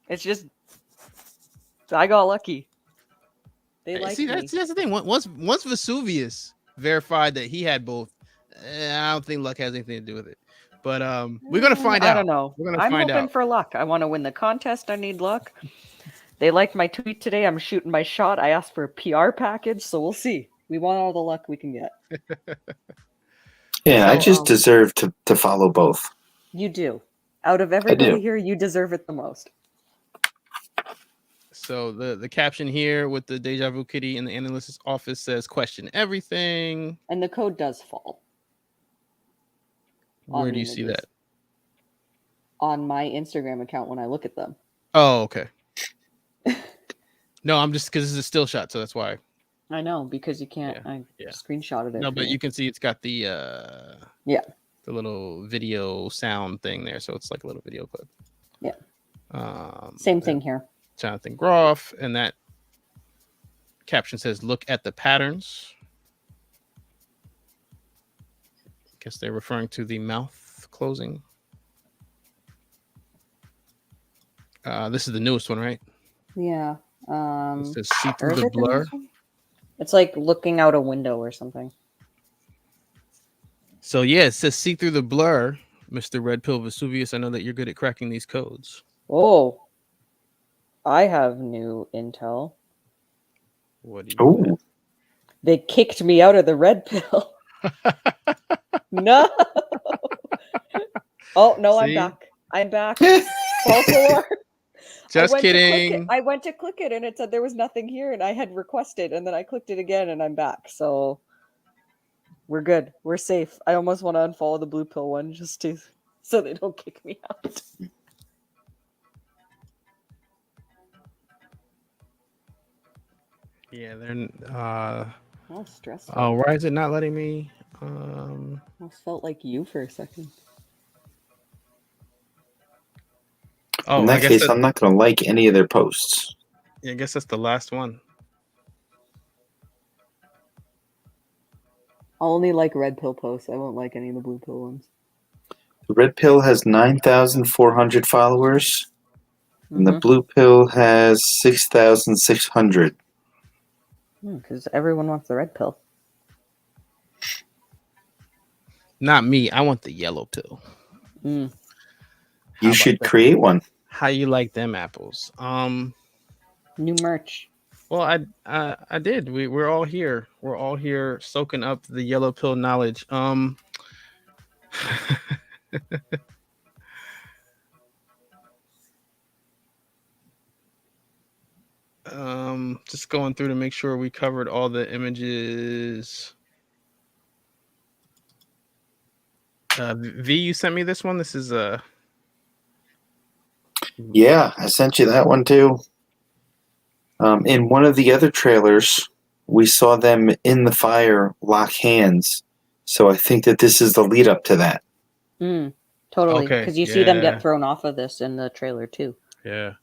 It's just, I got lucky. They like me. That's the thing. Once Vesuvius verified that he had both, I don't think luck has anything to do with it. But we're gonna find out. I don't know. I'm hoping for luck. I want to win the contest. I need luck. They liked my tweet today. I'm shooting my shot. I asked for a PR package, so we'll see. We want all the luck we can get. Yeah, I just deserve to follow both. You do. Out of everybody here, you deserve it the most. So the caption here with the Deja Vu Kitty in the analyst's office says, "Question everything." And the code does fall. Where do you see that? On my Instagram account when I look at them. Oh, okay. No, I'm just because this is a still shot, so that's why. I know, because you can't. I screenshotted it. No, but you can see it's got the the little video sound thing there, so it's like a little video clip. Yeah. Same thing here. Jonathan Groff, and that caption says, "Look at the patterns." Guess they're referring to the mouth closing. This is the newest one, right? Yeah. It says see through the blur. It's like looking out a window or something. So yeah, it says see through the blur, Mr. Red Pill Vesuvius. I know that you're good at cracking these codes. Oh, I have new intel. What do you? Oh, they kicked me out of the red pill. No. Oh no, See? I'm back. False alarm. Just kidding. I went to click it and it said there was nothing here, and I had requested, and then I clicked it again and I'm back. So we're good. We're safe. I almost want to unfollow the blue pill one just so they don't kick me out. Yeah, they're Oh, stressful. Oh, why is it not letting me? Almost felt like you for a second. Oh, in that case, I'm not going to like any of their posts. Yeah, I guess that's the last one. I'll only like red pill posts. I won't like any of the blue pill ones. The red pill has 9,400 followers, and the blue pill has 6,600. Because everyone wants the red pill. Not me. I want the yellow pill. Mm. You should create one. How you like them apples? New merch. Well, I did. We're all here. We're all here soaking up the yellow pill knowledge. Just going through to make sure we covered all the images. V, you sent me this one. This is Yeah, I sent you that one too. In one of the other trailers, we saw them in the fire lock hands. So I think that this is the lead up to that. Totally, Okay, because you see them yeah. get thrown off of this in the trailer too. Yeah.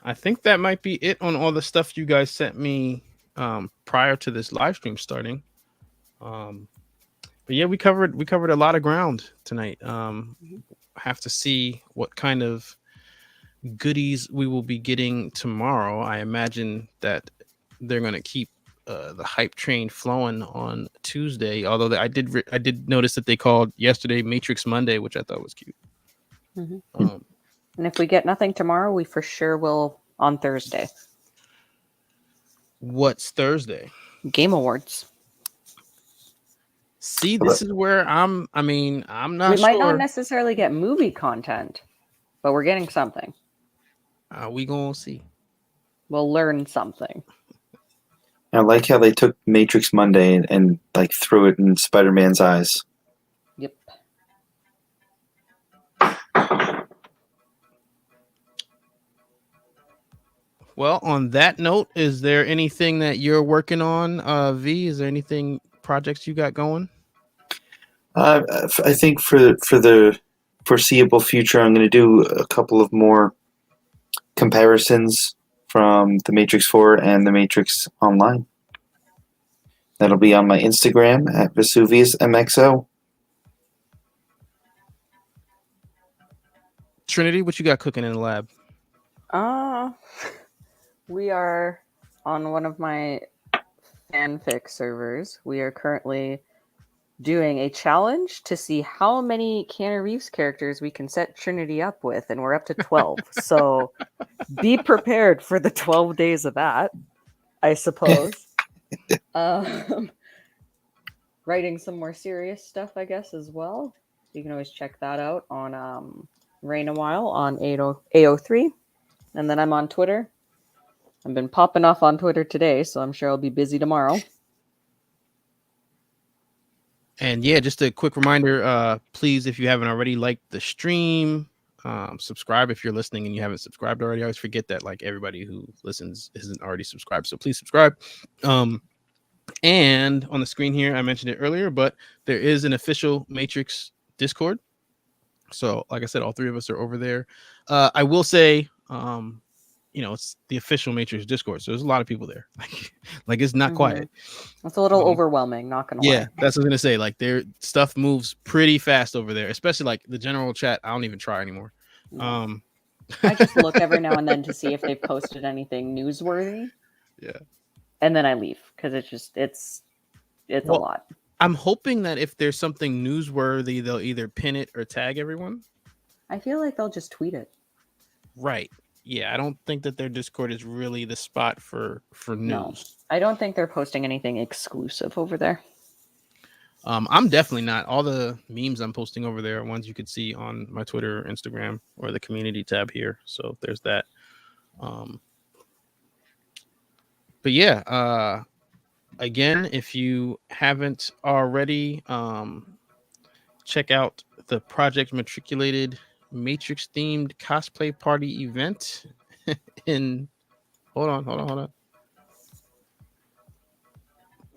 I think that might be it on all the stuff you guys sent me prior to this live stream starting. But yeah, we covered a lot of ground tonight. Have to see what kind of goodies we will be getting tomorrow. I imagine that they're going to keep the hype train flowing on Tuesday. Although I did notice that they called yesterday Matrix Monday, which I thought was cute. And if we get nothing tomorrow, we for sure will on Thursday. What's Thursday? Game Awards. See, this is where I'm not We might not necessarily get movie content, but we're getting something. We gonna see. We'll learn something. I like how they took Matrix Monday and like threw it in Spider-Man's eyes. Yep. Well, on that note, is there anything that you're working on, V? Is there anything projects you got going? I think for the foreseeable future, I'm going to do a couple of more comparisons from the Matrix 4 and the Matrix Online. That'll be on my Instagram at VesuviusMXO. Trinity, what you got cooking in the lab? We are on one of my fanfic servers. We are currently doing a challenge to see how many Keanu Reeves characters we can set Trinity up with, and we're up to 12. So be prepared for the 12 days of that, I suppose. Writing some more serious stuff, I guess, as well. You can always check that out on Rain a While on AO3. And then I'm on Twitter. I've been popping off on Twitter today, so I'm sure I'll be busy tomorrow. And yeah, just a quick reminder, please, if you haven't already, like the stream, subscribe if you're listening and you haven't subscribed already. I always forget that like everybody who listens isn't already subscribed, so please subscribe. And on the screen here, I mentioned it earlier, but there is an official Matrix Discord. So like I said, all three of us are over there. I will say, it's the official Matrix Discord, so there's a lot of people there. Like it's not quiet. It's a little overwhelming, not gonna lie. Yeah, that's what I'm gonna say. Like their stuff moves pretty fast over there, especially like the general chat. I don't even try anymore. I just look every now and then to see if they've posted anything newsworthy. Yeah. And then I leave because it's a lot. I'm hoping that if there's something newsworthy, they'll either pin it or tag everyone. I feel like they'll just tweet it. Right. Yeah, I don't think that their Discord is really the spot for news. No, I don't think they're posting anything exclusive over there. I'm definitely not. All the memes I'm posting over there are ones you could see on my Twitter, Instagram, or the community tab here. So there's that. But yeah, again, if you haven't already, check out the Project Matriculated Matrix themed cosplay party event in hold on.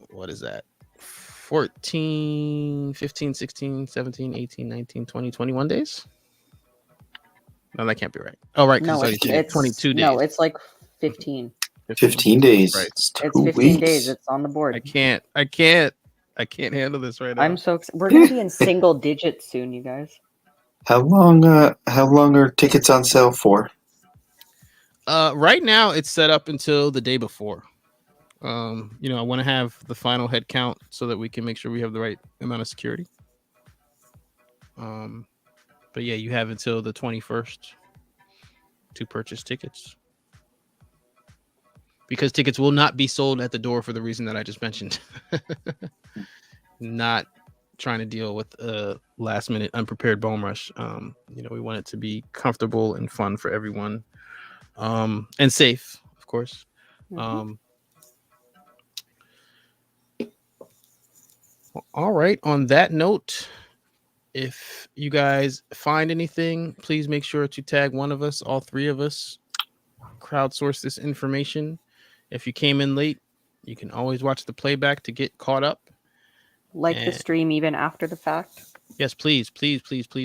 What is that? 14, 15, 16, 17, 18, 19, 20, 21 days? No, that can't be right. Oh, right. No, it's 22 days. No, it's like 15. 15 days. Right. It's 15 days. It's on the board. I can't handle this right now. I'm so excited. We're going to be in single digits soon, you guys. How long are tickets on sale for? Right now it's set up until the day before. I want to have the final head count so that we can make sure we have the right amount of security. But yeah, you have until the 21st to purchase tickets, because tickets will not be sold at the door for the reason that I just mentioned. Not trying to deal with a last minute unprepared bone rush. We want it to be comfortable and fun for everyone, and safe, of course. All right, on that note, if you guys find anything, please make sure to tag one of us, all three of us. Crowdsource this information. If you came in late, you can always watch the playback to get caught up. The stream even after the fact. Yes, please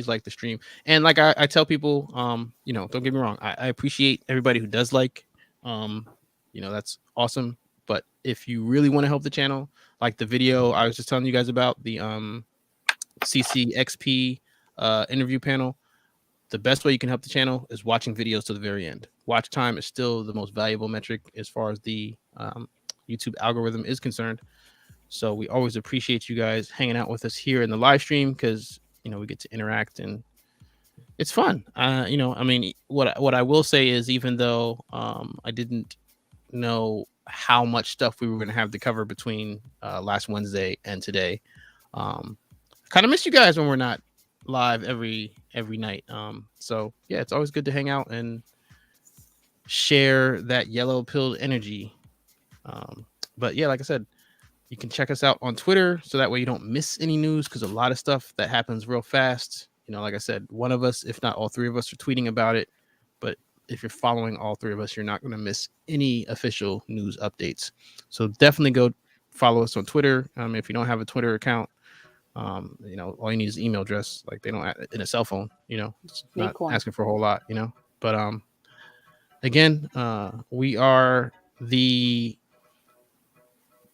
like the stream. And like I tell people, don't get me wrong, I appreciate everybody who does like, that's awesome. But if you really want to help the channel, like the video I was just telling you guys about, the CCXP interview panel, the best way you can help the channel is watching videos to the very end. Watch time is still the most valuable metric as far as the YouTube algorithm is concerned. So we always appreciate you guys hanging out with us here in the live stream, because we get to interact and it's fun. What I will say is, even though I didn't know how much stuff we were going to have to cover between last Wednesday and today, kind of miss you guys when we're not live every night. So yeah, it's always good to hang out and share that yellow pilled energy. But yeah, like I said, you can check us out on Twitter, so that way you don't miss any news, because a lot of stuff that happens real fast. Like I said, one of us, if not all three of us, are tweeting about it. But if you're following all three of us, you're not going to miss any official news updates. So definitely go follow us on Twitter. If you don't have a Twitter account, all you need is an email address. Like, they don't in a cell phone. It's not asking for a whole lot. But again, we are the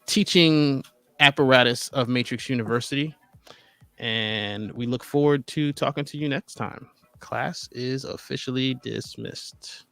teaching apparatus of Matrix University, and we look forward to talking to you next time. Class is officially dismissed.